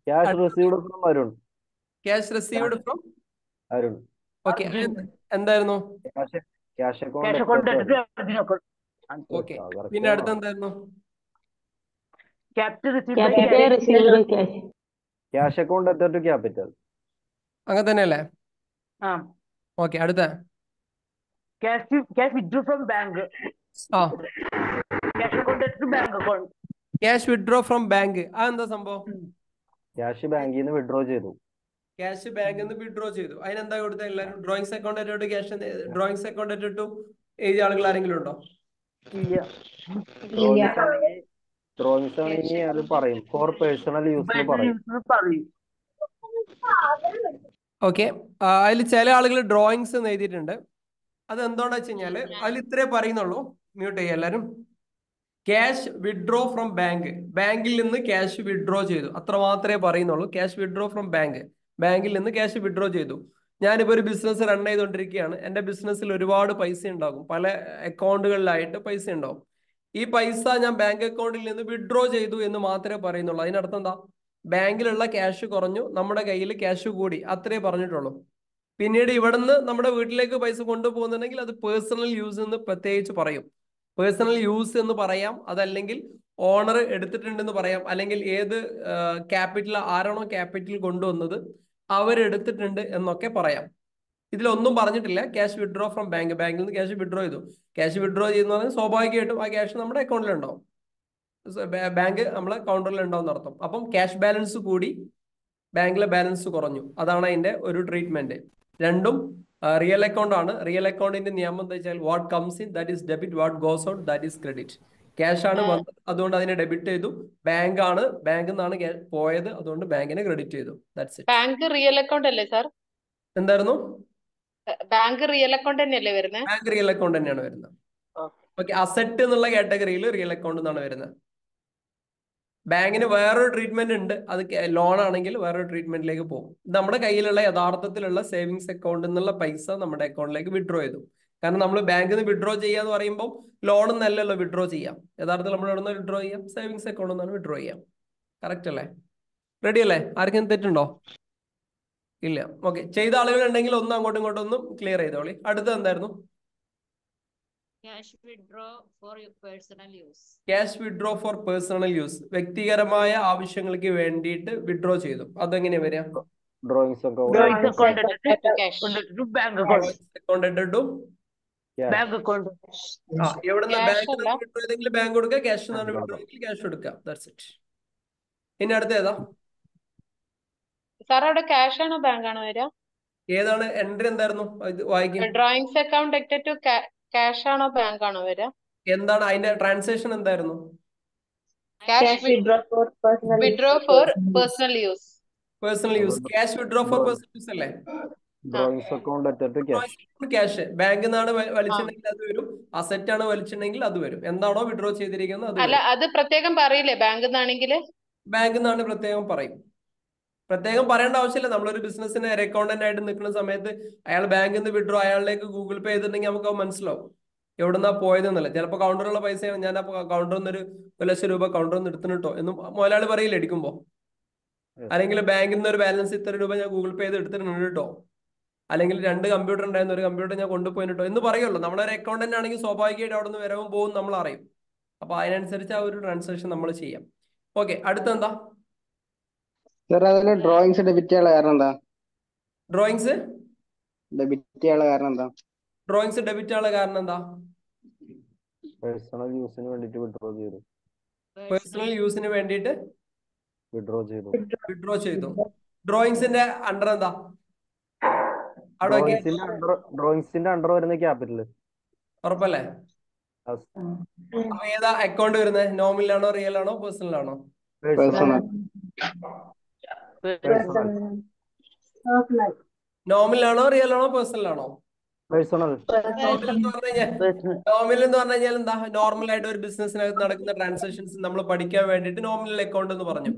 Cash received from Arun. Cash received from Arun. okay. Arjun. എന്തായിരുന്നു? Cash account Cash account debtor. Arjun account. Okay. പിന്നെ അടുത്ത എന്തായിരുന്നു? Capital received by Capital cash. received by cash. Cash account debtor to capital. അങ്ങനെ തന്നെയല്ലേ? ആ okay. അടുത്ത cash withdrew from bank. ആ Cash account to bank account. Cash withdraw from bank. അതെന്താ സംഭവം? Cash ബാങ്കിൽ നിന്ന് വിഡ്രോ ചെയ്തു. ക്യാഷ് ബാങ്കിൽ നിന്ന് വിഡ്രോ ചെയ്തു. അതിനെന്താ കൊടുത്തത്? എല്ലാവരും ഡ്രോയിങ്സ് അക്കൗണ്ട് അറ്റോട്ട് ക്യാഷ് ഡ്രോയിങ്സ് അക്കൗണ്ട് അറ്റോട്ട് എഴുതിയ ആളുകൾ ആരെങ്കിലും ഉണ്ടോ? ഇല്ല. ഡ്രോയിങ്സ് ആണെങ്കിൽ അത് പറയും ഫോർ പേഴ്സണൽ യൂസ് പറയും. ഓക്കെ. അതിൽ ചില ആളുകൾ ഡ്രോയിങ്സ് എന്ന് എഴുതിയിട്ടുണ്ട്. അത് എന്താണെന്ന് വെച്ച് കഴിഞ്ഞാല് അതിൽ ഇത്രേ പറയുന്നുള്ളൂ. മ്യൂട്ട് ചെയ്യുക എല്ലാവരും. Cash withdraw from bank. ബാങ്കിൽ നിന്ന് ക്യാഷ് വിഡ്രോ ചെയ്തു, അത്ര മാത്രമേ പറയുന്നുള്ളൂ. Cash withdraw from bank. ബാങ്കിൽ നിന്ന് ക്യാഷ് വിഡ്രോ ചെയ്തു. ഞാനിപ്പോൾ ഒരു ബിസിനസ് റൺ ചെയ്തുകൊണ്ടിരിക്കുകയാണ്. എൻ്റെ ബിസിനസ്സിൽ ഒരുപാട് പൈസ ഉണ്ടാകും, പല അക്കൗണ്ടുകളിലായിട്ട് പൈസ ഉണ്ടാവും. ഈ പൈസ ഞാൻ ബാങ്ക് അക്കൗണ്ടിൽ നിന്ന് വിഡ്രോ ചെയ്തു എന്ന് മാത്രമേ പറയുന്നുള്ളൂ. അതിനർത്ഥം എന്താ? ബാങ്കിലുള്ള ക്യാഷ് കുറഞ്ഞു, നമ്മുടെ കയ്യിൽ ക്യാഷ് കൂടി, അത്രേ പറഞ്ഞിട്ടുള്ളൂ. പിന്നീട് ഇവിടുന്ന് നമ്മുടെ വീട്ടിലേക്ക് പൈസ കൊണ്ടുപോകുന്നുണ്ടെങ്കിൽ അത് പേഴ്സണൽ യൂസ് എന്ന് പ്രത്യേകിച്ച് പറയും. പേഴ്സണൽ യൂസ് എന്ന് പറയാം, അതല്ലെങ്കിൽ ഓണർ എടുത്തിട്ടുണ്ടെന്ന് പറയാം, അല്ലെങ്കിൽ ഏത് ക്യാപിറ്റൽ ആരാണോ ക്യാപിറ്റൽ കൊണ്ടുവന്നത് അവരെടുത്തിട്ടുണ്ട് എന്നൊക്കെ പറയാം. ഇതിലൊന്നും പറഞ്ഞിട്ടില്ല ക്യാഷ് വിഡ്രോ ഫ്രം ബാങ്ക്. ബാങ്കിൽ നിന്ന് ക്യാഷ് വിഡ്രോ ചെയ്തു. ക്യാഷ് വിഡ്രോ ചെയ്യുന്ന പറഞ്ഞാൽ സ്വാഭാവികമായിട്ടും ആ ക്യാഷ് നമ്മുടെ അക്കൗണ്ടിൽ ഉണ്ടാവും, ബാങ്ക് നമ്മളെ കൗണ്ടറിൽ ഉണ്ടാവും അർത്ഥം. അപ്പം ക്യാഷ് ബാലൻസ് കൂടി, ബാങ്കിലെ ബാലൻസ് കുറഞ്ഞു, അതാണ് അതിന്റെ ഒരു ട്രീറ്റ്മെന്റ്. രണ്ടും റിയൽ അക്കൗണ്ട് ആണ്. റിയൽ അക്കൗണ്ടിന്റെ നിയമം എന്താ വെച്ചാൽ what comes in that is debit, what goes out that is credit. Cash ആണ് വന്നത്, അതുകൊണ്ട് അതിനെ ഡെബിറ്റ് ചെയ്തു. ബാങ്ക് ആണ്, ബാങ്കിൽ നിന്നാണ് പോയത്, അതുകൊണ്ട് ബാങ്കിനെ ക്രെഡിറ്റ് ചെയ്തു. That's it. Bank real account അല്ലേ സാർ? എന്തായിരുന്നു? ബാങ്ക് റിയൽ അക്കൗണ്ട് തന്നെയല്ലേ വരുന്നത്? ബാങ്ക് റിയൽ അക്കൗണ്ട് തന്നെയാണ് വരുന്നത്. ഓക്കെ. അസെറ്റ് എന്നുള്ള കാറ്റഗറിയിൽ റിയൽ അക്കൗണ്ട് എന്നാണ് വരുന്നത്. ബാങ്കിന് വേറൊരു ട്രീറ്റ്മെന്റ് ഉണ്ട്, അത് ലോൺ ആണെങ്കിൽ വേറൊരു ട്രീറ്റ്മെന്റിലേക്ക് പോകും. നമ്മുടെ കയ്യിലുള്ള യഥാർത്ഥത്തിലുള്ള സേവിങ്സ് അക്കൗണ്ടിൽ നിന്നുള്ള പൈസ നമ്മുടെ അക്കൗണ്ടിലേക്ക് വിഡ്രോ ചെയ്തു. കാരണം നമ്മൾ ബാങ്കിൽ നിന്ന് വിഡ്രോ ചെയ്യാന്ന് പറയുമ്പോൾ ലോൺ എന്നല്ലല്ലോ വിഡ്രോ ചെയ്യാം. യഥാർത്ഥത്തിൽ നമ്മൾ എവിടെ നിന്ന് വിഡ്രോ ചെയ്യാം? സേവിങ്സ് അക്കൗണ്ടിൽ നിന്നാണ് വിഡ്രോ ചെയ്യാം. കറക്റ്റ് അല്ലേ? റെഡി അല്ലേ? ആർക്കും തെറ്റുണ്ടോ? ഇല്ല. ഓക്കെ. ചെയ്ത ആളുകൾ ഉണ്ടെങ്കിൽ ഒന്ന് അങ്ങോട്ടും ഇങ്ങോട്ടും ഒന്നും ക്ലിയർ ചെയ്തോളി. അടുത്തത് എന്തായിരുന്നു? Cash withdraw for your personal use. Cash withdraw four personal use. വ്യക്തിപരമായ ആവശ്യങ്ങൾക്ക് വേണ്ടിയിട്ട് വിഡ്രോ ചെയ്തു. അതെങ്ങനെയാ വരിക? Drawings Bank account to bank account. Bank account. എവിടുന്ന് Cash ബാങ്ക് അല്ല. വിഡ്രോ ചെയ്തെങ്കിൽ ബാങ്ക് കൊടുക്കുക, ക്യാഷ് നിന്നാണ് വിഡ്രോ ചെയ്തെങ്കിൽ ക്യാഷ് കൊടുക്കുക. That's it. ഇനി അടുത്ത ഏതാ? സാർ അവിടെ ക്യാഷ് ആണോ ബാങ്ക് ആണോ വരിക? ഏതാണ് എൻട്രി? എന്തായിരുന്നു ഇത്? വായിക്കും. ഡ്രോയിങ്സ് അക്കൗണ്ട് ടു ക്യാഷ് ആണോ ബാങ്ക് ആണോ വരിക? എന്താണ് അതിന്റെ ട്രാൻസാക്ഷൻ? എന്തായിരുന്നു? Cash withdraw for personal use. Personal use. Cash withdraw four personal use അല്ലേ? ഡ്രോയിങ്സ് അക്കൗണ്ട് അറ്റത്ത് ക്യാഷ്. ക്യാഷ് ബാങ്കിൽ നിന്നാണ് വലിച്ചിട്ടുണ്ടെങ്കിൽ അത് വരും, അസെറ്റ് ആണ് വലിച്ചിട്ടുണ്ടെങ്കിൽ അത് വരും. എന്താണോ വിഡ്രോ ചെയ്തിരിക്കുന്നത് അത് അല്ല, വരും. അത് പ്രത്യേകം പറയില്ലേ ബാങ്കിൽ നിന്നാണെങ്കിൽ? ബാങ്കിൽ നിന്നാണ് പ്രത്യേകം പറയും. പ്രത്യേകം പറയേണ്ട ആവശ്യമില്ല. നമ്മളൊരു ബിസിനസ്സിന് അക്കൗണ്ടന്റ് ആയിട്ട് നിൽക്കുന്ന സമയത്ത് അയാൾ ബാങ്കിൽ നിന്ന് വിഡ്രോ അയാളിലേക്ക് ഗൂഗിൾ പേ ചെയ്തിട്ടുണ്ടെങ്കിൽ നമുക്ക് മനസ്സിലാവും എവിടുന്നാ പോയതെന്നല്ല. ചിലപ്പോൾ കൗണ്ടറുള്ള പൈസയാണ്, ഞാൻ അപ്പോൾ കൗണ്ടറിൽ നിന്ന് 1,00,000 രൂപ കൗണ്ടറിൽ നിന്ന് എടുത്തിട്ടോ എന്നും മുതലാളി പറയില്ല എടുക്കുമ്പോൾ. അല്ലെങ്കിൽ ബാങ്കിൽ നിന്ന് ഒരു ബാലൻസ് ഇത്ര രൂപ ഞാൻ ഗൂഗിൾ പേ ചെയ്ത് എടുത്തിട്ടുണ്ട് കേട്ടോ, അല്ലെങ്കിൽ 2 കമ്പ്യൂട്ടർ ഉണ്ടായിരുന്നു, ഒരു കമ്പ്യൂട്ടർ ഞാൻ കൊണ്ടുപോയിട്ടോ എന്ന് പറയുള്ളൂ. നമ്മളൊരു അക്കൗണ്ടന്റ് ആണെങ്കിൽ സ്വാഭാവികമായിട്ട് അവിടെ നിന്ന് വരവും പോകും നമ്മൾ അറിയും. അപ്പൊ അതിനനുസരിച്ച് ആ ഒരു ട്രാൻസാക്ഷൻ നമ്മൾ ചെയ്യാം. ഓക്കെ. അടുത്തെന്താ? ഡ്രോയിങ്സ് ഡെബിറ്റ് ചെയ്യാനുള്ള കാരണം എന്താ? ഡ്രോയിങ്സ് ഡെബിറ്റ് ചെയ്യാനുള്ള കാരണം എന്താ? ഡ്രോയിങ്സ് ഡെബിറ്റ് ആയുള്ള കാരണം എന്താ? പേഴ്സണൽ യൂസിന് വേണ്ടിട്ട് വിഡ്രോ ചെയ്തു. പേഴ്സണൽ യൂസിന് വേണ്ടിയിട്ട് വിഡ്രോ ചെയ്തു. ഡ്രോയിങ്സിന്റെ അണ്ടർ എന്താ? അവിടെ ഡ്രോയിങ്സിന്റെ അണ്ടർ വരുന്ന ക്യാപിറ്റൽ. ഉറപ്പല്ലേ? അപ്പൊ ഏതാ അക്കൗണ്ട് വരുന്നത്? നോമിനലാണോ, റിയൽ ആണോ, പേഴ്സണൽ ആണോ? നോമിനൽ ആണോ, റിയൽ ആണോ, പേഴ്സണൽ ആണോ? പേഴ്സണൽ. നോമിനൽ എന്ന് പറഞ്ഞു കഴിഞ്ഞാൽ എന്താ? നോർമൽ ആയിട്ട് ഒരു ബിസിനസ്സിനകത്ത് നടക്കുന്ന ട്രാൻസാക്ഷൻസ് നമ്മൾ പഠിക്കാൻ വേണ്ടിയിട്ട് നോമിനൽ അക്കൗണ്ട് എന്ന് പറഞ്ഞു.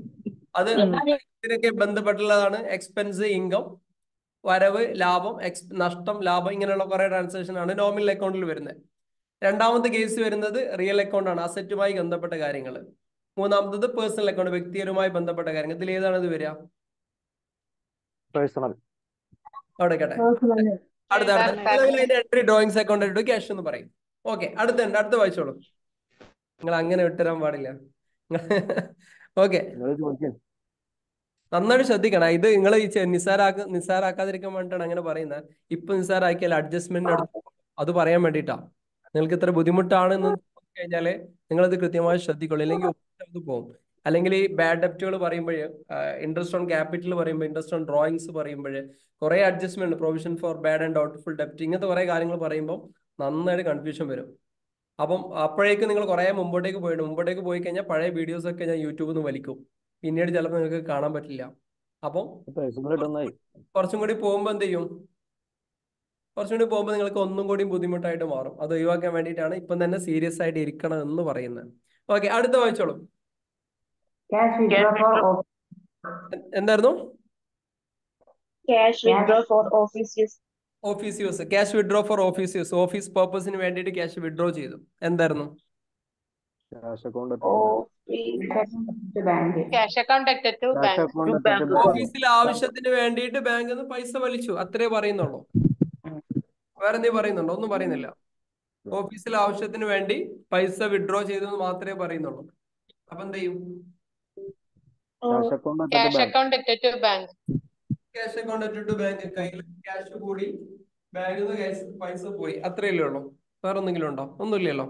അത് ഇതിനൊക്കെ ബന്ധപ്പെട്ടുള്ളതാണ്. എക്സ്പെൻസ്, ഇൻകം, വരവ്, ലാഭം, നഷ്ടം, ലാഭം, ഇങ്ങനെയുള്ള കുറെ ട്രാൻസാക്ഷൻ ആണ് നോമിനൽ അക്കൗണ്ടിൽ വരുന്നത്. രണ്ടാമത്തെ കേസ് വരുന്നത് റിയൽ അക്കൗണ്ട് ആണ്, അസറ്റുമായി ബന്ധപ്പെട്ട കാര്യങ്ങൾ. മൂന്നാമത്തത് പേഴ്സണൽ അക്കൗണ്ട്, വ്യക്തിപരമായി ബന്ധപ്പെട്ട കാര്യങ്ങൾ. ഇതിൽ ഏതാണ് ഇത് വരിക? പേഴ്സണൽ. അവിടെ കേട്ടെ. അടുത്ത Bank. അതിന്റെ എൻട്രി ഡ്രോയിങ്സ് അക്കൗണ്ട് ഇട്ട് ക്യാഷ് എന്ന് പറയും. ഓക്കെ, അടുത്ത വായിച്ചോളൂ. നിങ്ങൾ അങ്ങനെ വിട്ടുതരാൻ പാടില്ല. ഓക്കെ, നിങ്ങൾ ചോദിക്കും. നന്നായിട്ട് ശ്രദ്ധിക്കണം. ഇത് നിങ്ങൾ ഈ നിസ്സാരാക്കാതിരിക്കാൻ വേണ്ടിയിട്ടാണ് അങ്ങനെ പറയുന്നത്. ഇപ്പൊ നിസ്സാരാക്കിയാൽ അഡ്ജസ്റ്റ്മെന്റ് അത് പറയാൻ വേണ്ടിയിട്ടാ. നിങ്ങൾക്ക് ഇത്ര ബുദ്ധിമുട്ടാണെന്ന് കഴിഞ്ഞാല് നിങ്ങളത് കൃത്യമായി ശ്രദ്ധിക്കുള്ളൂ. അല്ലെങ്കിൽ അത് പോകും. അല്ലെങ്കിൽ ഈ ബാഡ് ഡെപ്റ്റുകൾ പറയുമ്പോൾ, ഇൻട്രസ്റ്റ് ഓൺ ക്യാപിറ്റൽ പറയുമ്പോൾ, ഇൻട്രസ്റ്റ് ഓൺ ഡ്രോയിങ്സ് പറയുമ്പോൾ കുറെ adjustment, provision for bad and doubtful ഡെപ്റ്റ്, ഇങ്ങനത്തെ കുറെ കാര്യങ്ങൾ പറയുമ്പോൾ നന്നായിട്ട് കൺഫ്യൂഷൻ വരും. അപ്പം അപ്പോഴേക്കും നിങ്ങൾ കുറെ മുമ്പോട്ടേക്ക് പോയി കഴിഞ്ഞാൽ പഴയ വീഡിയോസ് ഒക്കെ ഞാൻ യൂട്യൂബിൽ നിന്ന് വലിക്കും. പിന്നീട് ചിലപ്പോൾ നിങ്ങൾക്ക് കാണാൻ പറ്റില്ല. അപ്പം പേഴ്സണൽ ഇടുന്നായി. കുറച്ചും കൂടി പോകുമ്പോൾ എന്ത് ചെയ്യും? കുറച്ചും കൂടി പോകുമ്പോൾ നിങ്ങൾക്ക് ഒന്നും കൂടി ബുദ്ധിമുട്ടായിട്ട് മാറും. അത് ഒഴിവാക്കാൻ വേണ്ടിയിട്ടാണ് ഇപ്പം തന്നെ സീരിയസ് ആയിട്ട് ഇരിക്കണം എന്ന് പറയുന്നത്. ഓക്കെ, അടുത്ത വായിച്ചോളൂ. എന്തായിരുന്നു? Cash withdraw for office use. Office use. Cash withdraw for office use. Office പർപ്പസിന് വേണ്ടിയിട്ട് ക്യാഷ് വിഡ്രോ ചെയ്തു. എന്തായിരുന്നു? Cash account Cash account attached to bank. ഓഫീസിലെ ആവശ്യത്തിന് വേണ്ടിയിട്ട് ബാങ്കിൽ നിന്ന് പൈസ വലിച്ചു, അത്രേ പറയുന്നുള്ളൂ. വേറെ എന്തെങ്കിലും പറയുന്നുണ്ടോ? ഒന്നും പറയുന്നില്ല. ഓഫീസിലെ ആവശ്യത്തിന് വേണ്ടി പൈസ വിഡ്രോ ചെയ്തെന്ന് മാത്രമേ പറയുന്നുള്ളൂ. അപ്പൊ എന്ത് ചെയ്യും? Cash account Cash account attached to bank. Cash account to bank. കയ്യിൽ ക്യാഷ് കൂടി ബാങ്കിൽ നിന്ന് പൈസ പോയി, അത്രയല്ലേ ഉള്ളൂ. വേറെ എന്തെങ്കിലും ഉണ്ടോ? ഒന്നുമില്ലല്ലോ.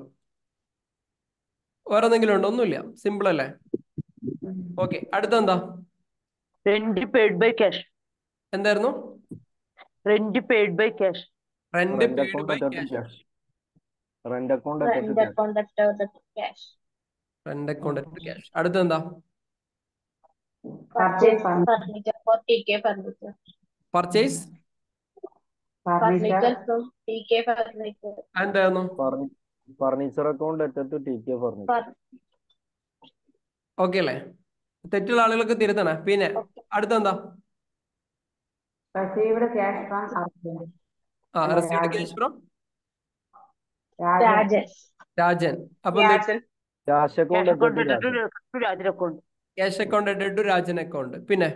വേറെ എന്തെങ്കിലും ഉണ്ടോ? ഒന്നുമില്ല. സിമ്പിൾ അല്ലേ? ഓക്കെ, അടുത്തെന്താ? Rent paid by cash. എന്തായിരുന്നു? Rent paid by cash. Rent paid by cash. Rent account Rent account attached to cash. Rent account cash. അടുത്തെന്താ? Purchase furniture for TK furniture. Purchase. Furniture from TK furniture. എന്തായിരുന്നു? Furniture account to TK furniture. Okay അല്ലേ? തെറ്റുള്ള ആളുകളൊക്കെ തിരുത്തണേ. പിന്നെ അടുത്തെന്താ? Received cash from Arjun. Received cash from Rajan. Rajan. അപ്പൊ cash account Cash account attached to Rajan account. Cash account added to Rajan account. പിന്നെ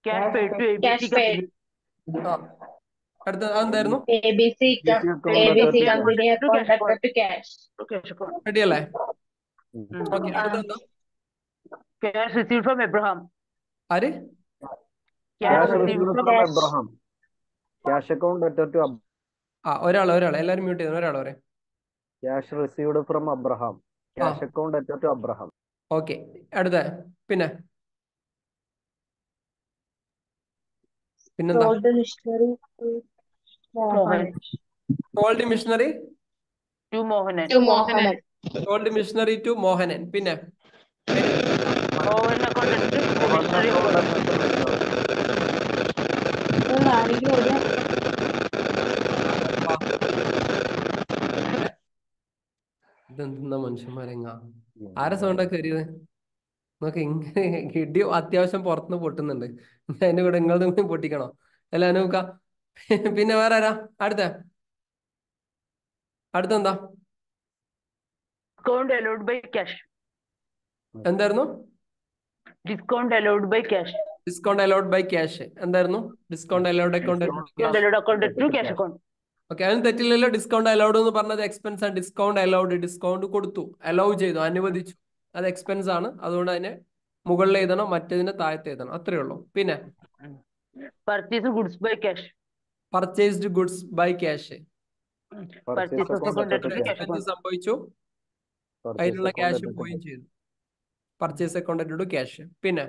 Cash paid to Cash ABC paid. company. അടുത്ത അതെന്തായിരുന്നു? ABC company account attached to cash. Cash account. Ready അല്ലേ? Okay, അടുത്തെന്താ? Cash received from Abraham. ആര്? Cash received from Abraham. Cash account to ഒരാൾ എല്ലാരും mute ചെയ്യുന്നു. ഒരാൾ പറയാം. Cash received from Abraham. Cash account to Abraham. Okay, പിന്നെന്താ? Sold the machinery to Mohan. Sold machinery to Mohanan. To Mohanan. Sold missionary to Mohanan. പിന്നെ Mohan account attached to machinery account. ഇതെന്താ മനുഷ്യന്മാരെങ്ങ ആരെ സൗണ്ടൊക്കെ കയറിയത് നോക്ക്. ഇങ്ങനെ ഇടി അത്യാവശ്യം പുറത്തുനിന്ന് പൊട്ടുന്നുണ്ട്. അതിന്റെ കൂടെ നിങ്ങളുടെ കൂടി പൊട്ടിക്കണോ? അല്ല നോക്ക. പിന്നെ വേറെ ആരാ? അടുത്തെന്താ? Discount allowed by cash. എന്തായിരുന്നു? Discount allowed by cash. Discount allowed by cash. എന്തായിരുന്നു? Discount allowed account. Discount allowed account to cash account. Okay, അതിന് തെറ്റില്ലല്ലോ. ഡിസ്കൗണ്ട് അലൗഡ് എന്ന് പറഞ്ഞത് എക്സ്പെൻസ് ആണ്. ഡിസ്കൗണ്ട് അലൗഡ്, ഡിസ്കൗണ്ട് കൊടുത്തു, അലൗ ചെയ്തു, അനുവദിച്ചു. അത് എക്സ്പെൻസ് ആണ്. അതുകൊണ്ട് അതിനെ മുകളിൽ എഴുതണം, മറ്റേതിനെ താഴത്ത് എഴുതണം. അത്രേ ഉള്ളൂ. പിന്നെ Purchase goods by cash. Purchased goods by cash. Purchase account attached to cash എന്ത് account. സംഭവിച്ചു? അതിനുള്ള ക്യാഷ് പോവുകയും ചെയ്തു. Purchase account to cash. പിന്നെ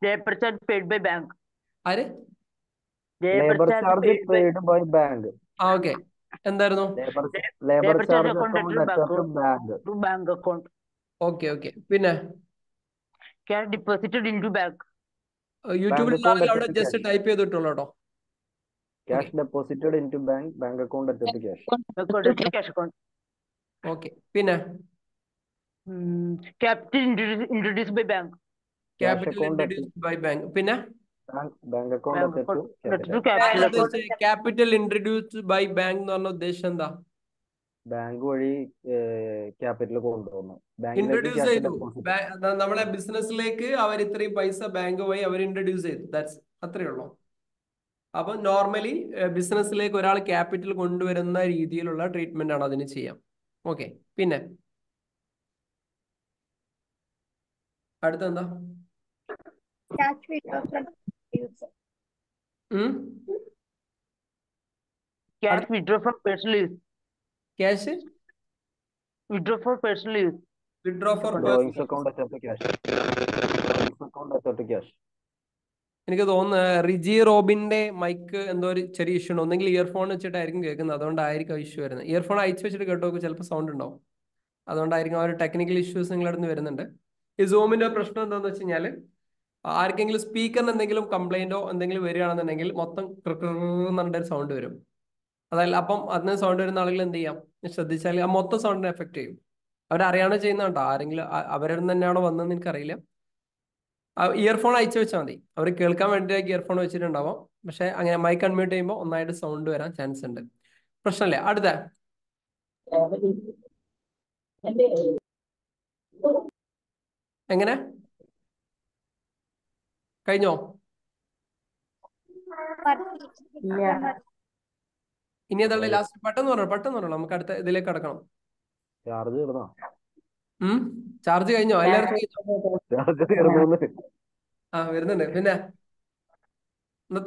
Labor charge paid by bank. ആര്? Labour charge paid by bank. Okay, എന്തായിരുന്നു? Labour charge account account to bank account. Okay. പിന്നെ Cash deposited into bank. യൂട്യൂബിൽ അവിടെ ജസ്റ്റ് ടൈപ്പ് ചെയ്തിട്ടുള്ളൂ കേട്ടോ. Cash deposited in to bank account to cash. Account to cash account. Okay, പിന്നെ Capital introduced by bank. Capital introduced by bank. പിന്നെ bank account to Capital account. Capital introduced by bank എന്ന് പറഞ്ഞ ഉദ്ദേശം എന്താ? Bank വഴി capital കൊണ്ടുവന്നു. ബാങ്കിലേക്ക് introduce cash ചെയ്തു. ഡെപ്പോസിറ്റ്. നമ്മളെ ബിസിനസ്സിലേക്ക് അവർ ഇത്രയും പൈസ ബാങ്ക് വഴി അവർ ഇൻട്രൊഡ്യൂസ് ചെയ്തു. ദാറ്റ്സ് അത്രേ ഉള്ളൂ. അപ്പൊ നോർമലി ബിസിനസ്സിലേക്ക് ഒരാൾ ക്യാപിറ്റൽ കൊണ്ടുവരുന്ന രീതിയിലുള്ള ട്രീറ്റ്മെന്റ് ആണ് അതിന് ചെയ്യാം. ഓക്കെ, പിന്നെ അടുത്തെന്താ? Cash withdraw from user. Cash withdraw from personal use. Cash Withdraw for personal use. Withdraw for drawings account അറ്റത്ത് ക്യാഷ്. ഡ്രോയിങ്സ് അക്കൗണ്ട് അറ്റത്ത് ക്യാഷ്. എനിക്ക് തോന്നുന്നു റിജി റോബിന്റെ മൈക്ക് എന്തോ ഒരു ചെറിയ ഇഷ്യൂ ഉണ്ട്. ഒന്നെങ്കിൽ ഇയർഫോൺ വെച്ചിട്ടായിരിക്കും കേൾക്കുന്നത്, അതുകൊണ്ടായിരിക്കും ഇഷ്യൂ വരുന്നത്. ഇയർഫോൺ അയച്ചു വെച്ചിട്ട് കേട്ടോ ചിലപ്പോൾ സൗണ്ട് ഉണ്ടാവും. അതുകൊണ്ടായിരിക്കും ആ ഒരു ടെക്നിക്കൽ ഇഷ്യൂസ് നിങ്ങളുടെ അടുത്ത് വരുന്നുണ്ട്. ഈ സൂമിന്റെ പ്രശ്നം എന്താണെന്ന് വെച്ച് കഴിഞ്ഞാൽ ആർക്കെങ്കിലും സ്പീക്കറിന് എന്തെങ്കിലും കംപ്ലൈന്റോ എന്തെങ്കിലും വരികയാണെന്നുണ്ടെങ്കിൽ മൊത്തം ഒരു സൗണ്ട് വരും. അതല്ല, അപ്പം അതിന് സൗണ്ട് വരുന്ന ആളുകൾ എന്ത് ചെയ്യാം, ശ്രദ്ധിച്ചാൽ ആ മൊത്തം സൗണ്ടിനെ എഫക്ട് ചെയ്യും. അവരറിയാണോ ചെയ്യുന്ന കേട്ടോ, ആരെങ്കിലും അവരുടെ തന്നെയാണോ വന്നതെന്ന് എനിക്കറിയില്ല. ഇയർഫോൺ അയച്ചു വെച്ചാൽ മതി. അവർ കേൾക്കാൻ വേണ്ടിയിട്ട് ഇയർഫോൺ വെച്ചിട്ടുണ്ടാവും. പക്ഷെ അങ്ങനെ മൈക്ക് അൺമ്യൂട്ട് ചെയ്യുമ്പോൾ ഒന്നായിട്ട് സൗണ്ട് വരാൻ ചാൻസ് ഉണ്ട്. പ്രശ്നമല്ലേ? അടുത്ത എങ്ങനെ കഴിഞ്ഞോ? ഇനി ഏതാണ് ലാസ്റ്റ്? പെട്ടെന്ന് പറഞ്ഞോ, നമുക്ക് അടുത്ത ഇതിലേക്ക് കടക്കണം. ചാർജ് തീർന്നോ? ചാർജ് കഴിഞ്ഞോ? എല്ലാവരും കഴിഞ്ഞോ? ചാർജ് തീർന്നു. ആ, വരുന്നുണ്ട്. പിന്നെ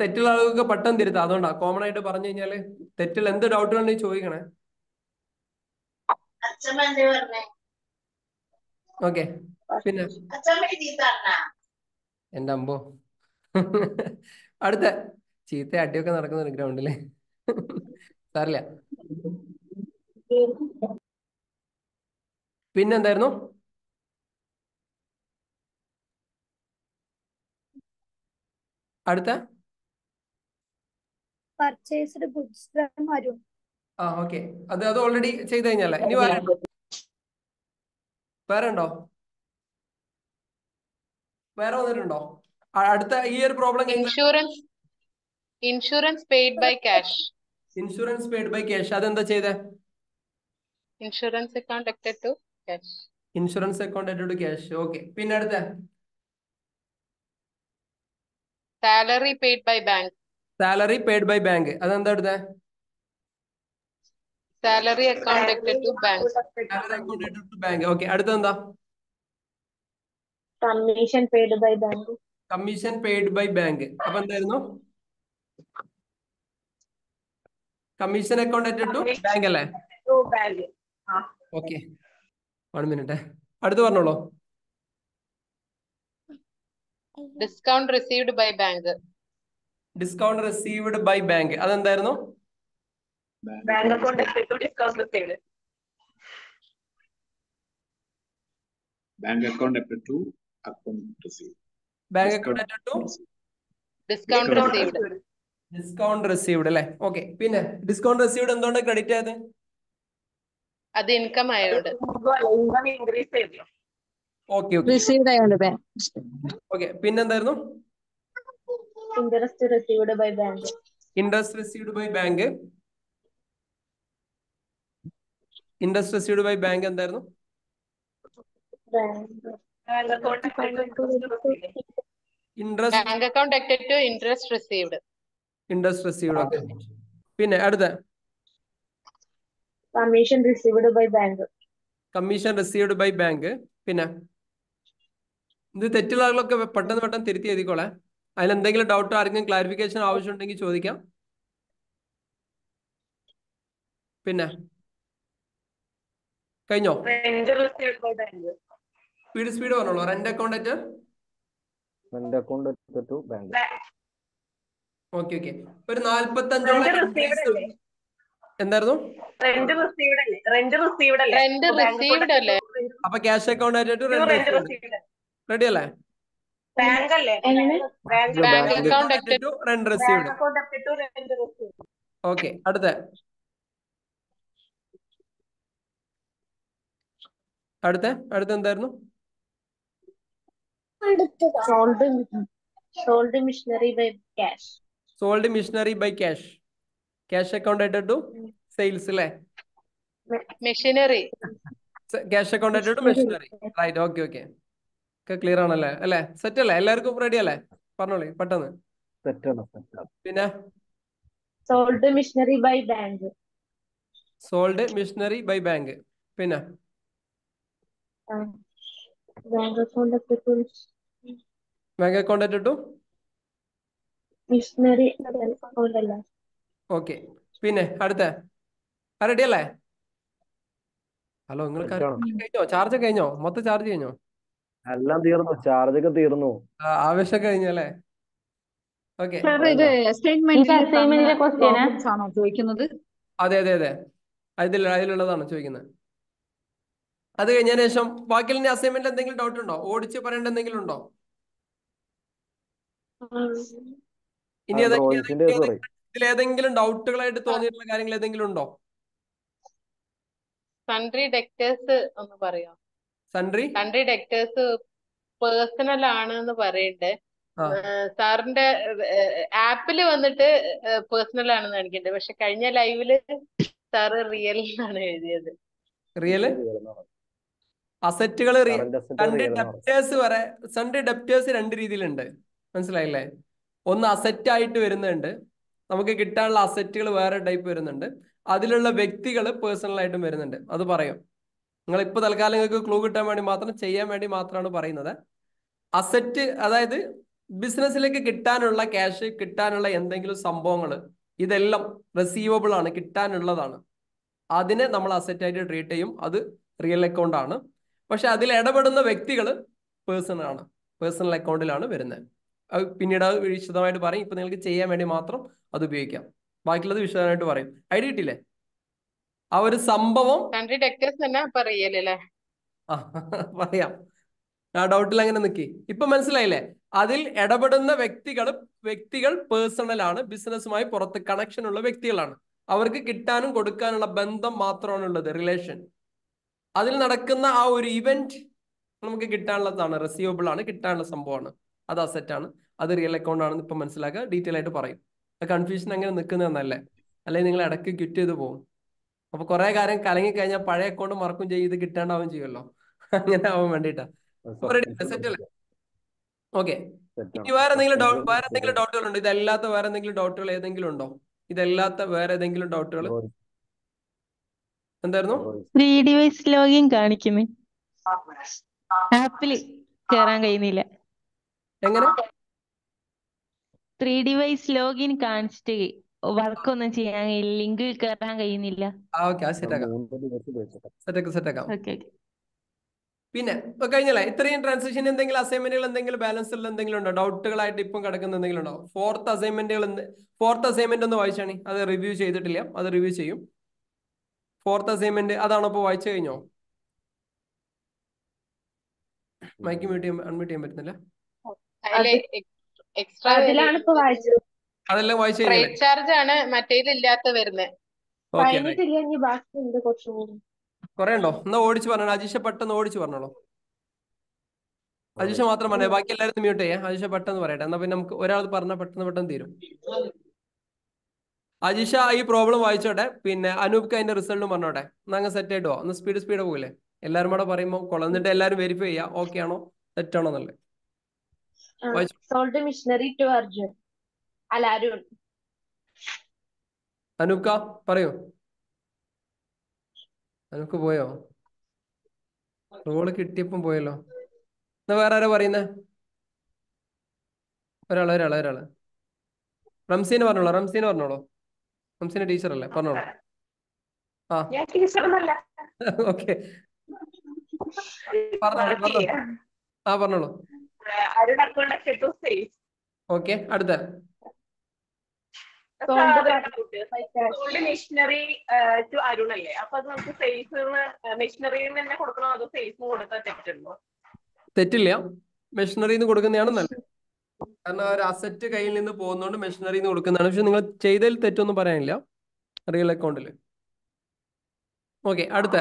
തെറ്റുള്ള ആളുകൾക്ക് പെട്ടെന്ന് തിരുത്താം. അതുകൊണ്ടാ കോമൺ ആയിട്ട് പറഞ്ഞു കഴിഞ്ഞാല് തെറ്റിൽ എന്ത് ഡൗട്ട് ഉണ്ടെങ്കിൽ ചോദിക്കണേ. ഓക്കെ, പിന്നെ എന്റെ അമ്പോ അടുത്ത ചീത്ത അടിയൊക്കെ നടക്കുന്നുണ്ട് ഗ്രൗണ്ടില്. സാറില്ല. പിന്നെന്തായിരുന്നു? അടുത്ത Purchased goods from Arun. Okay, അത് ഓൾറെഡി ചെയ്ത് കഴിഞ്ഞല്ലേ. ഇനി വേറെ ഉണ്ടോ? വേറെ വന്നിട്ടുണ്ടോ? അടുത്ത ഈ ഒരു problem insurance paid by cash. Insurance paid by cash. അതെന്താ ചെയ്തേ? Insurance account added to cash. Insurance account added to cash. Okay, പിന്നെ അടുത്ത salary paid by bank. Salary paid by bank. അതെന്താ എടുത്തേ? Salary account added to bank. Salary account added to bank. Okay, അടുത്തെന്താ? Commission paid by bank. Commission paid by bank. അപ്പൊ എന്തായിരുന്നു? Commission account added to bank അല്ലേ? Okay, 1 minute. അടുത്ത് പറഞ്ഞോളൂ. Discount received by bank. Discount received by bank. അതെന്തായിരുന്നു? Bank account to discount received. Bank account added to account received. Bank account added to discount received. Discount received അല്ലേ? Okay, പിന്നെ discount received എന്തുകൊണ്ട് credit ആയത്? അത് income ആയതുകൊണ്ട്. Okay okay okay, പിന്നെന്തായിരുന്നു? Interest received by bank. Interest received by bank. Interest received by bank എന്തായിരുന്നു? Interest bank account added to interest received. Interest received. Okay, പിന്നെ അടുത്ത Commission received by bank. Commission received by bank. പിന്നെ ഇത് തെറ്റുള്ള ആളുകളൊക്കെ പെട്ടെന്ന് തിരുത്തി എഴുതിക്കോളെ. അതിലെന്തെങ്കിലും ഡൗട്ടോ ആർക്കെങ്കിലും ക്ലാരിഫിക്കേഷൻ ആവശ്യമുണ്ടെങ്കിൽ ചോദിക്കാം. പിന്നെ കഴിഞ്ഞോ? സ്പീഡ് പറഞ്ഞോളൂ. Rent account at rent account അറ്റത്ത് ടു ബാങ്ക്. ഓക്കെ ഓക്കെ, ഒരു 45ഓളം എന്തായിരുന്നു? റെന്റ് റിസീവ്ഡ് അല്ലേ? അപ്പൊ ക്യാഷ് അക്കൗണ്ട് ആയിട്ട് റെന്റ് റിസീവ്ഡ്. റെഡി അല്ലേ? Bank account added to rent received. Okay, അടുത്ത എന്തായിരുന്നു? Sold machinery by cash. Sold machinery by cash. Cash account ആയിട്ട് ടു സെയിൽസ് അല്ലേ? Machinery. Cash account at machinery. Right, okay okay. ഒക്കെ clear ആണല്ലേ? അല്ലേ? Set അല്ലേ? എല്ലാവർക്കും റെഡി അല്ലേ? പറഞ്ഞോളി പെട്ടെന്ന്. സെറ്റാണ് സെറ്റാണ്. പിന്നെ sold machinery by bank. Sold machinery by bank. പിന്നെ bank account bank account at machinery account അല്ല. ഓക്കെ. പിന്നെ അടുത്ത റെഡി അല്ലേ? ഹലോ, നിങ്ങൾ സെറ്റാണ്. കഴിഞ്ഞോ? ചാർജ് കഴിഞ്ഞോ? മൊത്തം ചാർജ് കഴിഞ്ഞോ? എല്ലാം തീർന്നു, ചാർജ് ഒക്കെ തീർന്നു. ആവശ്യം കഴിഞ്ഞു അല്ലേ? ഓക്കെ. സാർ ഇത് അസൈൻമെന്റിലെ ക്വസ്റ്റ്യനാ? പ്രോബ്ലംസ് ആണോ ചോദിക്കുന്നത്? അതെ അതെ അതെ, അതിലുള്ളതാണ് ചോദിക്കുന്നത്. അത് കഴിഞ്ഞതിന് ശേഷം ബാക്കിയുള്ള അസൈൻമെന്റ് എന്തെങ്കിലും ഡൗട്ട് ഉണ്ടോ? ഓടിച്ച് പറയേണ്ട എന്തെങ്കിലും ഉണ്ടോ? ഇനി ഡ്രോയിങ്സിന്റെ സോറി. ഇതിലേതെങ്കിലും ഡൗട്ടുകളായിട്ട് തോന്നിയിട്ടുള്ള കാര്യങ്ങൾ ഏതെങ്കിലും ഉണ്ടോ? സൺട്രി ഡെക്ടേഴ്സ് ഒന്ന് പറയാം. സൺട്രി സൺട്രി ഡെക്ടേഴ്സ് പേഴ്സണൽ ആണ് എന്ന് പറയുന്നുണ്ട്. സാറിന്റെ ആപ്പില് വന്നിട്ട് പേഴ്സണൽ ആണെന്ന് കാണിക്കുന്നുണ്ട്. പക്ഷെ കഴിഞ്ഞ ലൈവില് സാറ് റിയൽ ആണ് എഴുതിയത്. റിയൽ അസറ്റുകൾ സൺഡേ ഡെപ്റ്റേഴ്സ് വരെ. സൺഡേ ഡെപ്റ്റേഴ്സ് രണ്ട് രീതിയിലുണ്ട്, മനസ്സിലായില്ലേ? ഒന്ന് അസറ്റ് ആയിട്ട് വരുന്നുണ്ട്, നമുക്ക് കിട്ടാനുള്ള അസറ്റുകൾ വേറെ ടൈപ്പ് വരുന്നുണ്ട്. അതിലുള്ള വ്യക്തികൾ പേഴ്സണൽ ആയിട്ടും വരുന്നുണ്ട്. അത് പറയും. നിങ്ങൾ ഇപ്പൊ തൽക്കാലം നിങ്ങൾക്ക് ക്ലൂ കിട്ടാൻ വേണ്ടി മാത്രം, ചെയ്യാൻ വേണ്ടി മാത്രമാണ് പറയുന്നത്. അസറ്റ് അതായത് ബിസിനസ്സിലേക്ക് കിട്ടാനുള്ള ക്യാഷ്, കിട്ടാനുള്ള എന്തെങ്കിലും സംഭവങ്ങൾ, ഇതെല്ലാം റിസീവബിൾ ആണ്, കിട്ടാനുള്ളതാണ്. അതിനെ നമ്മൾ അസറ്റ് ആയിട്ട് ട്രീറ്റ് ചെയ്യും. അത് റിയൽ അക്കൗണ്ട് ആണ്. പക്ഷെ അതിൽ ഇടപെടുന്ന വ്യക്തികൾ പേഴ്സണൽ ആണ്, പേഴ്സണൽ അക്കൗണ്ടിലാണ് വരുന്നത്. അത് പിന്നീട് അത് വിശദമായിട്ട് പറയും. ഇപ്പൊ നിങ്ങൾക്ക് ചെയ്യാൻ വേണ്ടി മാത്രം അത് ഉപയോഗിക്കാം. ബാക്കിയുള്ളത് വിശദമായിട്ട് പറയും. ഐഡിയ കിട്ടിയില്ലേ? ആ ഒരു സംഭവം സൺട്രി ഡെക്ടേഴ്സ് തന്നെ ഇപ്പൊ റിയൽ അല്ലേ? പറയാം. ആ ഡൗട്ടിൽ അങ്ങനെ നിൽക്കി. ഇപ്പൊ മനസ്സിലായില്ലേ? അതിൽ ഇടപെടുന്ന വ്യക്തികൾ പേഴ്സണൽ ആണ്, ബിസിനസ്സുമായി പുറത്ത് കണക്ഷൻ ഉള്ള വ്യക്തികളാണ്. അവർക്ക് കിട്ടാനും കൊടുക്കാനുള്ള ബന്ധം മാത്രമാണ് ഉള്ളത്, റിലേഷൻ. അതിൽ നടക്കുന്ന ആ ഒരു ഇവന്റ് നമുക്ക് കിട്ടാനുള്ളതാണ്, റിസീവബിൾ ആണ്, കിട്ടാനുള്ള സംഭവമാണ്. അത് അസറ്റ് ആണ്, അത് റിയൽ അക്കൗണ്ട് ആണെന്ന് ഇപ്പൊ മനസ്സിലാക്കുക. ഡീറ്റെയിൽ ആയിട്ട് പറയും. കൺഫ്യൂഷൻ അങ്ങനെ നിൽക്കുന്നതെന്നല്ലേ? അല്ലെങ്കിൽ നിങ്ങൾ ഇടയ്ക്ക് ക്വിറ്റ് ചെയ്ത് പോകും. അപ്പൊ കുറെ കാര്യം കലങ്ങി കഴിഞ്ഞാൽ പഴയ അക്കൗണ്ട് മറക്കും ചെയ്യും, ഇത് കിട്ടാണ്ടാവും ചെയ്യുമല്ലോ. അങ്ങനെ ആവാൻ വേണ്ടിട്ടാ. സെറ്റ് അല്ലേ? ഓക്കെ. ഇനി വേറെ എന്തെങ്കിലും ഡൗട്ടുകൾ ഉണ്ടോ? ഇതല്ലാത്ത വേറെ എന്തെങ്കിലും ഡൗട്ടുകൾ ഏതെങ്കിലും ഉണ്ടോ? ഇതല്ലാത്ത വേറെ ഏതെങ്കിലും ഡൗട്ടുകൾ എന്തായിരുന്നു? 3 ഡിവൈസ് ലോഗിൻ കാണിക്കുന്നു, ആപ്പിൽ കേറാൻ കഴിയുന്നില്ല. എങ്ങനെ? 3 ഡിവൈസ് ലോഗിൻ കാണിച്ചിട്ട് വർക്കൊന്നും ചെയ്യാൻ കഴിയില്ല, ലിങ്കിൽ കേറാൻ കഴിയുന്നില്ല. സെറ്റാക്കാം. പിന്നെ കഴിഞ്ഞല്ലേ? ഇത്രയും ട്രാൻസാക്ഷൻ എന്തെങ്കിലും അസൈൻമെന്റുകൾ എന്തെങ്കിലും ബാലൻസ് ഉള്ള എന്തെങ്കിലും ഉണ്ടോ? ഡൗട്ടുകളായിട്ട് ഇപ്പം കിടക്കുന്ന എന്തെങ്കിലും ഉണ്ടോ? ഫോർത്ത് അസൈൻമെന്റ് ഒന്ന് വായിച്ചാണ്. അത് റിവ്യൂ ചെയ്തിട്ടില്ല, അത് റിവ്യൂ ചെയ്യും. ഫോർത്ത് അസൈൻമെന്റ് അതാണോ ഇപ്പൊ വായിച്ചു കഴിഞ്ഞോ? മൈക്ക് അൺമ്യൂട്ട് ചെയ്യാൻ പറ്റുന്നില്ല. അതെല്ലാം വായിച്ചു കഴിഞ്ഞല്ലേ? ചാർജ് ആണ് മറ്റേതില്ലാത്ത വരുന്നത്. കൊറേ ഉണ്ടോ? എന്നാ ഓടിച്ച് പറഞ്ഞോ. അജീഷ പെട്ടെന്ന് ഓടിച്ച് പറഞ്ഞോളൂ. അജീഷ മാത്രം പറഞ്ഞേ, ബാക്കി എല്ലാവരും മ്യൂട്ട് ചെയ്യാം. അജീഷ പെട്ടെന്ന് പറയട്ടെ, എന്നാ പിന്നെ നമുക്ക് ഒരാൾ പറഞ്ഞാൽ പെട്ടെന്ന് തീരും. അജീഷ ഈ പ്രോബ്ലം വായിച്ചോട്ടെ. പിന്നെ അനൂപ്ക്ക് അതിന്റെ റിസൾട്ടും പറഞ്ഞോട്ടെ. എന്നാ അങ്ങ് സെറ്റ് ആയിട്ടോ? ഒന്ന് സ്പീഡ് പോകില്ലേ? എല്ലാവരും കൂടെ പറയുമ്പോൾ കൊളന്നിട്ട് എല്ലാവരും വെരിഫൈ ചെയ്യാം, ഓക്കെ ആണോ തെറ്റാണോ എന്നുള്ളത്. അനൂപ്ക പറയൂ. അനൂപ്ക്ക് പോയോ? റോള് കിട്ടിയപ്പം പോയല്ലോ. എന്നാ വേറെ ആരാ പറയുന്നേ? ഒരാള് റംസീന് പറഞ്ഞോളൂ. റംസീന് ടീച്ചർ അല്ലേ? പറഞ്ഞോളൂ. ആ ഓക്കെ, പറഞ്ഞോളൂ. ഓക്കെ, അടുത്ത മിഷനറി ടു അരുൺ അല്ലേ? അപ്പൊ അത് നമുക്ക് മെഷീനറിയിൽ തന്നെ കൊടുക്കണോ അതോ സെയിൽസിന് കൊടുത്താൽ തെറ്റുണ്ടോ? തെറ്റില്ല, മെഷീനറിന്ന് കൊടുക്കുന്നതാണ് നല്ലത്. കാരണം ഒരു അസറ്റ് കയ്യിൽ നിന്ന് പോകുന്നതുകൊണ്ട് മെഷീനറിന്ന് കൊടുക്കുന്നതാണ്. പക്ഷെ നിങ്ങൾ ചെയ്തതിൽ തെറ്റൊന്നും പറയാനില്ല റിയൽ അക്കൗണ്ടിൽ. ഓക്കെ, അടുത്ത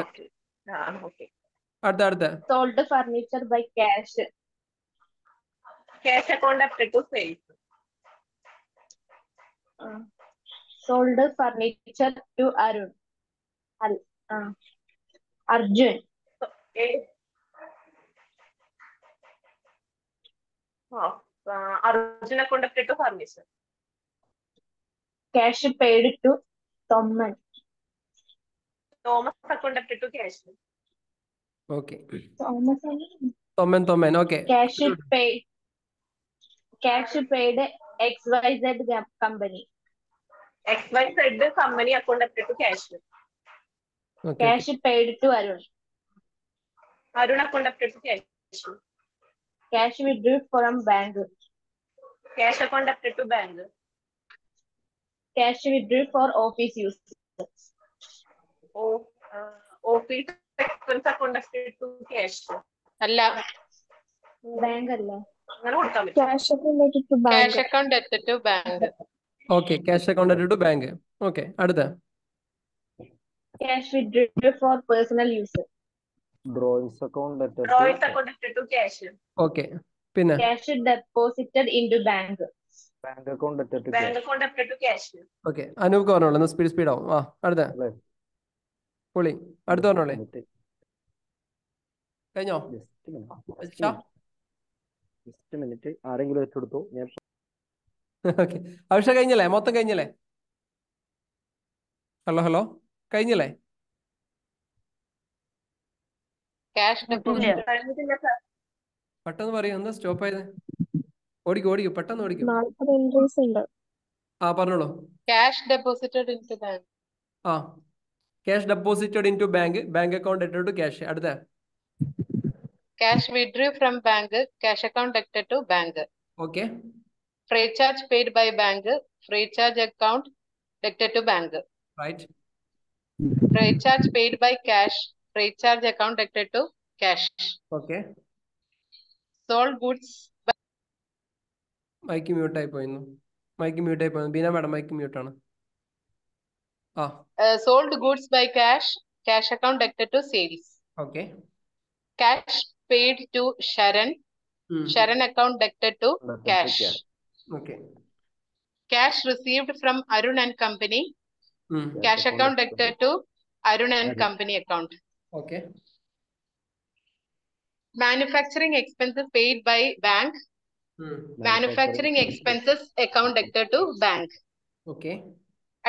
sold furniture by cash account up to sales. Sold furniture to Arun. Arjun. Arjun account debit to furniture. Cash paid to Thomas. Thomas account debit to cash. Okay Thomas. Thomman okay Cash paid XYZ company. XYZ company account debit to cash. Okay Cash paid to Arun. Arun account debit to cash. Cash withdrew from bank. Cash account debit to bank. Cash withdrew for office use. Office expense account debit to cash. അല്ല, Bank അല്ലേ? അങ്ങനെ കൊടുക്കാൻ പറ്റും. Cash related to bank. Cash account debit to bank. Okay cash account to bank. Okay അടുത്ത Cash withdrew for personal use. Drawings account debit Drawings to account debit to cash. Okay പിന്നെ Cash deposited into bank. bank account debit to Bank cash. account debit to cash. Okay Anoop പറഞ്ഞോളൂ, ഒന്ന് speed ആവും. ആ അടുത്ത അല്ലേ? പൊളി. അടുത്ത പറഞ്ഞോളേ. കഴിഞ്ഞോ? ജസ്റ്റ് മിനിറ്റ്, ആരെങ്കിലും ഏറ്റെടുത്തോ? ഞാൻ ഓക്കെ അഭിഷ കഴിഞ്ഞല്ലേ? മൊത്തം കഴിഞ്ഞല്ലേ? ഹലോ കഴിഞ്ഞല്ലേ? Cash deposit. കഴിഞ്ഞിട്ടില്ല sir. പെട്ടെന്ന് പറയൂ, എന്താ സ്റ്റോപ്പ് ആയത്? ഓടിക്കൂ പെട്ടെന്ന് ഓടിക്കൂ. 40 entries ഉണ്ട്. ആ പറഞ്ഞോളൂ. Cash deposited in to bank. ആ cash deposited in to bank account ഡെറ്റഡ് ടു ക്യാഷ്. അടുത്ത cash withdrew from bank, cash account debit to bank. Okay Freight charge paid by bank, freight charge account debited to bank. Right. Freight charge paid by cash, freight charge account debited to cash. Okay Sold goods mike മ്യൂട്ടായി പോയിരുന്നു. Beena madam mike മ്യൂട്ടാണ്. ആ sold goods by cash, cash account debited to sales. Okay Cash paid to Sharan, Sharan account debited to cash. Okay Cash received from Arun and company, cash account debited to Arun and company account. Okay Manufacturing expenses paid by bank, manufacturing expenses account debited to bank. Okay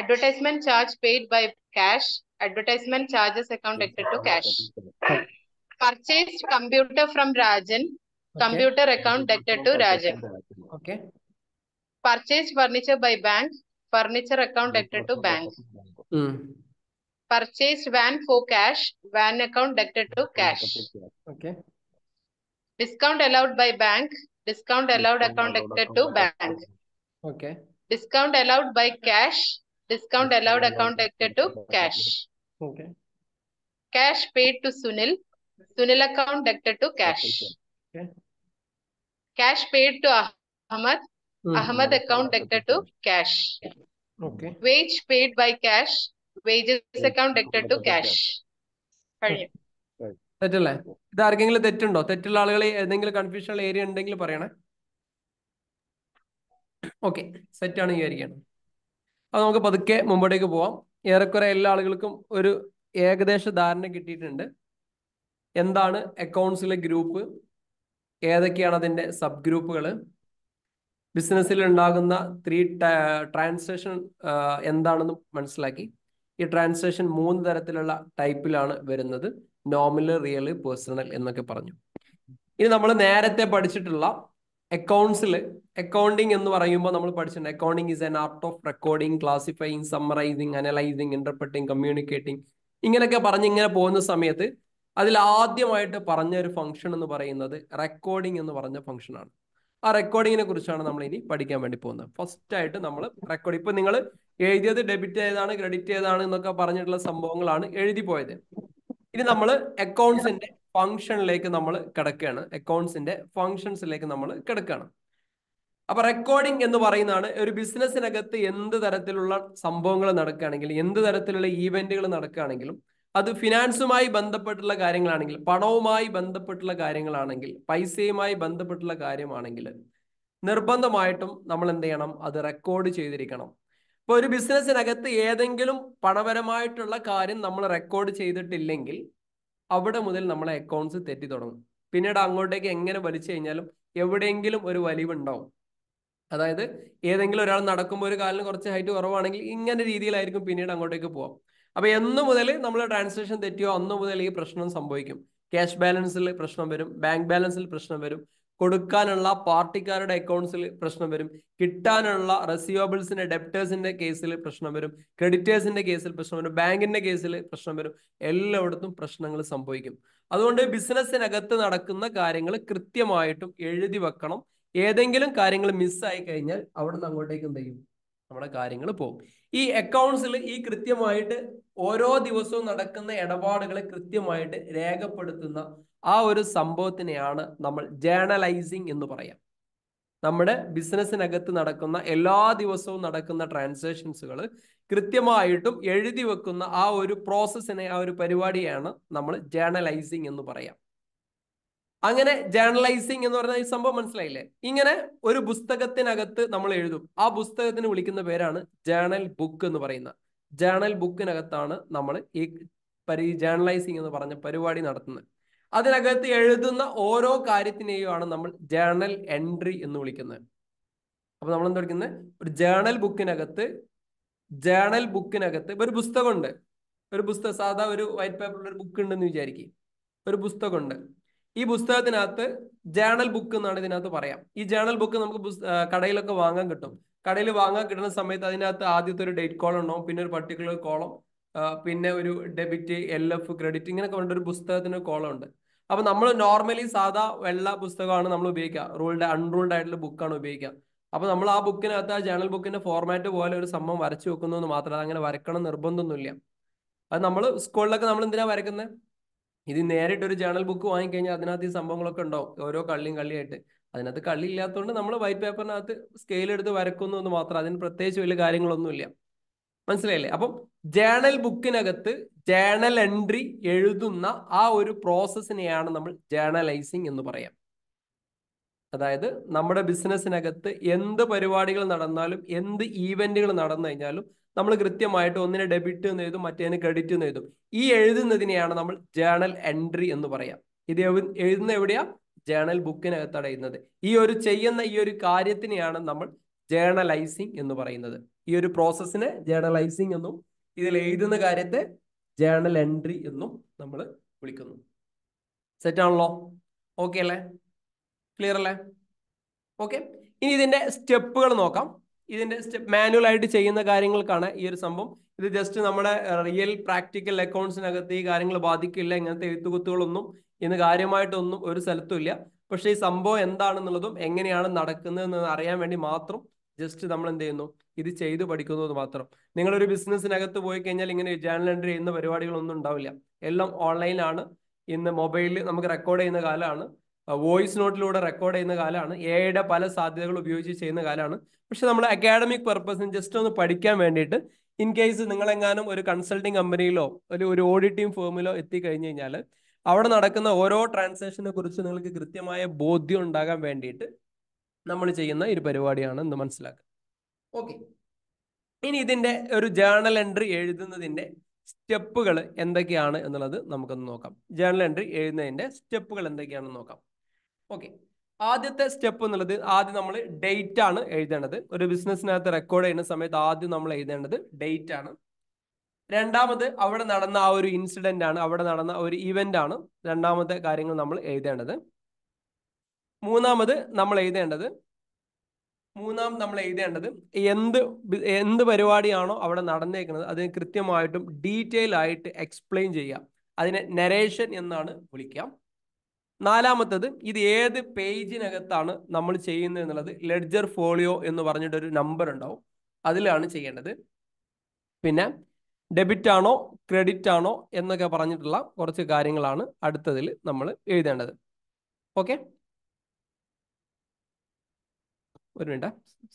Advertisement charge paid by cash, advertisement charges account debited to cash. Purchased computer from Rajan, computer account debited to Rajan. Okay Purchased furniture by bank, furniture account debited to bank. Purchased van for cash, van account debited to cash. Okay Discount allowed by bank, discount allowed account debited to bank. Okay Discount allowed by cash, discount allowed account debited to cash. Okay Cash paid to Sunil, Sunil account debited to cash. Okay. Cash paid to Ahmad, Ahmad account debited to cash. Okay Wage paid by cash, wages account debited to cash. കഴിഞ്ഞു. തെറ്റല്ലേ? ഇത് ആർക്കെങ്കിലും തെറ്റുണ്ടോ? തെറ്റുള്ള ആളുകൾ ഏതെങ്കിലും confusion ഉള്ള area ഉണ്ടെങ്കിൽ പറയണേ. Okay സെറ്റാണ് വിചാരിക്കണം. അത് നമുക്ക് പതുക്കെ മുമ്പോട്ടേക്ക് പോവാം. ഏറെക്കുറെ എല്ലാ ആളുകൾക്കും ഒരു ഏകദേശ ധാരണ കിട്ടിയിട്ടുണ്ട്. എന്താണ് അക്കൗണ്ട്സിലെ ഗ്രൂപ്പ്, ഏതൊക്കെയാണ് അതിൻ്റെ സബ് ഗ്രൂപ്പുകൾ, ബിസിനസ്സിൽ ഉണ്ടാകുന്ന 3 ട്രാൻസാക്ഷൻ എന്താണെന്ന് മനസ്സിലാക്കി. ഈ ട്രാൻസാക്ഷൻ 3 തരത്തിലുള്ള ടൈപ്പിലാണ് വരുന്നത്: നോമിനൽ, റിയൽ, പേഴ്സണൽ എന്നൊക്കെ പറഞ്ഞു. ഇനി നമ്മൾ നേരത്തെ പഠിച്ചിട്ടുള്ള അക്കൗണ്ട്സിൽ അക്കൗണ്ടിങ് എന്ന് പറയുമ്പോൾ നമ്മൾ പഠിച്ചിട്ടുണ്ട് accounting is an art of recording, classifying, summarising, analysing, interpreting, communicating, ഇങ്ങനെയൊക്കെ പറഞ്ഞ് ഇങ്ങനെ പോകുന്ന സമയത്ത് അതിൽ ആദ്യമായിട്ട് പറഞ്ഞ ഒരു ഫംഗ്ഷൻ എന്ന് പറയുന്നത് റെക്കോർഡിംഗ് എന്ന് പറഞ്ഞ ഫംഗ്ഷനാണ്. ആ റെക്കോർഡിങ്ങിനെ കുറിച്ചാണ് നമ്മൾ ഇനി പഠിക്കാൻ വേണ്ടി പോകുന്നത്. ഫസ്റ്റ് ആയിട്ട് നമ്മൾ റെക്കോർഡ്, ഇപ്പൊ നിങ്ങൾ എഴുതിയത് ഡെബിറ്റ് ഏതാണ് ക്രെഡിറ്റ് ഏതാണ് എന്നൊക്കെ പറഞ്ഞിട്ടുള്ള സംഭവങ്ങളാണ് എഴുതി പോയത്. ഇനി നമ്മൾ അക്കൗണ്ട്സിന്റെ ഫംഗ്ഷനിലേക്ക് നമ്മൾ കിടക്കുകയാണ്. അക്കൗണ്ട്സിന്റെ ഫംഗ്ഷൻസിലേക്ക് നമ്മൾ കിടക്കുകയാണ്. അപ്പൊ റെക്കോർഡിംഗ് എന്ന് പറയുന്നതാണ് ഒരു ബിസിനസ്സിനകത്ത് എന്ത് തരത്തിലുള്ള സംഭവങ്ങൾ നടക്കുകയാണെങ്കിലും, എന്ത് തരത്തിലുള്ള ഈവെന്റുകൾ നടക്കുകയാണെങ്കിലും, അത് ഫിനാൻസുമായി ബന്ധപ്പെട്ടുള്ള കാര്യങ്ങളാണെങ്കിൽ, പണവുമായി ബന്ധപ്പെട്ടുള്ള കാര്യങ്ങളാണെങ്കിൽ, പൈസയുമായി ബന്ധപ്പെട്ടുള്ള കാര്യമാണെങ്കിൽ നിർബന്ധമായിട്ടും നമ്മൾ എന്ത് ചെയ്യണം? അത് റെക്കോർഡ് ചെയ്തിരിക്കണം. ഇപ്പൊ ഒരു ബിസിനസ്സിനകത്ത് ഏതെങ്കിലും പണപരമായിട്ടുള്ള കാര്യം നമ്മൾ റെക്കോർഡ് ചെയ്തിട്ടില്ലെങ്കിൽ അവിടെ മുതൽ നമ്മളെ അക്കൗണ്ട്സ് തെറ്റി തുടങ്ങും. പിന്നീട് അങ്ങോട്ടേക്ക് എങ്ങനെ വലിച്ചു കഴിഞ്ഞാലും എവിടെയെങ്കിലും ഒരു വലിവുണ്ടാവും. അതായത് ഏതെങ്കിലും ഒരാൾ നടക്കുമ്പോൾ ഒരു കാലിന് കുറച്ച് ഹൈറ്റ് കുറവാണെങ്കിൽ ഇങ്ങനെ രീതിയിലായിരിക്കും പിന്നീട് അങ്ങോട്ടേക്ക് പോവാം. അപ്പൊ എന്ന് മുതൽ നമ്മൾ ട്രാൻസാക്ഷൻ തെറ്റിയോ അന്ന് മുതൽ ഈ പ്രശ്നം സംഭവിക്കും. ക്യാഷ് ബാലൻസിൽ പ്രശ്നം വരും, ബാങ്ക് ബാലൻസിൽ പ്രശ്നം വരും, കൊടുക്കാനുള്ള പാർട്ടിക്കാരുടെ അക്കൗണ്ട്സിൽ പ്രശ്നം വരും, കിട്ടാനുള്ള റെസിവബിൾസിന്റെ ഡെപ്റ്റേഴ്സിന്റെ കേസിൽ പ്രശ്നം വരും, ക്രെഡിറ്റേഴ്സിന്റെ കേസിൽ പ്രശ്നം വരും, ബാങ്കിന്റെ കേസിൽ പ്രശ്നം വരും. എല്ലായിടത്തും പ്രശ്നങ്ങൾ സംഭവിക്കും. അതുകൊണ്ട് ബിസിനസ്സിനകത്ത് നടക്കുന്ന കാര്യങ്ങൾ കൃത്യമായിട്ടും എഴുതി വെക്കണം. ഏതെങ്കിലും കാര്യങ്ങൾ മിസ്സായി കഴിഞ്ഞാൽ അവിടെ നിന്ന് അങ്ങോട്ടേക്ക് എന്ത് ചെയ്യും, നമ്മുടെ കാര്യങ്ങൾ പോകും. ഈ അക്കൗണ്ട്സിൽ ഈ കൃത്യമായിട്ട് ഓരോ ദിവസവും നടക്കുന്ന ഇടപാടുകളെ കൃത്യമായിട്ട് രേഖപ്പെടുത്തുന്ന ആ ഒരു സംഭവത്തിനെയാണ് നമ്മൾ ജേർണലൈസിങ് എന്ന് പറയാം. നമ്മുടെ ബിസിനസ്സിനകത്ത് നടക്കുന്ന എല്ലാ ദിവസവും നടക്കുന്ന ട്രാൻസാക്ഷൻസുകൾ കൃത്യമായിട്ടും എഴുതി വെക്കുന്ന ആ ഒരു പ്രോസസ്സിനെ, ആ ഒരു പരിപാടിയാണ് നമ്മൾ ജേർണലൈസിങ് എന്ന് പറയാം. അങ്ങനെ ജേർണലൈസിങ് എന്ന് പറഞ്ഞ ഈ സംഭവം മനസ്സിലായില്ലേ? ഇങ്ങനെ ഒരു പുസ്തകത്തിനകത്ത് നമ്മൾ എഴുതും. ആ പുസ്തകത്തിന് വിളിക്കുന്ന പേരാണ് ജേർണൽ ബുക്ക് എന്ന് പറയുന്ന. ജേർണൽ ബുക്കിനകത്താണ് നമ്മൾ ഈ ജേർണലൈസിങ് എന്ന് പറഞ്ഞ പരിപാടി നടത്തുന്നത്. അതിനകത്ത് എഴുതുന്ന ഓരോ കാര്യത്തിനെയുമാണ് നമ്മൾ ജേർണൽ എൻട്രി എന്ന് വിളിക്കുന്നത്. അപ്പൊ നമ്മൾ എന്താ വിളിക്കുന്നത്? ഒരു ജേർണൽ ബുക്കിനകത്ത് ഒരു പുസ്തകമുണ്ട്. ഒരു പുസ്തകം, സാധാ ഒരു വൈറ്റ് പേപ്പറിൽ ഒരു ബുക്ക് ഉണ്ടെന്ന് വിചാരിക്കും. ഒരു പുസ്തകമുണ്ട്. ഈ പുസ്തകത്തിനകത്ത് ജേർണൽ ബുക്ക് എന്നാണ് ഇതിനകത്ത് പറയാം. ഈ ജേർണൽ ബുക്ക് നമുക്ക് കടയിലൊക്കെ വാങ്ങാൻ കിട്ടും. കടയിൽ വാങ്ങാൻ കിട്ടുന്ന സമയത്ത് അതിനകത്ത് ആദ്യത്തെ ഒരു ഡേറ്റ് കോളം ഉണ്ടാവും, പിന്നെ ഒരു പർട്ടിക്കുലർ കോളം, പിന്നെ ഒരു ഡെബിറ്റ്, LF, ക്രെഡിറ്റ്, ഇങ്ങനെയൊക്കെ വേണ്ട ഒരു പുസ്തകത്തിന് കോളം ഉണ്ട്. അപ്പൊ നമ്മൾ നോർമലി സാധാ വെള്ള പുസ്തകമാണ് നമ്മൾ ഉപയോഗിക്കുക, അൺറൂൾഡ് ആയിട്ടുള്ള ബുക്കാണ് ഉപയോഗിക്കുക. അപ്പൊ നമ്മൾ ആ ബുക്കിനകത്ത്, ആ ജേർണൽ ബുക്കിന്റെ ഫോർമാറ്റ് പോലെ ഒരു സംഭവം വരച്ചു വെക്കുന്നു എന്ന് മാത്രമല്ല, അങ്ങനെ വരക്കണം നിർബന്ധമൊന്നുമില്ല. അത് നമ്മൾ സ്കൂളിലൊക്കെ നമ്മൾ എന്തിനാ വരക്കുന്നത്? ഇത് നേരിട്ട് ഒരു ജേർണൽ ബുക്ക് വാങ്ങിക്കഴിഞ്ഞാൽ അതിനകത്ത് ഈ സംഭവങ്ങളൊക്കെ ഉണ്ടാവും, ഓരോ കള്ളിയായിട്ട്. അതിനകത്ത് കള്ളി ഇല്ലാത്തതുകൊണ്ട് നമ്മൾ വൈറ്റ് പേപ്പറിനകത്ത് സ്കെയിൽ എടുത്ത് വരക്കുന്നു എന്ന് മാത്രം, അതിന് പ്രത്യേകിച്ച് വലിയ കാര്യങ്ങളൊന്നുമില്ല. മനസ്സിലായില്ലേ? അപ്പം ജേർണൽ ബുക്കിനകത്ത് ജേർണൽ എൻട്രി എഴുതുന്ന ആ ഒരു പ്രോസസ്സിനെയാണ് നമ്മൾ ജേർണലൈസിങ് എന്ന് പറയാം. അതായത് നമ്മുടെ ബിസിനസ്സിനകത്ത് എന്ത് പരിപാടികൾ നടന്നാലും, എന്ത് ഈവെന്റുകൾ നടന്നു കഴിഞ്ഞാലും നമ്മൾ കൃത്യമായിട്ട് ഒന്നിനെ ഡെബിറ്റ് എന്ന് എഴുതും, മറ്റേതിന് ക്രെഡിറ്റ് എന്ന് എഴുതും. ഈ എഴുതുന്നതിനെയാണ് നമ്മൾ ജേർണൽ എൻട്രി എന്ന് പറയാം. ഇത് എഴുതുന്ന എവിടെയാ? ജേർണൽ ബുക്കിനകത്താണ് എഴുതുന്നത്. ഈ ഒരു കാര്യത്തിനെയാണ് നമ്മൾ ജേർണലൈസിങ് എന്ന് പറയുന്നത്. ഈ ഒരു പ്രോസസ്സിനെ ജേർണലൈസിങ് എന്നും ഇതിൽ എഴുതുന്ന കാര്യത്തെ ജേർണൽ എൻട്രി എന്നും നമ്മൾ വിളിക്കുന്നു. സെറ്റ് ആണല്ലോ? ഓക്കെ അല്ലേ? ക്ലിയർ അല്ലേ? ഓക്കെ. ഇനി ഇതിന്റെ സ്റ്റെപ്പുകൾ നോക്കാം. ഇതിന്റെ സ്റ്റെപ്പ് മാനുവൽ ആയിട്ട് ചെയ്യുന്ന കാര്യങ്ങൾക്കാണ് ഈ ഒരു സംഭവം. ഇത് ജസ്റ്റ് നമ്മുടെ റിയൽ പ്രാക്ടിക്കൽ അക്കൗണ്ട്സിനകത്ത് ഈ കാര്യങ്ങൾ ബാധിക്കില്ല. ഇങ്ങനത്തെ എഴുത്തുകുത്തുകളൊന്നും ഇന്ന് കാര്യമായിട്ടൊന്നും ഒരു സ്ഥലത്തും ഇല്ല. പക്ഷെ ഈ സംഭവം എന്താണെന്നുള്ളതും എങ്ങനെയാണ് നടക്കുന്നതെന്ന് അറിയാൻ വേണ്ടി മാത്രം ജസ്റ്റ് നമ്മൾ എന്ത് ചെയ്യുന്നു, ഇത് ചെയ്ത് പഠിക്കുന്നത് മാത്രം. നിങ്ങളൊരു ബിസിനസ്സിനകത്ത് പോയി കഴിഞ്ഞാൽ ഇങ്ങനെ ജേർണൽ എൻട്രി ചെയ്യുന്ന പരിപാടികളൊന്നും ഉണ്ടാവില്ല. എല്ലാം ഓൺലൈനാണ്. ഇന്ന് മൊബൈലിൽ നമുക്ക് റെക്കോർഡ് ചെയ്യുന്ന കാലമാണ്, വോയിസ് നോട്ടിലൂടെ റെക്കോർഡ് ചെയ്യുന്ന കാലമാണ്, AI പല സാധ്യതകൾ ഉപയോഗിച്ച് ചെയ്യുന്ന കാലമാണ്. പക്ഷെ നമ്മൾ അക്കാഡമിക് പർപ്പസിന് ജസ്റ്റ് ഒന്ന് പഠിക്കാൻ വേണ്ടിയിട്ട്, ഇൻ കേസ് നിങ്ങളെങ്ങാനും ഒരു കൺസൾട്ടിങ് കമ്പനിയിലോ ഒരു ഓഡിറ്റിംഗ് ഫേമിലോ എത്തിക്കഴിഞ്ഞ് കഴിഞ്ഞാൽ അവിടെ നടക്കുന്ന ഓരോ ട്രാൻസാക്ഷനെ കുറിച്ച് നിങ്ങൾക്ക് കൃത്യമായ ബോധ്യം ഉണ്ടാകാൻ വേണ്ടിയിട്ട് നമ്മൾ ചെയ്യുന്ന ഒരു പരിപാടിയാണ് എന്ന് മനസ്സിലാക്കുക. ഓക്കെ. ഇനി ഇതിന്റെ ഒരു ജേർണൽ എൻട്രി എഴുതുന്നതിന്റെ സ്റ്റെപ്പുകൾ എന്തൊക്കെയാണ് എന്നുള്ളത് നമുക്കൊന്ന് നോക്കാം. ജേർണൽ എൻട്രി എഴുതുന്നതിന്റെ സ്റ്റെപ്പുകൾ എന്തൊക്കെയാണെന്ന് നോക്കാം. ഓക്കെ. ആദ്യത്തെ സ്റ്റെപ്പ് എന്നുള്ളത്, ആദ്യം നമ്മൾ ഡേറ്റ് ആണ് എഴുതേണ്ടത്. ഒരു ബിസിനസ്സിനകത്ത് റെക്കോർഡ് ചെയ്യുന്ന സമയത്ത് ആദ്യം നമ്മൾ എഴുതേണ്ടത് ഡേറ്റ് ആണ്. രണ്ടാമത് അവിടെ നടന്ന ആ ഒരു ഇൻസിഡന്റ് ആണ്, അവിടെ നടന്ന ഒരു ഇവന്റ് ആണ് രണ്ടാമത്തെ കാര്യങ്ങൾ നമ്മൾ എഴുതേണ്ടത്. മൂന്നാമത് നമ്മൾ എഴുതേണ്ടത് എന്ത് പരിപാടിയാണോ അവിടെ നടന്നേക്കുന്നത് അതിന് കൃത്യമായിട്ടും ഡീറ്റെയിൽ ആയിട്ട് എക്സ്പ്ലെയിൻ ചെയ്യുക. അതിനെ നരേഷൻ എന്നാണ് വിളിക്കാം. നാലാമത്തത്, ഇത് ഏത് പേജിനകത്താണ് നമ്മൾ ചെയ്യുന്നത് എന്നുള്ളത് ലെഡ്ജർ ഫോളിയോ എന്ന് പറഞ്ഞിട്ടൊരു നമ്പർ ഉണ്ടാവും, അതിലാണ് ചെയ്യേണ്ടത്. പിന്നെ ഡെബിറ്റ് ആണോ ക്രെഡിറ്റ് ആണോ എന്നൊക്കെ പറഞ്ഞിട്ടുള്ള കുറച്ച് കാര്യങ്ങളാണ് അടുത്തതിൽ നമ്മൾ എഴുതേണ്ടത്. ഓക്കെ. ഒരു മിനിറ്റ്,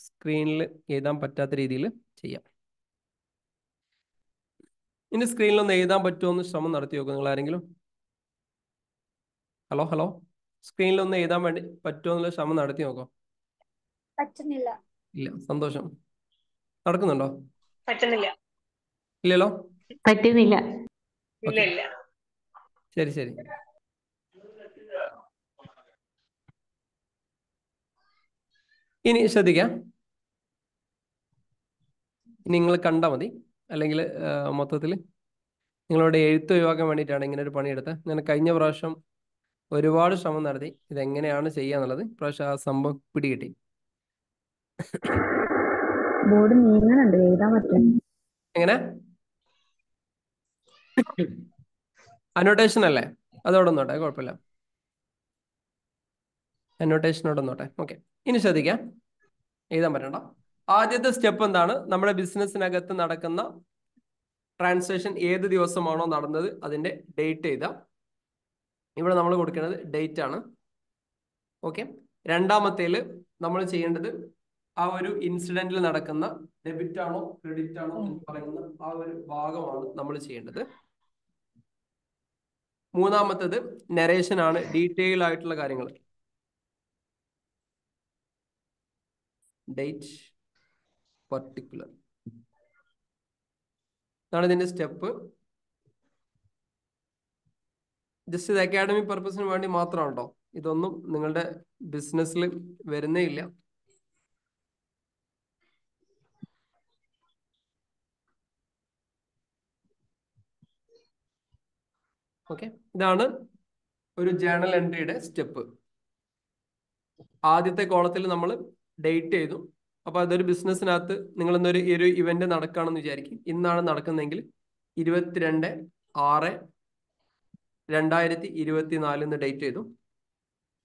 സ്ക്രീനിൽ എഴുതാൻ പറ്റാത്ത രീതിയിൽ ചെയ്യാം. ഇനി സ്ക്രീനിലൊന്ന് എഴുതാൻ പറ്റുമോ എന്ന് ശ്രമം നടത്തി നോക്കും നിങ്ങൾ ആരെങ്കിലും. ഹലോ, സ്ക്രീനിലൊന്ന് എഴുതാൻ വേണ്ടി പറ്റുമോ എന്നുള്ള ശ്രമം നടത്തി നോക്കോ? പറ്റുന്നില്ല. ഇല്ല, സന്തോഷം. നടക്കുന്നുണ്ടോ? പറ്റുന്നില്ല. ഇല്ലല്ലോ. പറ്റുന്നില്ല. ഇല്ല. ശരി ശരി. ഇനി ശ്രദ്ധിക്കാം, നിങ്ങൾ കണ്ടാൽ മതി, അല്ലെങ്കിൽ മൊത്തത്തിൽ നിങ്ങളുടെ എഴുത്ത് ഒഴിവാക്കാൻ വേണ്ടിയിട്ടാണ് ഇങ്ങനെ ഒരു പണിയെടുത്തത്. ഞാൻ കഴിഞ്ഞ പ്രാവശ്യം ഒരുപാട് ശ്രമം നടത്തി ഇതെങ്ങനെയാണ് ചെയ്യാന്നുള്ളത്. പ്രാവശ്യം ആ സംഭവം പിടികിട്ടി. ബോർഡ് നീങ്ങാനുണ്ട്, എഴുതാൻ പറ്റും. എങ്ങനെ അനോട്ടേഷൻ അല്ലേ? അതോടെ നോട്ടെ, കുഴപ്പമില്ല. അനോട്ടേഷനോടെ നോട്ടെ. ഓക്കെ, ഇനി ശ്രദ്ധിക്കാം, എഴുതാൻ പറ്റണ്ട. ആദ്യത്തെ സ്റ്റെപ്പ് എന്താണ്? നമ്മുടെ ബിസിനസ്സിനകത്ത് നടക്കുന്ന ട്രാൻസാക്ഷൻ ഏത് ദിവസമാണോ നടന്നത് അതിന്റെ ഡേറ്റ് എഴുതാം. ഇവിടെ നമ്മൾ കൊടുക്കേണ്ടത് ഡേറ്റ് ആണ്. ഓക്കെ, രണ്ടാമത്തേൽ നമ്മൾ ചെയ്യേണ്ടത് ആ ഒരു ഇൻസിഡന്റിൽ നടക്കുന്ന ഡെബിറ്റ് ആണോ ക്രെഡിറ്റ് ആണോ എന്ന് പറയുന്ന ആ ഒരു ഭാഗമാണ് നമ്മൾ ചെയ്യേണ്ടത്. മൂന്നാമത്തേത് നരേഷൻ ആണ്, ഡീറ്റെയിൽ ആയിട്ടുള്ള കാര്യങ്ങൾ. ഡേറ്റ് പർട്ടിക്കുലർ ഇതാണ് ഇതിന്റെ സ്റ്റെപ്പ്. ജസ്റ്റ് ഇത് അക്കാഡമിക് പർപ്പസിന് വേണ്ടി മാത്രമാണ് കേട്ടോ. ഇതൊന്നും നിങ്ങളുടെ ബിസിനസ്സിൽ വരുന്നേ ഇല്ല. ഓക്കെ, ഇതാണ് ഒരു ജേണൽ എൻട്രിയുടെ സ്റ്റെപ്പ്. ആദ്യത്തെ കോളത്തിൽ നമ്മൾ ഡേറ്റ് ചെയ്തു. അപ്പൊ അതൊരു ബിസിനസ്സിനകത്ത് നിങ്ങൾ ഇന്നൊരു ഈ ഒരു ഇവന്റ് നടക്കുകയാണെന്ന് വിചാരിക്കും. ഇന്നാണ് നടക്കുന്നതെങ്കിൽ 22/6/2024 എന്ന് ഡേറ്റ് ചെയ്തു.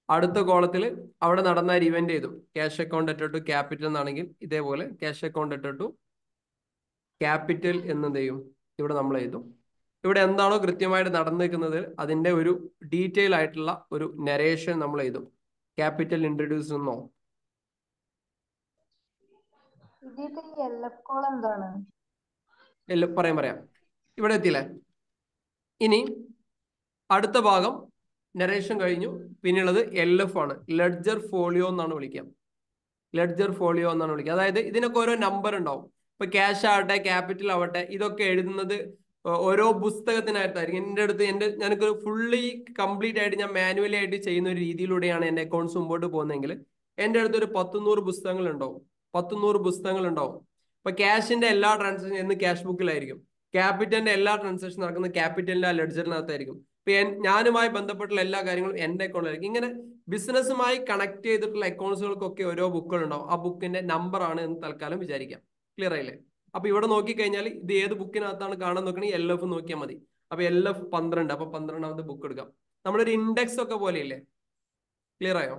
അടുത്ത കോളത്തിൽ അവിടെ നടന്ന ഒരു ഇവന്റ് ചെയ്തു. Cash account at to capital എന്നാണെങ്കിൽ ഇതേപോലെ cash account at to capital എന്നെന്ത് ചെയ്യും ഇവിടെ നമ്മൾ എഴുതും. ഇവിടെ എന്താണോ കൃത്യമായിട്ട് നടന്നിരിക്കുന്നത് അതിന്റെ ഒരു ഡീറ്റെയിൽ ആയിട്ടുള്ള ഒരു നരേഷൻ നമ്മൾ എഴുതും. ക്യാപിറ്റൽ ഇൻട്രൊഡ്യൂസ് എന്നോ പറയാം. ഇവിടെ എത്തിയില്ലേ? ഇനി അടുത്ത ഭാഗം നരേഷൻ കഴിഞ്ഞു. പിന്നെയുള്ളത് LF ആണ്, ലെഡ്ജർ ഫോളിയോ എന്നാണ് വിളിക്കുക. ലെഡ്ജർ ഫോളിയോ എന്നാണ് വിളിക്കുക. അതായത് ഇതിനൊക്കെ ഓരോ നമ്പർ ഉണ്ടാവും. ഇപ്പൊ ക്യാഷ് ആവട്ടെ ക്യാപിറ്റൽ ആവട്ടെ ഇതൊക്കെ എഴുതുന്നത് ഓരോ പുസ്തകത്തിനായിട്ടായിരിക്കും. എൻ്റെ അടുത്ത് ഞാനൊക്കെ ഫുള്ളി കംപ്ലീറ്റ് ആയിട്ട് ഞാൻ മാനുവലി ആയിട്ട് ചെയ്യുന്ന ഒരു രീതിയിലൂടെയാണ് എൻ്റെ അക്കൗണ്ട്സ് മുമ്പോട്ട് പോകുന്നതെങ്കിൽ എൻ്റെ അടുത്ത് ഒരു 100 പുസ്തകങ്ങൾ ഉണ്ടാവും. 100 പുസ്തകങ്ങൾ ഉണ്ടാവും. ഇപ്പൊ ക്യാഷിന്റെ എല്ലാ ട്രാൻസാക്ഷൻ എന്ന് ക്യാഷ് ബുക്കിലായിരിക്കും. ക്യാപിറ്റലിന്റെ എല്ലാ ട്രാൻസാക്ഷൻ നടക്കുന്നത് ക്യാപിറ്റലിന്റെ ആ ലെഡ്ജറിനകത്തായിരിക്കും. ഇപ്പൊ ഞാനുമായി ബന്ധപ്പെട്ടുള്ള എല്ലാ കാര്യങ്ങളും എൻ്റെ അക്കൗണ്ടിലായിരിക്കും. ഇങ്ങനെ ബിസിനസ്സുമായി കണക്ട് ചെയ്തിട്ടുള്ള അക്കൗണ്ട്സുകൾക്കൊക്കെ ഓരോ ബുക്കുകൾ ഉണ്ടാവും. ആ ബുക്കിന്റെ നമ്പർ ആണ് എന്ന് തൽക്കാലം വിചാരിക്കാം. ക്ലിയർ ആയില്ലേ? അപ്പൊ ഇവിടെ നോക്കിക്കഴിഞ്ഞാൽ ഇത് ഏത് ബുക്കിനകത്താണ് കാണാൻ നോക്കണമെങ്കിൽ LF നോക്കിയാൽ മതി. അപ്പൊ LF 12. അപ്പൊ 12ാമത്തെ ബുക്ക് എടുക്കാം. നമ്മളൊരു ഇൻഡെക്സ് ഒക്കെ പോലെയില്ലേ? ക്ലിയർ ആയോ?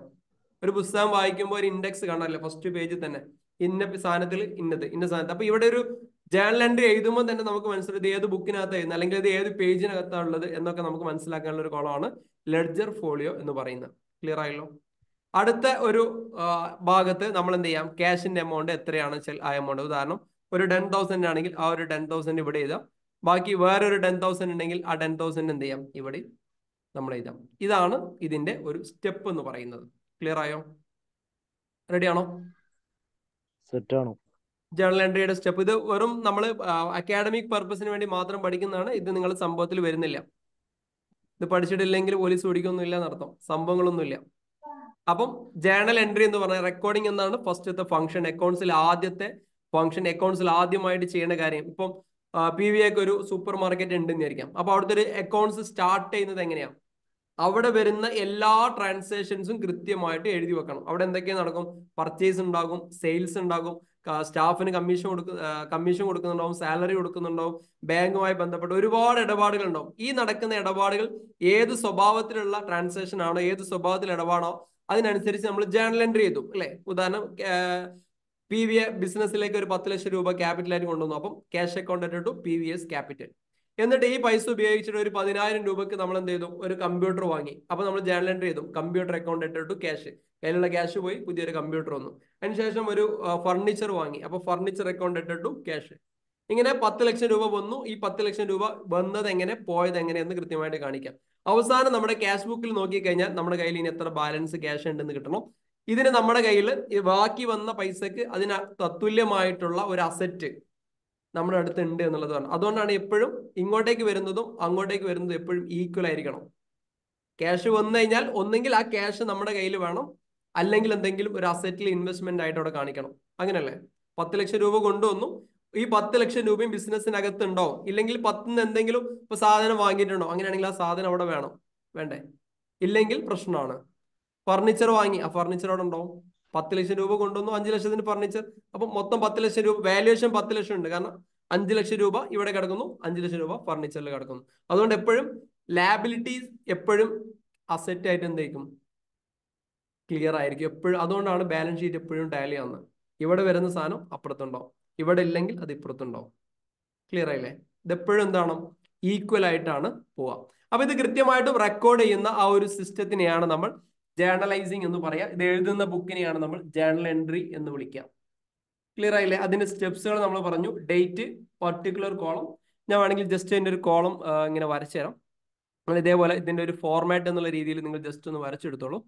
ഒരു പുസ്തകം വായിക്കുമ്പോൾ ഒരു ഇൻഡെക്സ് കാണാറില്ലേ? ഫസ്റ്റ് പേജിൽ തന്നെ ഇന്ന സാധനത്തിൽ ഇന്ന സാധനത്തിൽ. അപ്പൊ ഇവിടെ ഒരു ജേണൽ എൻട്രി എഴുതുമ്പോൾ തന്നെ നമുക്ക് മനസ്സിലായി ഇത് ഏത് ബുക്കിനകത്ത് എഴുതുന്നത് അല്ലെങ്കിൽ ഇത് ഏത് പേജിനകത്താണുള്ളത് എന്നൊക്കെ നമുക്ക് മനസ്സിലാക്കാനുള്ള ഒരു കോളമാണ് ലെഡ്ജർ ഫോളിയോ എന്ന് പറയുന്നത്. ക്ലിയർ ആയല്ലോ? അടുത്ത ഒരു ഭാഗത്ത് നമ്മൾ എന്ത് ചെയ്യാം? ക്യാഷിന്റെ എമൗണ്ട് എത്രയാണ് ആ എമൗണ്ട്. ഉദാഹരണം ഒരു 10,000 ആണെങ്കിൽ ആ ഒരു 10,000 ഇവിടെ എഴുതാം. ബാക്കി വേറൊരു 10,000 ഉണ്ടെങ്കിൽ ആ 10,000 എന്ത് ചെയ്യാം? ഇവിടെ നമ്മൾ എഴുതാം. ഇതാണ് ഇതിന്റെ ഒരു സ്റ്റെപ്പ് എന്ന് പറയുന്നത്. ക്ലിയർ ആയോ? റെഡി ആണോ? സെറ്റ് ആണോ? ജേണൽ എൻട്രിയുടെ സ്റ്റെപ്പ് ഇത് വെറും നമ്മൾ അക്കാഡമിക് പർപ്പസിന് വേണ്ടി മാത്രം പഠിക്കുന്നതാണ്. ഇത് നിങ്ങൾ സംഭവത്തിൽ വരുന്നില്ല. ഇത് പഠിച്ചിട്ടില്ലെങ്കിൽ പോലീസ് പിടിക്കൊന്നുമില്ല എന്നർത്ഥം. സംഭവങ്ങളൊന്നുമില്ല. അപ്പം ജേണൽ എൻട്രി എന്ന് പറഞ്ഞാൽ റെക്കോർഡിംഗ് എന്നാണ് ഫസ്റ്റത്തെ ഫംഗ്ഷൻ. അക്കൗണ്ട്സിൽ ആദ്യത്തെ ഫംഗ്ഷൻ, അക്കൗണ്ട്സിൽ ആദ്യമായിട്ട് ചെയ്യേണ്ട കാര്യം. ഇപ്പം PVA ഒരു സൂപ്പർ മാർക്കറ്റ് ഉണ്ടെന്ന് വിചാരിക്കാം. അപ്പൊ അവിടുത്തെ ഒരു അക്കൗണ്ട്സ് സ്റ്റാർട്ട് ചെയ്യുന്നത് എങ്ങനെയാണ്? അവിടെ വരുന്ന എല്ലാ ട്രാൻസാക്ഷൻസും കൃത്യമായിട്ട് എഴുതി വെക്കണം. അവിടെ എന്തൊക്കെ നടക്കും? പർച്ചേസ് ഉണ്ടാകും, സെയിൽസ് ഉണ്ടാകും, സ്റ്റാഫിന് കമ്മീഷൻ കൊടുക്കുന്നുണ്ടാവും, സാലറി കൊടുക്കുന്നുണ്ടാവും, ബാങ്കുമായി ബന്ധപ്പെട്ട ഒരുപാട് ഇടപാടുകൾ ഉണ്ടാവും. ഈ നടക്കുന്ന ഇടപാടുകൾ ഏത് സ്വഭാവത്തിലുള്ള ട്രാൻസാക്ഷൻ ആണോ, ഏത് സ്വഭാവത്തിൽ ഇടപാടാണോ അതിനനുസരിച്ച് നമ്മൾ ജേണൽ എൻട്രി ചെയ്തു അല്ലെ? ഉദാഹരണം PVA ബിസിനസ്സിലേക്ക് ഒരു 10 ലക്ഷം രൂപ ക്യാപിറ്റലായിട്ട് കൊണ്ടുവന്നു. അപ്പം cash account at to PVS capital. എന്നിട്ട് ഈ പൈസ ഉപയോഗിച്ചിട്ട് ഒരു 10,000 രൂപക്ക് നമ്മൾ എന്ത് ചെയ്തു? ഒരു കമ്പ്യൂട്ടർ വാങ്ങി. അപ്പൊ നമ്മൾ ജേണൽ എൻട്രി ചെയ്തു computer account at to cash. കയ്യിലുള്ള ക്യാഷ് പോയി പുതിയൊരു കമ്പ്യൂട്ടർ വന്നു. അതിനുശേഷം ഒരു ഫർണിച്ചർ വാങ്ങി. അപ്പൊ furniture account at to cash. ഇങ്ങനെ 10 ലക്ഷം രൂപ വന്നു. ഈ 10 ലക്ഷം രൂപ വന്നത് എങ്ങനെ, പോയത് എങ്ങനെയെന്ന് കൃത്യമായിട്ട് കാണിക്കാം. അവസാനം നമ്മുടെ ക്യാഷ് ബുക്കിൽ നോക്കിക്കഴിഞ്ഞാൽ നമ്മുടെ കയ്യിൽ ഇനി എത്ര ബാലൻസ് ക്യാഷ് ഉണ്ടെന്ന് കിട്ടണം. ഇതിന് നമ്മുടെ കയ്യിൽ ബാക്കി വന്ന പൈസക്ക് അതിന് തത്തുല്യമായിട്ടുള്ള ഒരു അസറ്റ് നമ്മുടെ അടുത്ത് ഉണ്ട് എന്നുള്ളത് പറഞ്ഞു. അതുകൊണ്ടാണ് എപ്പോഴും ഇങ്ങോട്ടേക്ക് വരുന്നതും അങ്ങോട്ടേക്ക് വരുന്നതും എപ്പോഴും ഈക്വൽ ആയിരിക്കണം. ക്യാഷ് വന്നു കഴിഞ്ഞാൽ ഒന്നെങ്കിൽ ആ ക്യാഷ് നമ്മുടെ കയ്യിൽ വേണം, അല്ലെങ്കിൽ എന്തെങ്കിലും ഒരു അസറ്റിൽ ഇൻവെസ്റ്റ്മെന്റ് ആയിട്ട് അവിടെ കാണിക്കണം. അങ്ങനല്ലേ? 10 ലക്ഷം രൂപ കൊണ്ടുവന്നു, ഈ 10 ലക്ഷം രൂപയും ബിസിനസ്സിനകത്ത് ഉണ്ടോ, ഇല്ലെങ്കിൽ 10 എന്തെങ്കിലും ഇപ്പൊ സാധനം വാങ്ങിയിട്ടുണ്ടോ, അങ്ങനെയാണെങ്കിൽ ആ സാധനം അവിടെ വേണം, വേണ്ടേ? ഇല്ലെങ്കിൽ പ്രശ്നമാണ്. ഫർണിച്ചർ വാങ്ങി, ആ ഫർണിച്ചർ അവിടെ ഉണ്ടോ? 10 ലക്ഷം രൂപ കൊണ്ടുവന്നു, 5 ലക്ഷത്തിന് ഫർണിച്ചർ, അപ്പൊ മൊത്തം 10 ലക്ഷം രൂപ, വാല്യുവേഷൻ 10 ലക്ഷം ഉണ്ട്. കാരണം 5 ലക്ഷം രൂപ ഇവിടെ കിടക്കുന്നു, 5 ലക്ഷം രൂപ ഫർണിച്ചറിൽ കിടക്കുന്നു. അതുകൊണ്ട് എപ്പോഴും ലാബിലിറ്റീസ് എപ്പോഴും അസറ്റ് ആയിട്ട് എന്തായിരിക്കും? ക്ലിയർ ആയിരിക്കും എപ്പോഴും. അതുകൊണ്ടാണ് ബാലൻസ് ഷീറ്റ് എപ്പോഴും ടാലി ആവുന്നത്. ഇവിടെ വരുന്ന സാധനം അപ്പുറത്തുണ്ടാവും, ഇവിടെ ഇല്ലെങ്കിൽ അത് ഇപ്പുറത്തുണ്ടാവും. ക്ലിയർ ആയില്ലേ? ഇതെപ്പോഴും എന്താണ്? ഈക്വൽ ആയിട്ടാണ് പോവുക. അപ്പൊ ഇത് കൃത്യമായിട്ടും റെക്കോർഡ് ചെയ്യുന്ന ആ ഒരു സിസ്റ്റത്തിനെയാണ് നമ്മൾ ജേർണലൈസിങ് എന്ന് പറയാം. ഇത് എഴുതുന്ന ബുക്കിനെയാണ് നമ്മൾ ജേർണൽ എൻട്രി എന്ന് വിളിക്കുക. ക്ലിയർ ആയില്ലേ? അതിന്റെ സ്റ്റെപ്സുകൾ നമ്മൾ പറഞ്ഞു. Date, particular column. ഞാൻ വേണമെങ്കിൽ ജസ്റ്റ് അതിന്റെ ഒരു കോളം ഇങ്ങനെ വരച്ചു തരാം. നിങ്ങൾ ഇതേപോലെ ഇതിന്റെ ഒരു ഫോർമാറ്റ് എന്നുള്ള രീതിയിൽ നിങ്ങൾ ജസ്റ്റ് ഒന്ന് വരച്ചെടുത്തോളൂ.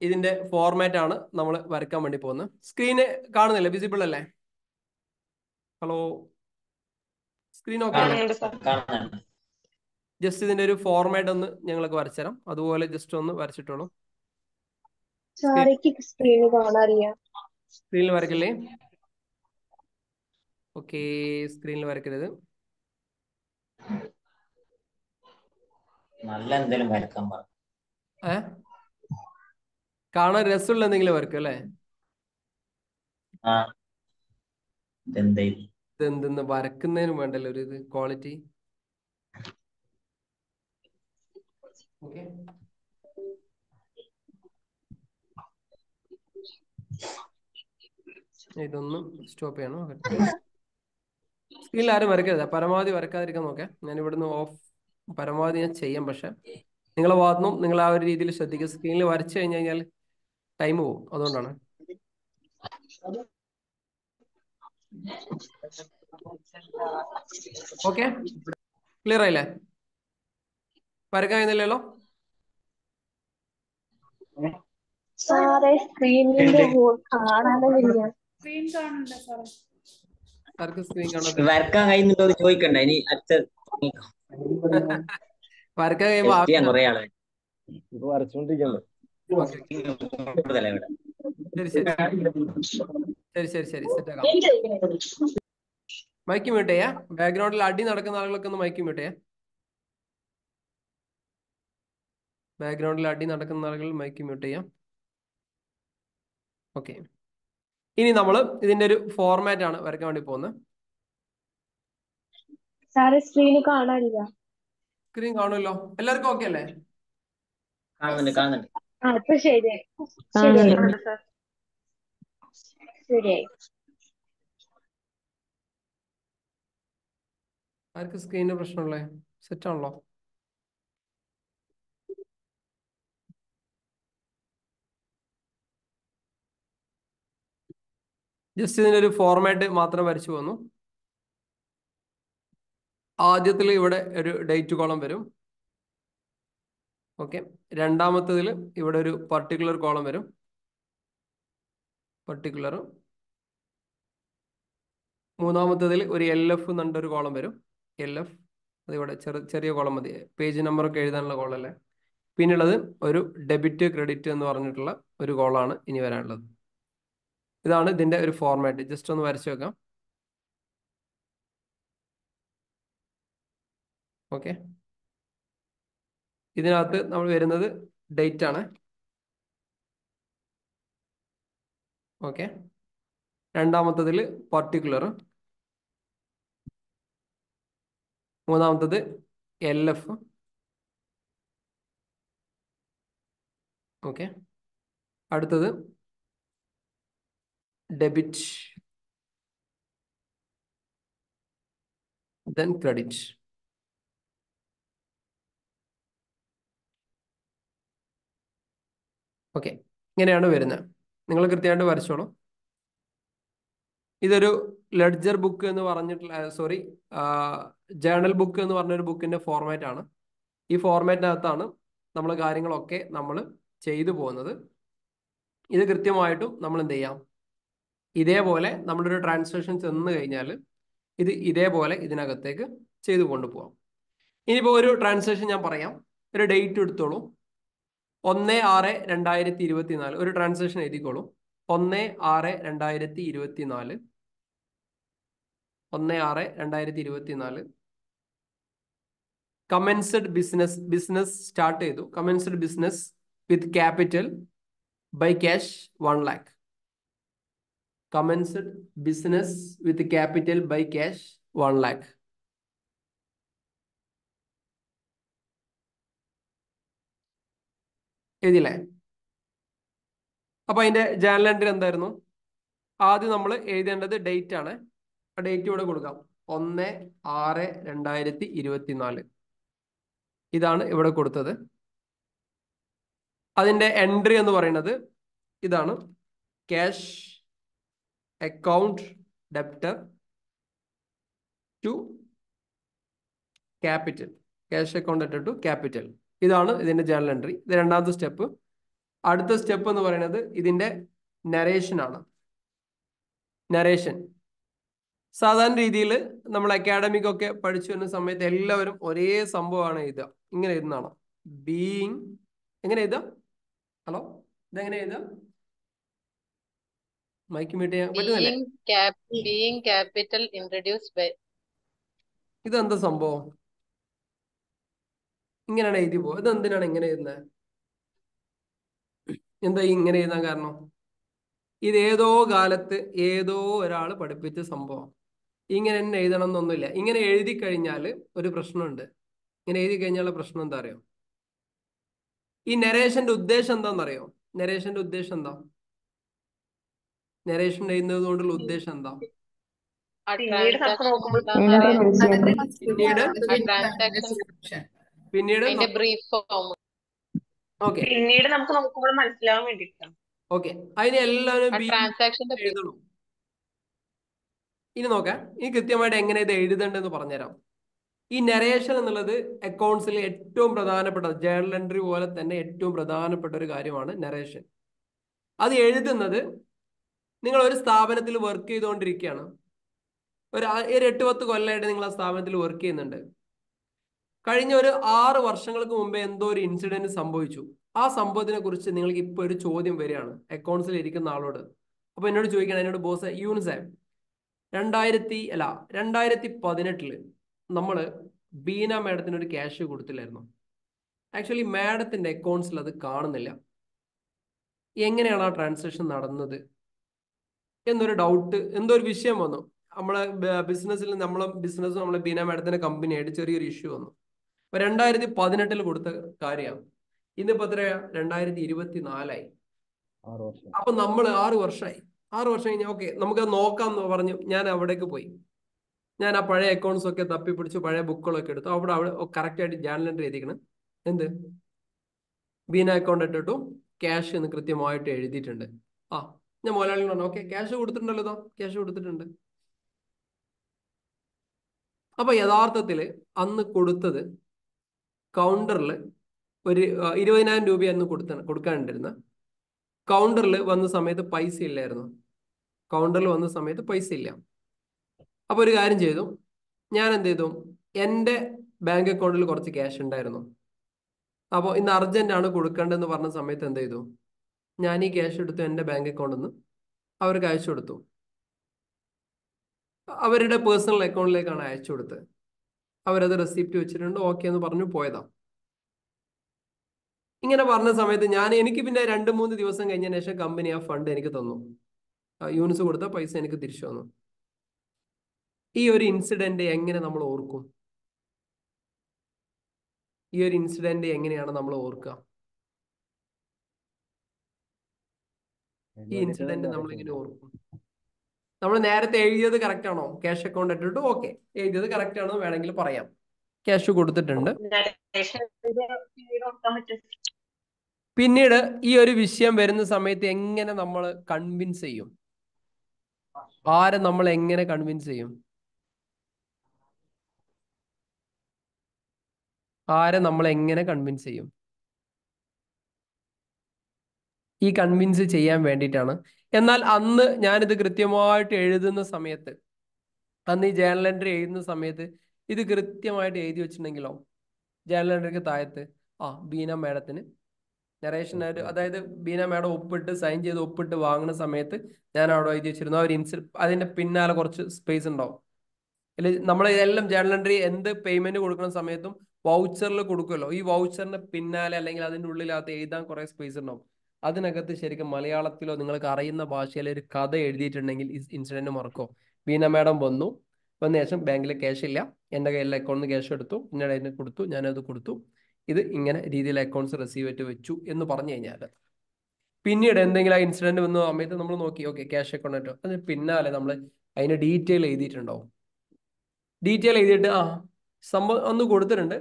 ഇതിന്റെ ഫോർമാറ്റ് ആണ് നമ്മൾ വരയ്ക്കാൻ വേണ്ടി പോകുന്നത്. സ്ക്രീന് കാണുന്നില്ലേ? വിസിബിൾ അല്ലേ? ഹലോ, സ്ക്രീൻ ഓക്കെ അല്ലേ? ജസ്റ്റ് ഇതിന്റെ ഒരു ഫോർമാറ്റ് ഒന്ന് ഞങ്ങൾക്ക് വരച്ചുതരാം. അതുപോലെ ജസ്റ്റ് ഒന്ന് വരച്ചിട്ടോളൂ. സ്ക്രീനിൽ വരയ്ക്കില്ലേ? ഓക്കെ, സ്ക്രീനിൽ വരയ്ക്കരുത്. നല്ല എന്തെങ്കിലും വരക്കാൻ പറഞ്ഞു. കാണാൻ രസമുള്ള എന്തെങ്കിലും വരക്കും അല്ലേ? ഇതെന്തെന്ന് വരക്കുന്നതിനും വേണ്ടല്ലോ ഒരു ഇത് ക്വാളിറ്റി. ഓക്കെ, ഇതൊന്നും സ്റ്റോപ്പ് ചെയ്യണം. സ്ക്രീനിൽ ആരും വരക്കരുത്, പരമാവധി വരക്കാതിരിക്കാൻ നോക്കാം. ഞാൻ ഇവിടുന്ന് പരമാവധി ഞാൻ ചെയ്യാം. പക്ഷെ നിങ്ങളെ ഭാഗത്തുനിന്നും നിങ്ങൾ ആ ഒരു രീതിയിൽ ശ്രദ്ധിക്കുക. സ്ക്രീനിൽ വരച്ചു കഴിഞ്ഞാൽ ടൈം പോകും. അതുകൊണ്ടാണ്. ഓക്കെ, ക്ലിയർ ആയില്ലേ? വരക്കാൻ കഴിയുന്നില്ലല്ലോ? വരക്കാൻ കഴിയുന്നുണ്ടോ ചോദിക്കണ്ട. ഇനി വരക്കാൻ കഴിയുമ്പോ കുറെ ആളെ വരച്ചോണ്ടിരിക്കണ്ടേ? ശരി സെറ്റ് ആക്കാം. മൈക്ക് മ്യൂട്ട് ചെയ്യാ. ബാക്ക്ഗ്രൗണ്ടിൽ അടി നടക്കുന്ന ആളുകളൊക്കെ ഒന്ന് മൈക്ക് മ്യൂട്ട് ചെയ്യാ. ബാക്ക്ഗ്രൗണ്ടിൽ അടി നടക്കുന്ന ആളുകൾ മൈക്ക് മ്യൂട്ട് ചെയ്യാം. ഓക്കെ, ഇനി നമ്മൾ ഇതിന്റെ ഒരു ഫോർമാറ്റ് ആണ് വരയ്ക്കാൻ വേണ്ടി പോകുന്നത്. സ്ക്രീൻ കാണുമല്ലോ? എല്ലാവർക്കും ഓക്കെ അല്ലേ? കാണുന്നുണ്ട്. ആർക്ക് സ്ക്രീനിന്റെ പ്രശ്നമുള്ളേ? സെറ്റ് ആണല്ലോ? ജസ്റ്റ് ഇതിന്റെ ഒരു ഫോർമാറ്റ് മാത്രം വരച്ചു പോന്നു. ആദ്യത്തിൽ ഇവിടെ ഒരു ഡേറ്റ് കോളം വരും. ഓക്കെ, രണ്ടാമത്തതിൽ ഇവിടെ ഒരു പർട്ടിക്കുലർ കോളം വരും. പർട്ടിക്കുലർ. മൂന്നാമത്തതിൽ ഒരു LF എന്നൊരു കോളം വരും. LF അതിവിടെ ചെറിയ കോളം മതി, പേജ് നമ്പറൊക്കെ എഴുതാനുള്ള കോളല്ലേ. പിന്നുള്ളത് ഒരു ഡെബിറ്റ് ക്രെഡിറ്റ് എന്ന് പറഞ്ഞിട്ടുള്ള ഒരു കോളാണ് ഇനി വരാനുള്ളത്. ഇതാണ് ഇതിന്റെ ഒരു ഫോർമാറ്റ്. ജസ്റ്റ് ഒന്ന് വരച്ചു വെക്കാം. ഓക്കെ, ഇതിനകത്ത് നമ്മൾ വരുന്നത് ഡേറ്റ് ആണ്. ഓക്കെ, രണ്ടാമത്തതിൽ പർട്ടിക്കുലർ. മൂന്നാമത്തത് LF. ഓക്കെ, അടുത്തത് ഡെബിറ്റ്, then ക്രെഡിറ്റ്. ഓക്കെ, ഇങ്ങനെയാണ് വരുന്നത്. നിങ്ങൾ കൃത്യമായിട്ട് വരച്ചോളൂ. ഇതൊരു ലെഡ്ജർ ബുക്ക് എന്ന് പറഞ്ഞിട്ടുള്ള ജേർണൽ ബുക്ക് എന്ന് പറഞ്ഞൊരു ബുക്കിന്റെ ഫോർമാറ്റ് ആണ്. ഈ ഫോർമാറ്റിനകത്താണ് നമ്മൾ കാര്യങ്ങളൊക്കെ നമ്മൾ ചെയ്തു പോകുന്നത്. ഇത് കൃത്യമായിട്ടും നമ്മൾ എന്ത് ചെയ്യാം? ഇതേപോലെ നമ്മളൊരു ട്രാൻസാക്ഷൻ ചെന്ന് കഴിഞ്ഞാൽ ഇത് ഇതേപോലെ ഇതിനകത്തേക്ക് ചെയ്തു കൊണ്ടുപോകാം. ഇനിയിപ്പോൾ ഒരു ട്രാൻസാക്ഷൻ ഞാൻ പറയാം, ഒരു ഡേറ്റ് എടുത്തോളൂ. 1/6/2024 ഒരു ട്രാൻസാക്ഷൻ എഴുതിക്കോളൂ. 1/6/2024 1/6/2024 കമൻസ്ഡ് ബിസിനസ് സ്റ്റാർട്ട് ചെയ്തു. Commenced business with capital by cash 1 lakh. Commenced business with capital by cash 1 lakh. എഴുതിയില്ലേ? അപ്പൊ അതിന്റെ ജേണൽ എൻട്രി എന്തായിരുന്നു? ആദ്യം നമ്മൾ എഴുതേണ്ടത് ഡേറ്റ് ആണ്. ആ ഡേറ്റ് ഇവിടെ കൊടുക്കാം, 1/6/2024. ഇതാണ് ഇവിടെ കൊടുത്തത്. അതിന്റെ എൻട്രി എന്ന് പറയുന്നത് ഇതാണ്, cash account debtor to capital. Cash account debtor to capital. ഇതാണ് ഇതിന്റെ ജേണൽ എൻട്രി. ഇത് രണ്ടാമത്തെ സ്റ്റെപ്പ്. അടുത്ത സ്റ്റെപ്പ് എന്ന് പറയുന്നത് ഇതിന്റെ നരേഷൻ ആണ്. നരേഷൻ സാധാരണ രീതിയിൽ നമ്മൾ അക്കാഡമിക് ഒക്കെ പഠിച്ചു വരുന്ന സമയത്ത് എല്ലാവരും ഒരേ സംഭവമാണ് എഴുതുക. ഇങ്ങനെ എഴുതുന്നതാണോ? ബീയിങ് എങ്ങനെ എഴുതുക? ഹലോ, ഇതെങ്ങനെ എഴുതുക? മൈക്ക് മ്യൂട്ട് ചെയ്യാൻ പറ്റുന്നില്ലേ? being capital introduced by. ഇതെന്താ സംഭവം? ഇങ്ങനെയാണ് എഴുതി പോകുക. ഇതെന്തിനാണ് ഇങ്ങനെ എഴുതുന്നത്? എന്താ ഇങ്ങനെ എഴുതാൻ കാരണം? ഇത് ഏതോ കാലത്ത് ഏതോ ഒരാൾ പഠിപ്പിച്ച സംഭവം. ഇങ്ങനെ തന്നെ എഴുതണം എന്നൊന്നുമില്ല. ഇങ്ങനെ എഴുതി കഴിഞ്ഞാൽ ഒരു പ്രശ്നമുണ്ട്. ഇങ്ങനെ എഴുതി കഴിഞ്ഞാലുള്ള പ്രശ്നം എന്താ അറിയോ? ഈ നരേഷന്റെ ഉദ്ദേശം എന്താണെന്നറിയോ? നരേഷന്റെ ഉദ്ദേശം എന്താ? നരേഷൻ എഴുതുന്നത് കൊണ്ടുള്ള ഉദ്ദേശം എന്താ? പിന്നീട് ബ്രീഫ് ഫോം. ഓക്കെ, പിന്നീട് നമുക്ക് നോക്കുമ്പോൾ മനസ്സിലാവാൻ വേണ്ടിയിട്ടാണ്. ഓക്കെ, അതിന് എല്ലാവരും ട്രാൻസാക്ഷന്റെ എഴുതണം. ഇനി നോക്കാം, ഇനി കൃത്യമായിട്ട് എങ്ങനെ ഇത് എഴുതേണ്ടതെന്ന് പറഞ്ഞുതരാം. ഈ നരേഷൻ എന്നുള്ളത് അക്കൗണ്ട്സിൽ ഏറ്റവും പ്രധാനപ്പെട്ട, ജേണൽ എൻട്രി പോലെ തന്നെ ഏറ്റവും പ്രധാനപ്പെട്ട ഒരു കാര്യമാണ് നരേഷൻ. അത് എഴുതുന്നത് നിങ്ങൾ ഒരു സ്ഥാപനത്തിൽ വർക്ക് ചെയ്തുകൊണ്ടിരിക്കുകയാണ്. ഒരു 8-10 കൊല്ലമായിട്ട് നിങ്ങൾ ആ സ്ഥാപനത്തിൽ വർക്ക് ചെയ്യുന്നുണ്ട്. കഴിഞ്ഞ ഒരു 6 വർഷങ്ങൾക്ക് മുമ്പേ എന്തോ ഒരു ഇൻസിഡന്റ് സംഭവിച്ചു. ആ സംഭവത്തിനെ കുറിച്ച് നിങ്ങൾക്ക് ഇപ്പോൾ ഒരു ചോദ്യം വരികയാണ് അക്കൗണ്ട്സിൽ ഇരിക്കുന്ന ആളോട്. അപ്പൊ എന്നോട് ചോദിക്കണം, എന്നോട് ബോസ് യൂനിസാം 2018 നമ്മൾ ബീന മാഡത്തിന് ഒരു ക്യാഷ് കൊടുത്തില്ലായിരുന്നു. ആക്ച്വലി മാഡത്തിന്റെ അക്കൗണ്ട്സിൽ അത് കാണുന്നില്ല. എങ്ങനെയാണ് ആ ട്രാൻസാക്ഷൻ നടന്നത് എന്നൊരു ഡൗട്ട്, എന്തോ ഒരു വിഷയം വന്നു. നമ്മളെ ബിസിനസ്സിൽ നമ്മളെ ബീന മാഡത്തിന്റെ കമ്പനിയായിട്ട് ചെറിയൊരു ഇഷ്യൂ വന്നു. അപ്പൊ 2018 കൊടുത്ത കാര്യമാണ്. ഇന്നിപ്പോ എത്രയാ? 2024 അപ്പൊ നമ്മൾ 6 വർഷമായി. 6 വർഷം കഴിഞ്ഞാൽ ഓക്കെ നമുക്കത് നോക്കാം എന്ന് പറഞ്ഞു ഞാൻ അവിടേക്ക് പോയി. ഞാൻ ആ പഴയ അക്കൗണ്ട്സ് ഒക്കെ തപ്പിപ്പിടിച്ചു, പഴയ ബുക്കുകളൊക്കെ എടുത്തു. അവിടെ കറക്റ്റ് ആയിട്ട് ജേണൽ എൻട്രി എഴുതിക്കണം. എന്ത്? ബീന അക്കൗണ്ട് ഇട്ടിട്ടു ക്യാഷ് എന്ന് കൃത്യമായിട്ട് എഴുതിയിട്ടുണ്ട്. ആ, ഞാൻ മുതലാളികൾ പറഞ്ഞു ഓക്കെ ക്യാഷ് കൊടുത്തിട്ടുണ്ടല്ലോ, ക്യാഷ് കൊടുത്തിട്ടുണ്ട്. അപ്പൊ യഥാർത്ഥത്തിൽ അന്ന് കൊടുത്തത് കൗണ്ടറിൽ ഒരു 20,000 രൂപയായിരുന്നു കൊടുക്കാനുണ്ടിരുന്ന. കൗണ്ടറിൽ വന്ന സമയത്ത് പൈസ ഇല്ലായിരുന്നു. കൗണ്ടറിൽ വന്ന സമയത്ത് പൈസ ഇല്ല. അപ്പൊ ഒരു കാര്യം ചെയ്തു, ഞാൻ എന്ത് ചെയ്തു, എൻ്റെ ബാങ്ക് അക്കൗണ്ടിൽ കുറച്ച് ക്യാഷ് ഉണ്ടായിരുന്നു. അപ്പോൾ ഇന്ന് അർജന്റ് ആണ് കൊടുക്കേണ്ടതെന്ന് പറഞ്ഞ സമയത്ത് എന്ത് ചെയ്തു, ഞാൻ ഈ ക്യാഷ് എടുത്തു എൻ്റെ ബാങ്ക് അക്കൗണ്ടിൽ നിന്ന് അവർക്ക് അയച്ചു കൊടുത്തു. അവരുടെ പേഴ്സണൽ അക്കൗണ്ടിലേക്കാണ് അയച്ചു കൊടുത്തത്. അവരത് റെസിപ്റ്റ് വെച്ചിട്ടുണ്ട്, ഓക്കെ എന്ന് പറഞ്ഞു പോയതാ. ഇങ്ങനെ പറഞ്ഞ സമയത്ത് എനിക്ക് പിന്നെ 2-3 ദിവസം കഴിഞ്ഞതിന് ശേഷം കമ്പനി ആ ഫണ്ട് എനിക്ക് തന്നു. യൂണിസ് കൊടുത്ത പൈസ എനിക്ക് തിരിച്ചു തന്നു. ഈ ഒരു ഇൻസിഡന്റ് എങ്ങനെ നമ്മൾ ഓർക്കും? ഈ ഒരു ഇൻസിഡന്റ് എങ്ങനെയാണ് നമ്മൾ ഓർക്കുക? ഈ ഇൻസിഡന്റ് നമ്മൾ എങ്ങനെ ഓർക്കും? നമ്മൾ നേരത്തെ എഴുതിയത് കറക്റ്റ് ആണോ? ക്യാഷ് അക്കൗണ്ട് ഇട്ടിട്ട് ഓക്കെ എഴുതിയത് കറക്റ്റ് ആണോ വേണമെങ്കിൽ പറയാം. ക്യാഷ് കൊടുത്തിട്ടുണ്ട്. പിന്നീട് ഈ ഒരു വിഷയം വരുന്ന സമയത്ത് എങ്ങനെ നമ്മൾ കൺവിൻസ് ചെയ്യും? ആരെ നമ്മൾ എങ്ങനെ കൺവിൻസ് ചെയ്യും? ആരെ നമ്മൾ എങ്ങനെ കൺവിൻസ് ചെയ്യും? ഈ കൺവിൻസ് ചെയ്യാൻ വേണ്ടിയിട്ടാണ് എന്നാൽ അന്ന് ഞാനിത് കൃത്യമായിട്ട് എഴുതുന്ന സമയത്ത്, അന്ന് ഈ ജേണൽ എൻട്രി എഴുതുന്ന സമയത്ത് ഇത് കൃത്യമായിട്ട് എഴുതി വെച്ചിട്ടുണ്ടെങ്കിലോ, ജേണൽ എൻട്രിക്ക് താഴത്ത് ബീന മാഡത്തിന് നരേഷനായിട്ട്, അതായത് ബീന മാഡം ഒപ്പിട്ട് സൈൻ ചെയ്ത് ഒപ്പിട്ട് വാങ്ങുന്ന സമയത്ത് ഞാൻ അവിടെ എഴുതി വെച്ചിരുന്നു. അതിന്റെ പിന്നാലെ കുറച്ച് സ്പേസ് ഉണ്ടാവും. അല്ലെ നമ്മൾ ഇതെല്ലാം ജേണൽ എൻട്രി എന്ത് പേയ്മെന്റ് കൊടുക്കുന്ന സമയത്തും വൗച്ചറിൽ കൊടുക്കുമല്ലോ, ഈ വൗച്ചറിന്റെ പിന്നാലെ അല്ലെങ്കിൽ അതിൻ്റെ ഉള്ളിലകത്ത് എഴുതാൻ കുറെ സ്പേസ് ഉണ്ടാവും. അതിനകത്ത് ശരിക്കും മലയാളത്തിലോ നിങ്ങൾക്ക് അറിയുന്ന ഭാഷയിലെ ഒരു കഥ എഴുതിയിട്ടുണ്ടെങ്കിൽ ഈ ഇൻസിഡന്റ് മറക്കോ. ബീന മാഡം വന്ന ശേഷം ബാങ്കിൽ ക്യാഷ് ഇല്ല, എൻ്റെ കയ്യിൽ അക്കൗണ്ടിൽ നിന്ന് ക്യാഷ് എടുത്തു, പിന്നീട് അതിന് കൊടുത്തു, ഞാനത് കൊടുത്തു, ഇത് ഇങ്ങനെ രീതിയിൽ അക്കൗണ്ട്സ് റിസീവ് ആയിട്ട് വെച്ചു എന്ന് പറഞ്ഞു കഴിഞ്ഞാൽ പിന്നീട് എന്തെങ്കിലും ആ ഇൻസിഡന്റ് വന്ന സമയത്ത് നമ്മൾ നോക്കി ഓക്കെ ക്യാഷ് അക്കൗണ്ട് ആയിട്ടോ, അതിന് പിന്നാലെ നമ്മൾ അതിന് ഡീറ്റെയിൽ എഴുതിയിട്ടുണ്ടാവും. ഡീറ്റെയിൽ എഴുതിയിട്ട് സംഭവം ഒന്ന് കൊടുത്തിട്ടുണ്ട്.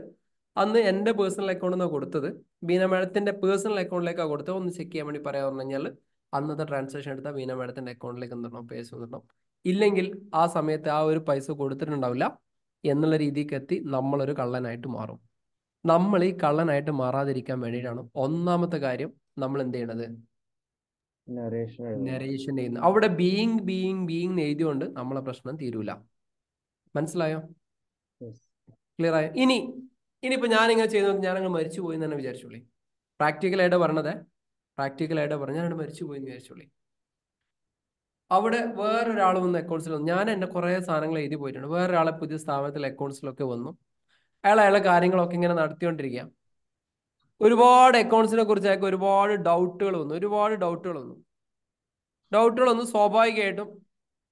അന്ന് എൻ്റെ പേഴ്സണൽ അക്കൗണ്ടിൽ നിന്നാണ് കൊടുത്തത്, ബീന മാഡത്തിൻ്റെ പേഴ്സണൽ അക്കൗണ്ടിലേക്കാണ് കൊടുത്തത്. ഒന്ന് ചെക്ക് ചെയ്യാൻ വേണ്ടി പറയാൻ പറഞ്ഞു കഴിഞ്ഞാൽ അന്നത്തെ ട്രാൻസാക്ഷൻ എടുത്താൽ ബീന മാഡത്തിൻ്റെ അക്കൗണ്ടിലേക്ക് എന്തിടണം, പൈസ വന്നിടണം. ഇല്ലെങ്കിൽ ആ സമയത്ത് ആ ഒരു പൈസ കൊടുത്തിട്ടുണ്ടാവില്ല എന്നുള്ള രീതിക്ക് എത്തി നമ്മളൊരു കള്ളനായിട്ട് മാറും. നമ്മൾ ഈ കള്ളനായിട്ട് മാറാതിരിക്കാൻ വേണ്ടിയിട്ടാണ് ഒന്നാമത്തെ കാര്യം നമ്മൾ എന്ത് ചെയ്യണത്, നരേഷൻ ചെയ്യുന്നത്. അവിടെ ബീയിങ് എഴുതിയോണ്ട് നമ്മളെ പ്രശ്നം തീരൂല. മനസ്സിലായോ? ക്ലിയർ ആയോ? ഇനിയിപ്പോൾ ഞാനിങ്ങനെ ചെയ്തു, ഞാനങ്ങ് മരിച്ചു പോയി എന്ന് തന്നെ വിചാരിച്ചോളി. പ്രാക്ടിക്കലായിട്ട് പറഞ്ഞത്, ഞാനവിടെ മരിച്ചു പോയി എന്ന് വിചാരിച്ചോളി. അവിടെ വേറൊരാൾ വന്ന് അക്കൗണ്ട്സിൽ വന്നു, ഞാൻ എൻ്റെ കുറേ സാധനങ്ങൾ എഴുതി പോയിട്ടുണ്ട്. വേറൊരാളെ പുതിയ സ്ഥാപനത്തിൽ അക്കൗണ്ട്സിലൊക്കെ വന്നു. അയാളെ കാര്യങ്ങളൊക്കെ ഇങ്ങനെ നടത്തിക്കൊണ്ടിരിക്കുക. ഒരുപാട് അക്കൗണ്ട്സിനെ കുറിച്ച് അയാൾക്ക് ഒരുപാട് ഡൗട്ടുകൾ വന്നു. സ്വാഭാവികമായിട്ടും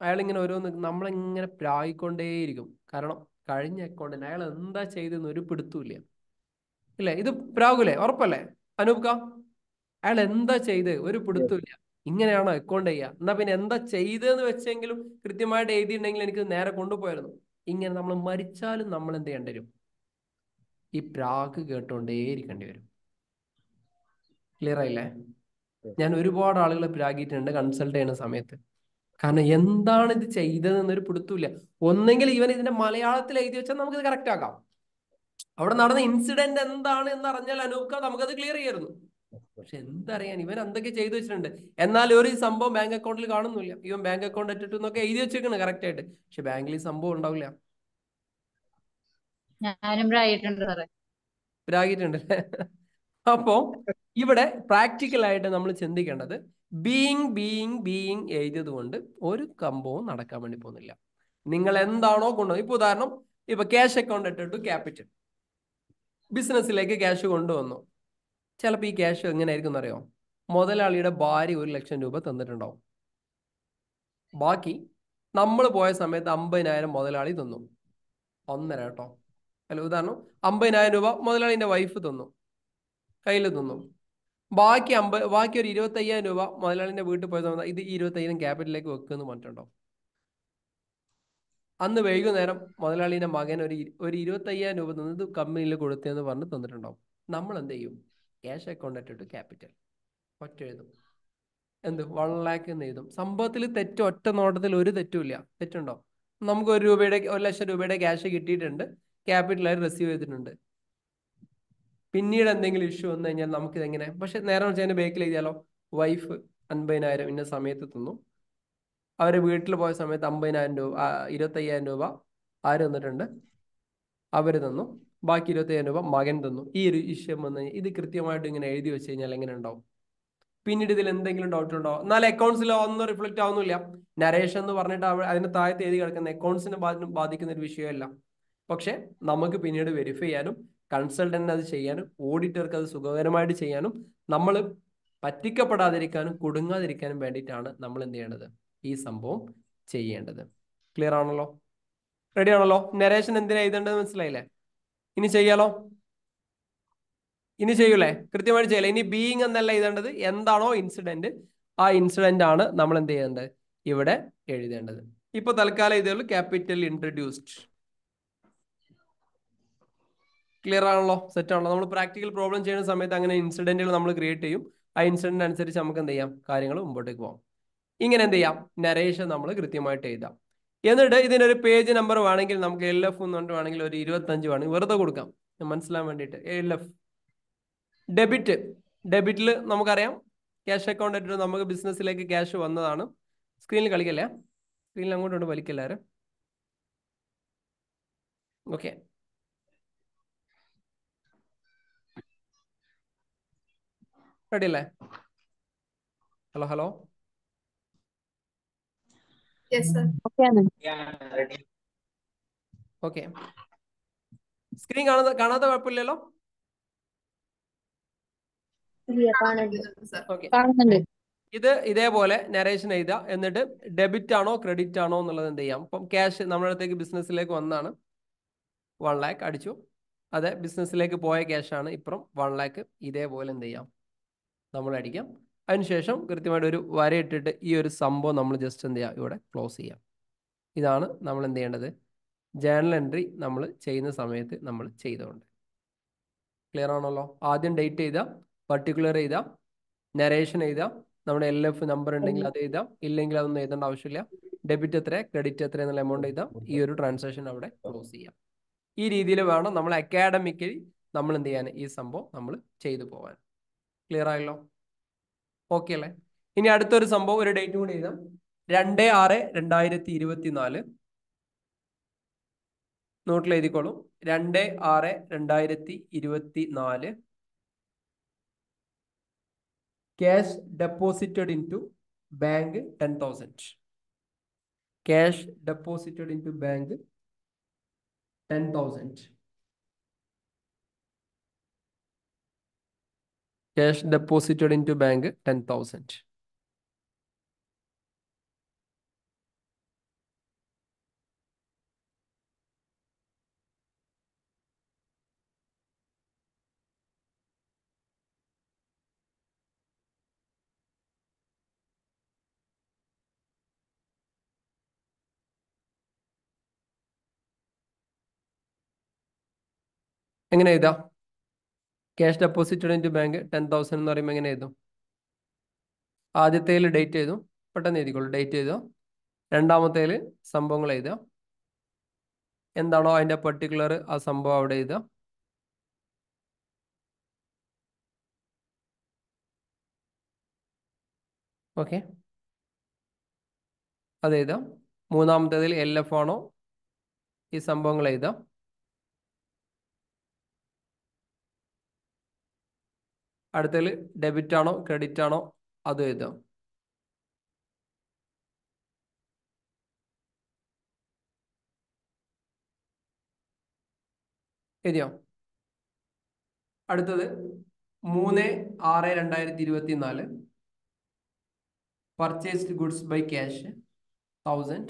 അയാളിങ്ങനെ ഓരോന്ന് നമ്മളിങ്ങനെ പ്രായിക്കൊണ്ടേയിരിക്കും. കാരണം കഴിഞ്ഞ അക്കൗണ്ടിന് അയാൾ എന്താ ചെയ്തെന്ന് ഒരു പിടുത്തമില്ല. ഇല്ലേ, ഇത് പ്രാകൂലേ? ഉറപ്പല്ലേ അനൂപ്ക? അയാൾ എന്താ ചെയ്ത് ഒരു പിടുത്തമില്ല. ഇങ്ങനെയാണോ അക്കൗണ്ട് ചെയ്യുക? എന്നാ പിന്നെ എന്താ ചെയ്തതെന്ന് വെച്ചെങ്കിലും കൃത്യമായിട്ട് എഴുതിയിട്ടുണ്ടെങ്കിൽ എനിക്ക് നേരെ കൊണ്ടുപോയായിരുന്നു. ഇങ്ങനെ നമ്മൾ മരിച്ചാലും നമ്മൾ എന്ത് ചെയ്യേണ്ടി വരും? ഈ പ്രാഗ് കേട്ടോണ്ടേയിരിക്കേണ്ടി വരും. ക്ലിയർ ആയില്ലേ? ഞാൻ ഒരുപാട് ആളുകളെ പ്രാഗിയിട്ടുണ്ട് കൺസൾട്ട് ചെയ്യുന്ന സമയത്ത്. കാരണം എന്താണ് ഇത് ചെയ്തതെന്നൊരു പിടുത്തമില്ല. ഒന്നെങ്കിൽ ഇവൻ ഇതിന്റെ മലയാളത്തിൽ എഴുതി വെച്ചാൽ നമുക്കിത് കറക്റ്റ് ആക്കാം. അവിടെ നടന്ന ഇൻസിഡന്റ് എന്താണ് എന്ന് അറിഞ്ഞാൽ അനൂപ്ക നമുക്കത് ക്ലിയർ ചെയ്യായിരുന്നു. പക്ഷെ എന്തറിയാൻ ഇവൻ എന്തൊക്കെ ചെയ്തു വെച്ചിട്ടുണ്ട്. എന്നാൽ ഒരു സംഭവം ബാങ്ക് അക്കൗണ്ടിൽ കാണുന്നില്ല. ഇവൻ ബാങ്ക് അക്കൗണ്ട് ഇട്ടിട്ട് എന്നൊക്കെ എഴുതി വെച്ചേക്കണം കറക്റ്റ് ആയിട്ട്. പക്ഷെ ബാങ്കിൽ ഈ സംഭവം ഉണ്ടാവില്ല. ഞാനും പ്രായിട്ടുണ്ട് സാറേ. പ്രാഗിയിട്ടുണ്ട്. അപ്പോ ഇവിടെ പ്രാക്ടിക്കലായിട്ട് നമ്മൾ ചിന്തിക്കേണ്ടത് ബീയിങ് എഴുതിയത് കൊണ്ട് ഒരു സംഭവവും നടക്കാൻ വേണ്ടി പോകുന്നില്ല. നിങ്ങൾ എന്താണോ കൊണ്ടുവന്നത്, ഇപ്പൊ ഉദാഹരണം ഇപ്പൊ ക്യാഷ് അക്കൗണ്ട് ഇട്ടിട്ട് ക്യാപിറ്റൽ ബിസിനസ്സിലേക്ക് ക്യാഷ് കൊണ്ടുവന്നു. ചിലപ്പോൾ ഈ ക്യാഷ് എങ്ങനെയായിരിക്കും എന്നറിയോ? മുതലാളിയുടെ ഭാര്യ 1,00,000 രൂപ തന്നിട്ടുണ്ടാവും. ബാക്കി നമ്മൾ പോയ സമയത്ത് 50,000 മുതലാളി തന്നു. 1.5 കേട്ടോ, അല്ല ഉദാഹരണം 50,000 രൂപ മുതലാളിന്റെ വൈഫ് തന്നു, കയ്യിൽ തന്നു. ബാക്കി ഒരു 25,000 രൂപ മുതലാളിന്റെ വീട്ടിൽ പോയ സമയത്ത് ഇത് 25,000 ക്യാപിറ്റലിലേക്ക് വെക്കുമെന്ന് പറഞ്ഞിട്ടുണ്ടോ? അന്ന് വൈകുന്നേരം മുതലാളിന്റെ മകൻ ഒരു 25,000 രൂപ തന്നത് കമ്പനിയിൽ കൊടുത്തതെന്ന് പറഞ്ഞ് തന്നിട്ടുണ്ടാവും. നമ്മൾ എന്ത് ചെയ്യും? ക്യാഷ് അക്കൗണ്ട് ഇട്ടിട്ട് ക്യാപിറ്റൽ ഒറ്റ എഴുതും. എന്ത് 1 lakh എന്ന് എഴുതും. സംഭവത്തിൽ തെറ്റ് ഒറ്റ നോട്ടത്തിൽ ഒരു തെറ്റുമില്ല. തെറ്റുണ്ടോ? നമുക്ക് 1,00,000 രൂപയുടെ ക്യാഷ് കിട്ടിയിട്ടുണ്ട്, ക്യാപിറ്റലായി റിസീവ് ചെയ്തിട്ടുണ്ട്. പിന്നീട് എന്തെങ്കിലും ഇഷ്യൂ വന്നു കഴിഞ്ഞാൽ നമുക്കിത് എങ്ങനെ? പക്ഷെ നേരെ വെച്ച് അതിന്റെ ബേക്കിൽ എഴുതിയാലോ, വൈഫ് 50,000 ഇന്ന സമയത്ത് തന്നു, അവരെ വീട്ടിൽ പോയ സമയത്ത് 50,000 രൂപ 25,000 രൂപ ആര് തന്നിട്ടുണ്ട്? അവർ തന്നു. ബാക്കി 25,000 രൂപ മകൻ തന്നു. ഈ ഒരു ഇഷ്യൂ വന്നു കഴിഞ്ഞാൽ ഇത് കൃത്യമായിട്ട് ഇങ്ങനെ എഴുതി വെച്ച് കഴിഞ്ഞാൽ എങ്ങനെ ഉണ്ടാവും? പിന്നീട് ഇതിൽ എന്തെങ്കിലും ഡൗട്ട് ഉണ്ടോ? എന്നാൽ അക്കൗണ്ട്സിൽ ഒന്നും റിഫ്ലക്റ്റ് ആവുന്നില്ല. നരേഷൻ എന്ന് പറഞ്ഞിട്ട് അതിന് താഴത്ത് എഴുതി കിടക്കുന്ന അക്കൗണ്ട്സിനെ ബാധിക്കുന്ന ഒരു വിഷയമല്ല. പക്ഷെ നമുക്ക് പിന്നീട് വെരിഫൈ ചെയ്യാനും കൺസൾട്ടന്റിന് അത് ചെയ്യാനും ഓഡിറ്റർക്ക് അത് സുഖകരമായിട്ട് ചെയ്യാനും നമ്മൾ പറ്റിക്കപ്പെടാതിരിക്കാനും കുടുങ്ങാതിരിക്കാനും വേണ്ടിയിട്ടാണ് നമ്മൾ എന്ത് ചെയ്യേണ്ടത്? ഈ സംഭവം ചെയ്യേണ്ടത്. ക്ലിയർ ആണല്ലോ? റെഡി ആണല്ലോ? നരേഷൻ എന്തിനാ എഴുതേണ്ടത് മനസ്സിലായില്ലേ? ഇനി ചെയ്യാലോ? ഇനി ചെയ്യൂലേ? കൃത്യമായിട്ട് ചെയ്യലേ? ഇനി ബീയിങ് എന്നല്ല എഴുതേണ്ടത്, എന്താണോ ഇൻസിഡന്റ് ആ ഇൻസിഡന്റ് ആണ് നമ്മൾ എന്ത് ചെയ്യേണ്ടത്? ഇവിടെ എഴുതേണ്ടത്. ഇപ്പൊ തൽക്കാലം ഇതേ ഉള്ളൂ, ക്യാപിറ്റൽ ഇൻട്രൊഡ്യൂസ്ഡ്. ക്ലിയർ ആണല്ലോ? സെറ്റ് ആണല്ലോ? നമ്മൾ പ്രാക്ടിക്കൽ പ്രോബ്ലം ചെയ്യുന്ന സമയത്ത് അങ്ങനെ ഇൻസിഡന്റുകൾ നമ്മൾ ക്രിയേറ്റ് ചെയ്യും. ആ ഇൻസിഡന്റ് അനുസരിച്ച് നമുക്ക് എന്ത് ചെയ്യാം? കാര്യങ്ങൾ മുമ്പോട്ടേക്ക് പോകാം. ഇങ്ങനെ എന്ത് ചെയ്യാം? നരേഷൻ നമ്മൾ കൃത്യമായിട്ട് എഴുതാം. എന്നിട്ട് ഇതിനൊരു പേജ് നമ്പർ വേണമെങ്കിൽ നമുക്ക് LF എന്ന് പറഞ്ഞിട്ട് വേണമെങ്കിൽ ഒരു 25 വേണമെങ്കിൽ വെറുതെ കൊടുക്കാം, മനസ്സിലാൻ വേണ്ടിയിട്ട്. LF ഡെബിറ്റിൽ നമുക്കറിയാം ക്യാഷ് അക്കൗണ്ട് ഇട്ടിട്ട് നമുക്ക് ബിസിനസ്സിലേക്ക് ക്യാഷ് വന്നതാണ്. സ്ക്രീനിൽ കളിക്കല്ലേ, സ്ക്രീനിൽ അങ്ങോട്ട് വലിക്കല്ലാരും. ഓക്കെ, റെഡി അല്ലേ? Hello hello. ഓക്കെ, സ്ക്രീൻ കാണാത്ത കുഴപ്പമില്ലല്ലോ? ഓക്കെ, ഇത് ഇതേപോലെ നരേഷൻ എഴുതുക. എന്നിട്ട് ഡെബിറ്റ് ആണോ ക്രെഡിറ്റ് ആണോ എന്നുള്ളത് എന്ത് ചെയ്യാം. ഇപ്പം ക്യാഷ് നമ്മുടെ അടുത്തേക്ക് ബിസിനസ്സിലേക്ക് വന്നാണ്, 1 lakh അടിച്ചു. അതെ, ബിസിനസ്സിലേക്ക് പോയ ക്യാഷാണ്. ഇപ്പുറം 1 lakh ഇതേപോലെ എന്ത് ചെയ്യാം, നമ്മൾ അടിക്കാം. അതിനുശേഷം കൃത്യമായിട്ട് ഒരു വരയിട്ടിട്ട് ഈ ഒരു സംഭവം നമ്മൾ ജസ്റ്റ് എന്ത് ചെയ്യാം, ഇവിടെ ക്ലോസ് ചെയ്യാം. ഇതാണ് നമ്മൾ എന്ത് ചെയ്യേണ്ടത്, ജേണൽ എൻട്രി നമ്മൾ ചെയ്യുന്ന സമയത്ത് നമ്മൾ ചെയ്തുകൊണ്ട്. ക്ലിയർ ആണല്ലോ? ആദ്യം ഡേറ്റ് എഴുതാം, പർട്ടിക്കുലർ എഴുതാം, നരേഷൻ എഴുതാം, നമ്മുടെ LF നമ്പർ ഉണ്ടെങ്കിൽ അത് എഴുതാം, ഇല്ലെങ്കിൽ അതൊന്നും എഴുതേണ്ട ആവശ്യമില്ല. ഡെബിറ്റ് എത്ര ക്രെഡിറ്റ് എത്ര എന്നുള്ള എമൗണ്ട് എഴുതാം. ഈ ഒരു ട്രാൻസാക്ഷൻ അവിടെ ക്ലോസ് ചെയ്യാം. ഈ രീതിയിൽ വേണം നമ്മൾ അക്കാഡമിക്കലി നമ്മൾ എന്ത് ചെയ്യാൻ, ഈ സംഭവം നമ്മൾ ചെയ്തു പോകാൻ. ക്ലിയർ ആയല്ലോ? ഓക്കെ അല്ലേ? ഇനി അടുത്തൊരു സംഭവം, ഒരു ഡേറ്റ് കൂടി എഴുതാം. 2/6/2024. നോട്ടിൽ എഴുതിക്കോളൂ. 2/6/2024. Cash deposited into bank 10,000. Cash deposited into bank 10,000. Cash deposited into bank 10,000. എങ്ങനെ എഴുതാം? Cash deposited in to bank 10,000 എന്ന് പറയുമ്പോൾ എങ്ങനെ എഴുതും? ആദ്യത്തേൽ ഡേറ്റ് എഴുതും, പെട്ടെന്ന് എഴുതിക്കോളൂ. ഡേറ്റ് എഴുതുക. രണ്ടാമത്തേൽ സംഭവങ്ങൾ എഴുതുക. എന്താണോ അതിൻ്റെ പെർട്ടിക്കുലർ ആ സംഭവം അവിടെ എഴുതുക. ഓക്കെ, അത് എഴുതാം. മൂന്നാമത്തേതിൽ LF ആണോ ഈ സംഭവങ്ങൾ എഴുതാം. അടുത്തതിൽ ഡെബിറ്റ് ആണോ ക്രെഡിറ്റ് ആണോ അത് എഴുതാം. എഴുതിയോ? അടുത്തത് 3/6/2024. Purchased goods by cash 1000.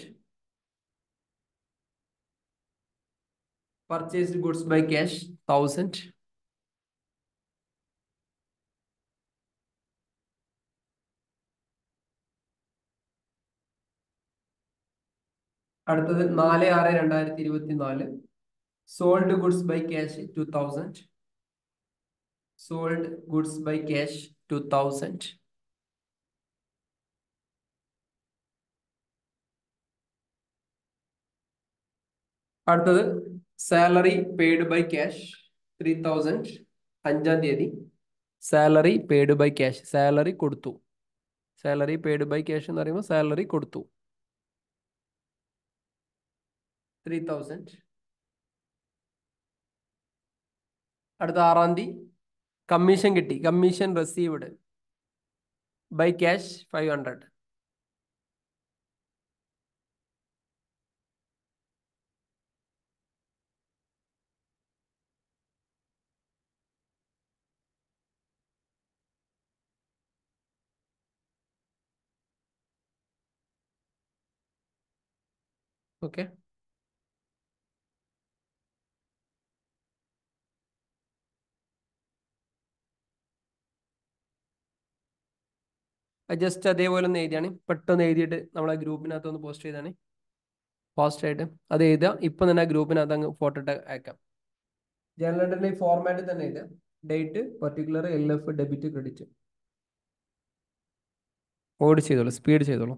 Purchased goods by cash 1000. അടുത്തത് 4/6/2024. Sold goods by cash 2000. Sold goods by cash 2000. അടുത്തത് സാലറി പെയ്ഡ് ബൈ ക്യാഷ് 3000. 5-ാം തീയതി salary paid by cash, salary കൊടുത്തു. സാലറി പെയ്ഡ് ബൈ ക്യാഷ് എന്ന് പറയുമ്പോൾ സാലറി കൊടുത്തു 3000. അടുത്ത 6-ാം തീയതി കമ്മീഷൻ കിട്ടി, commission received by cash 500. Okay, just അതേപോലെ ഒന്ന് എഴുതിയാണ്. പെട്ടെന്ന് എഴുതിയിട്ട് നമ്മളെ ഗ്രൂപ്പിനകത്ത് ഒന്ന് പോസ്റ്റ് ചെയ്താണ് ഫാസ്റ്റ് ആയിട്ട്. അത് എഴുതുക. ഇപ്പം തന്നെ ഗ്രൂപ്പിനകത്ത് അങ്ങ് ഫോട്ടോ ഇട്ട് അയക്കാം. ജേണൽ എൻട്രിന്റെ ഫോർമാറ്റിൽ തന്നെ എഴുതുക. Date, particular, LF, debit, credit. ഓടി ചെയ്തോളൂ, സ്പീഡ് ചെയ്തോളൂ.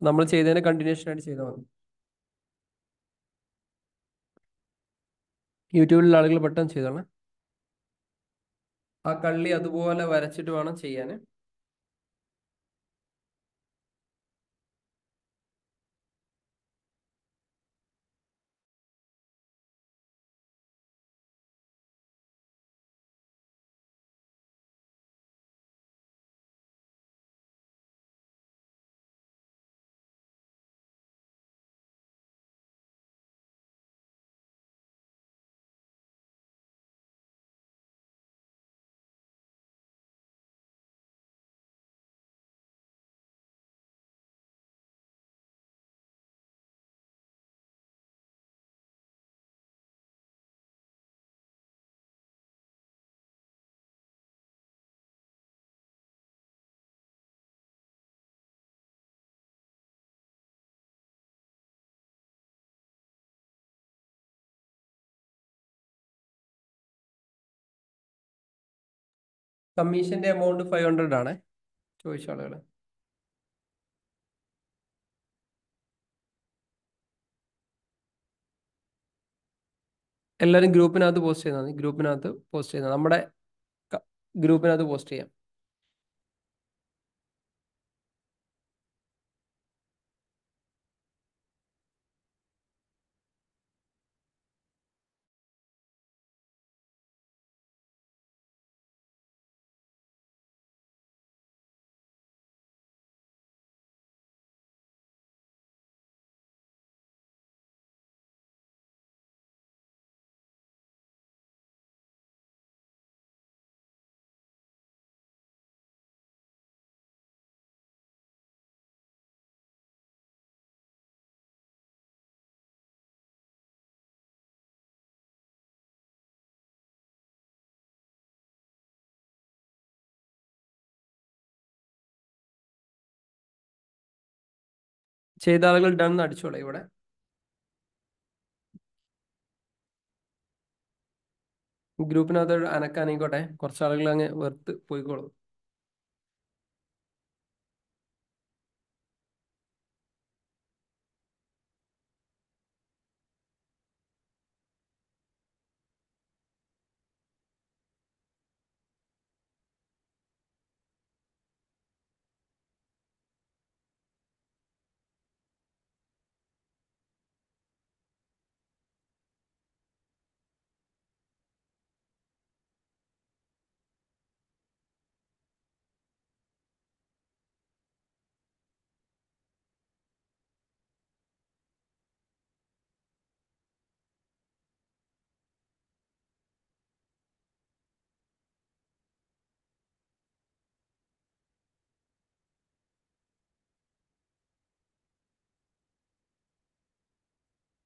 നമ്മൾ ചെയ്തതിന് കണ്ടിന്യൂഷൻ ആയിട്ട് ചെയ്താൽ മതി. യൂട്യൂബിലുള്ള ആളുകൾ പെട്ടെന്ന് ചെയ്തോളാം. ആ കള്ളി അതുപോലെ വരച്ചിട്ട് വേണം ചെയ്യാൻ. കമ്മീഷന്റെ എമൗണ്ട് 500 ആണ് ചോദിച്ച ആളുകൾ. എല്ലാവരും ഗ്രൂപ്പിനകത്ത് പോസ്റ്റ് ചെയ്താൽ മതി. ഗ്രൂപ്പിനകത്ത് പോസ്റ്റ് ചെയ്താൽ നമ്മുടെ ഗ്രൂപ്പിനകത്ത് പോസ്റ്റ് ചെയ്യാം. ചെയ്ത ആളുകൾ ഡൺ അടിച്ചോളെ. ഇവിടെ ഗ്രൂപ്പിനകത്ത് അനക്കാനിക്കോട്ടെ, കുറച്ച് ആളുകൾ അങ്ങ് വെറുത്ത് പോയിക്കോളും.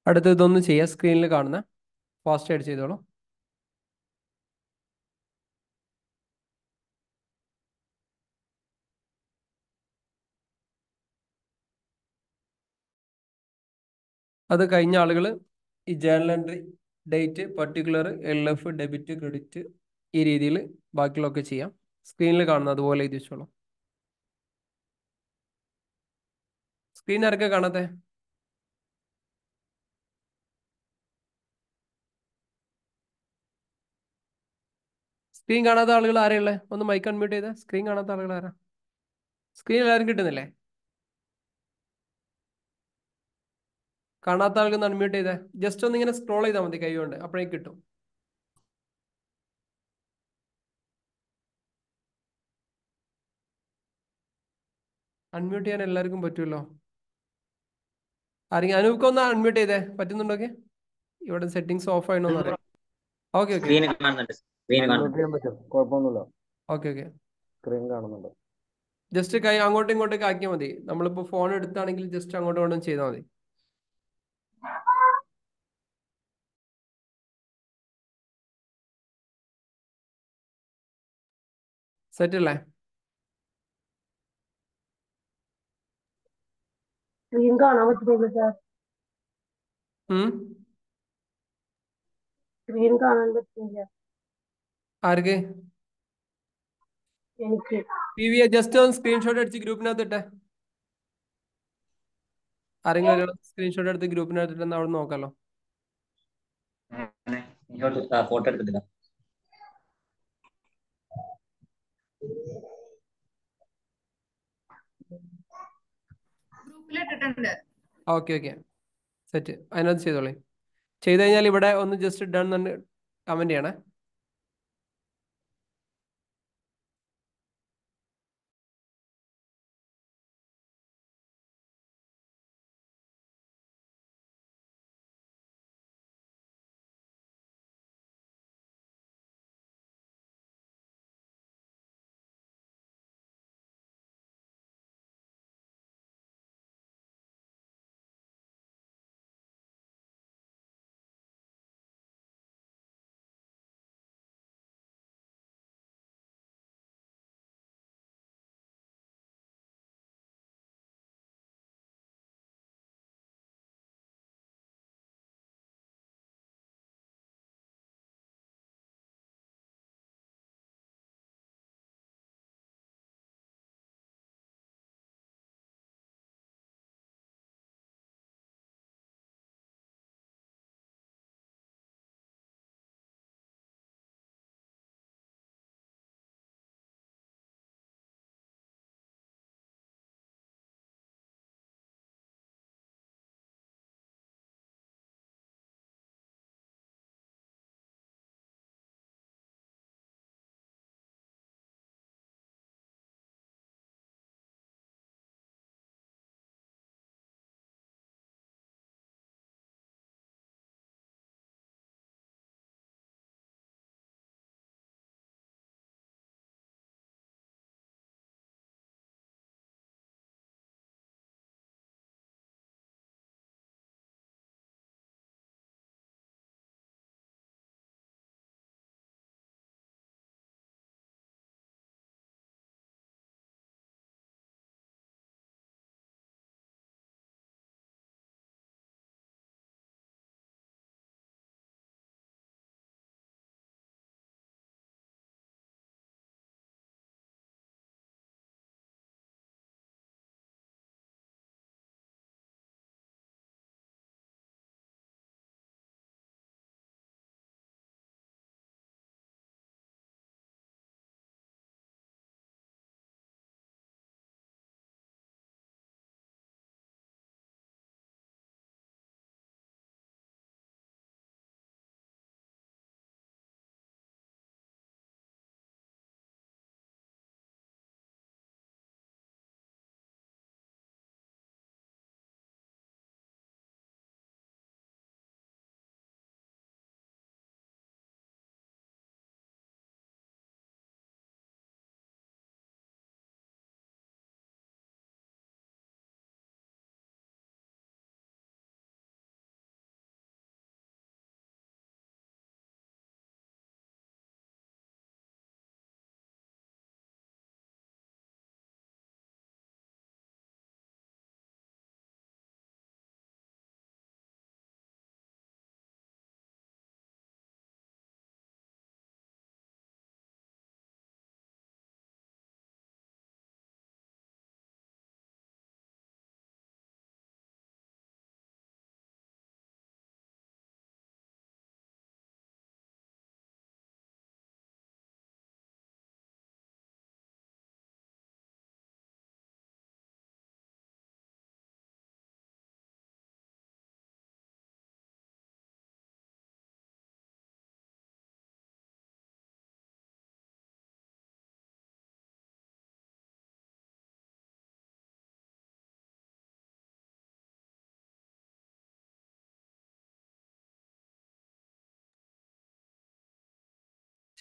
അടുത്ത് ഇതൊന്ന് ചെയ്യാം. സ്ക്രീനിൽ കാണുന്ന ഫാസ്റ്റ് ആയിട്ട് ചെയ്തോളൂ. അത് കഴിഞ്ഞ ആളുകൾ ഈ journal entry, date, particular, LF, debit, credit, ഈ രീതിയിൽ ബാക്കിയുള്ളതൊക്കെ ചെയ്യാം. സ്ക്രീനിൽ കാണുന്ന അതുപോലെ എഴുതി വെച്ചോളൂ. സ്ക്രീൻ ആരൊക്കെ കാണാത്തെ? സ്ക്രീൻ കാണാത്ത ആളുകൾ ആരെയുള്ളേ? ഒന്ന് മൈക്ക് അൺമ്യൂട്ട് ചെയ്ത്. സ്ക്രീൻ കാണാത്ത ആളുകൾ ആരാ? സ്ക്രീൻ എല്ലാവരും കിട്ടുന്നില്ലേ? കാണാത്ത ആൾക്ക് അൺമ്യൂട്ട് ചെയ്തേ. ജസ്റ്റ് ഒന്ന് ഇങ്ങനെ സ്ക്രോൾ ചെയ്താൽ മതി കൈ കൊണ്ട്, അപ്പോഴേക്ക് കിട്ടും. അൺമ്യൂട്ട് ചെയ്യാൻ എല്ലാവർക്കും പറ്റുമല്ലോ. ആരെങ്കിലും അനൂപ് ഒന്ന് അൺമ്യൂട്ട് ചെയ്തേ, പറ്റുന്നുണ്ടോക്കെ? ഇവിടെ സെറ്റിംഗ്സ് ഓഫ് ആയിണോന്ന് അറിയാം. ഓക്കെ ഓക്കെ സ്ക്രീൻ കാണുന്നുണ്ട്. സ്ക്രീൻ അൺമ്യൂട്ട് കാണുന്നുണ്ട്. ചെയ്യാൻ പറ്റും, കുഴപ്പമൊന്നുമില്ല. Okay okay. സ്ക്രീൻ കാണുന്നുണ്ട്. ജസ്റ്റ് കൈ അങ്ങോട്ടും ഇങ്ങോട്ടേക്ക് ആക്കിയാൽ മതി. നമ്മളിപ്പോ ഫോൺ എടുത്താണെങ്കിൽ ജസ്റ്റ് അങ്ങോട്ടും ഇങ്ങോട്ടും ചെയ്താൽ മതി. സെറ്റ് അല്ലേ? സ്ക്രീൻ കാണാൻ പറ്റുന്നില്ല സാർ. സ്ക്രീൻ കാണാൻ പറ്റുന്നില്ല ആർക്ക്? എനിക്ക്. ജസ്റ്റ് ഒന്ന് സ്ക്രീൻഷോട്ട് അടിച്ച് ഗ്രൂപ്പിനകത്ത് ഇട്ടെ. ആരെങ്കിലും ഒരാൾ സ്ക്രീൻഷോട്ട് എടുത്ത് ഗ്രൂപ്പിനകത്ത് ഇട്ടെന്ന് അവിടെ നോക്കാലോ. ഫോട്ടോ എടുത്തില്ല. ഗ്രൂപ്പിലിട്ടിട്ടുണ്ട്. Okay okay, set. അതിനകത്ത് ചെയ്തോളേ. ചെയ്ത് കഴിഞ്ഞാൽ ഇവിടെ ഒന്ന് ജസ്റ്റ് ഡൺ എന്ന് കമന്റ് ചെയ്യണേ.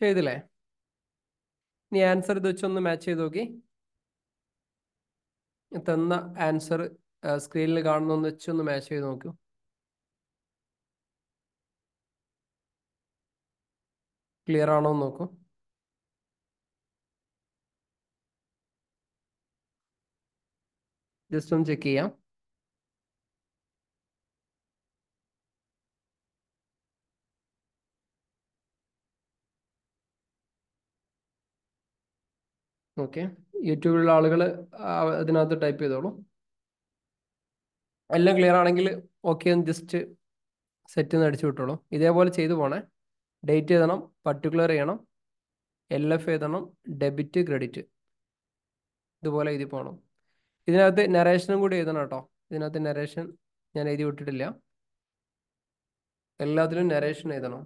ചെയ്തില്ലേ? ഇനി ആൻസർ ഇത് വെച്ചൊന്ന് മാച്ച് ചെയ്ത് നോക്കി. തന്ന ആൻസർ സ്ക്രീനിൽ കാണുന്നൊന്ന് വെച്ചൊന്ന് മാച്ച് ചെയ്ത് നോക്കൂ. ക്ലിയർ ആണോ എന്ന് നോക്കൂ. ജസ്റ്റ് ഒന്ന് ചെക്ക് ചെയ്യാം. ഓക്കെ, യൂട്യൂബിലുള്ള ആളുകൾ അതിനകത്ത് ടൈപ്പ് ചെയ്തോളൂ. എല്ലാം ക്ലിയർ ആണെങ്കിൽ ഓക്കെ ഒന്ന് ജസ്റ്റ് സെറ്റ് ഒന്ന് അടിച്ചു വിട്ടോളൂ. ഇതേപോലെ ചെയ്തു പോണേ. ഡേറ്റ് എഴുതണം, പർട്ടിക്കുലർ ചെയ്യണം, LF എഴുതണം, ഡെബിറ്റ് ക്രെഡിറ്റ്, ഇതുപോലെ എഴുതി പോകണം. ഇതിനകത്ത് നറേഷനും കൂടി എഴുതണം കേട്ടോ. ഇതിനകത്ത് നറേഷൻ ഞാൻ എഴുതി വിട്ടിട്ടില്ല. എല്ലാത്തിലും നറേഷൻ എഴുതണം.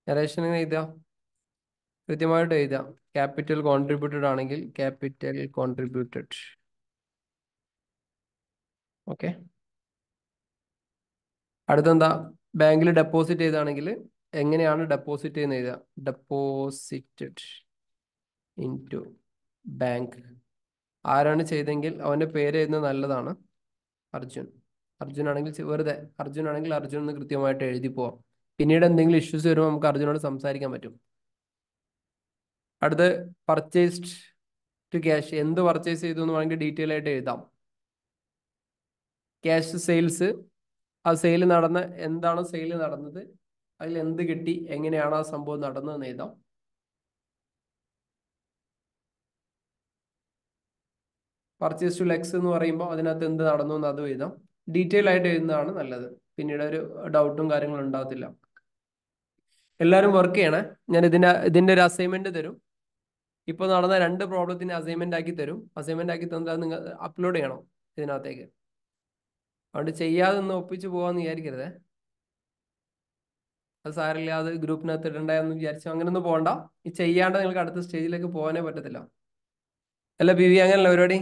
നറേഷൻ എഴുതുക, കൃത്യമായിട്ട് എഴുതുക. ക്യാപിറ്റൽ കോൺട്രിബ്യൂട്ടഡ് ആണെങ്കിൽ ക്യാപിറ്റൽ കോൺട്രിബ്യൂട്ടഡ്. ഓക്കെ, അടുത്തെന്താ? ബാങ്കിൽ ഡെപ്പോസിറ്റ് ചെയ്താണെങ്കിൽ എങ്ങനെയാണ് ഡെപ്പോസിറ്റ് ചെയ്യുന്ന എഴുതുക. Deposited in to bank. ആരാണ് ചെയ്തെങ്കിൽ അവൻ്റെ പേര് എഴുതുന്നത് നല്ലതാണ്. അർജുൻ. അർജുൻ ആണെങ്കിൽ വെറുതെ അർജുൻ ആണെങ്കിൽ അർജുൻ എന്ന് കൃത്യമായിട്ട് എഴുതി പോവാം. പിന്നീട് എന്തെങ്കിലും ഇഷ്യൂസ് വരുമ്പോൾ നമുക്ക് അർജുനോട് സംസാരിക്കാൻ പറ്റും. അടുത്ത് പർച്ചേസ്ഡ് ടു ക്യാഷ്. എന്ത് പർച്ചേസ് ചെയ്തു എന്ന് വേണമെങ്കിൽ ഡീറ്റെയിൽ ആയിട്ട് എഴുതാം. ക്യാഷ് സെയിൽസ്, ആ സെയിൽ നടന്ന എന്താണ് സെയിൽ നടന്നത്, അതിൽ എന്ത് കിട്ടി, എങ്ങനെയാണ് ആ സംഭവം നടന്നതെന്ന് എഴുതാം. പർച്ചേസ് ടു ലെക്സ് എന്ന് പറയുമ്പോൾ അതിനകത്ത് എന്ത് നടന്നു എന്ന് അതും എഴുതാം. ഡീറ്റെയിൽ ആയിട്ട് എഴുതുന്നതാണ് നല്ലത്. പിന്നീട് ഒരു ഡൗട്ടും കാര്യങ്ങളും ഉണ്ടാകത്തില്ല. എല്ലാവരും വർക്ക് ചെയ്യണേ. ഞാൻ ഇതിന്റെ ഒരു അസൈൻമെന്റ് തരും. ഇപ്പോൾ നടന്ന 2 പ്രോബ്ലത്തിന് അസൈൻമെന്റ് ആക്കി തരും. അസൈൻമെന്റ് ആക്കി തന്നാൽ നിങ്ങൾ അപ്ലോഡ് ചെയ്യണം ഇതിനകത്തേക്ക്. അതുകൊണ്ട് ചെയ്യാതെ ഒന്ന് ഒപ്പിച്ച് പോകാമെന്ന് വിചാരിക്കരുതേ. അത് സാരമില്ല, അത് ഗ്രൂപ്പിനകത്ത് ഇടണ്ടെന്ന് വിചാരിച്ചു അങ്ങനെയൊന്നും പോകണ്ട. ഈ ചെയ്യാണ്ട് നിങ്ങൾക്ക് അടുത്ത സ്റ്റേജിലേക്ക് പോകാനേ പറ്റത്തില്ല. അല്ല ബി വി, അങ്ങനല്ല പരിപാടി?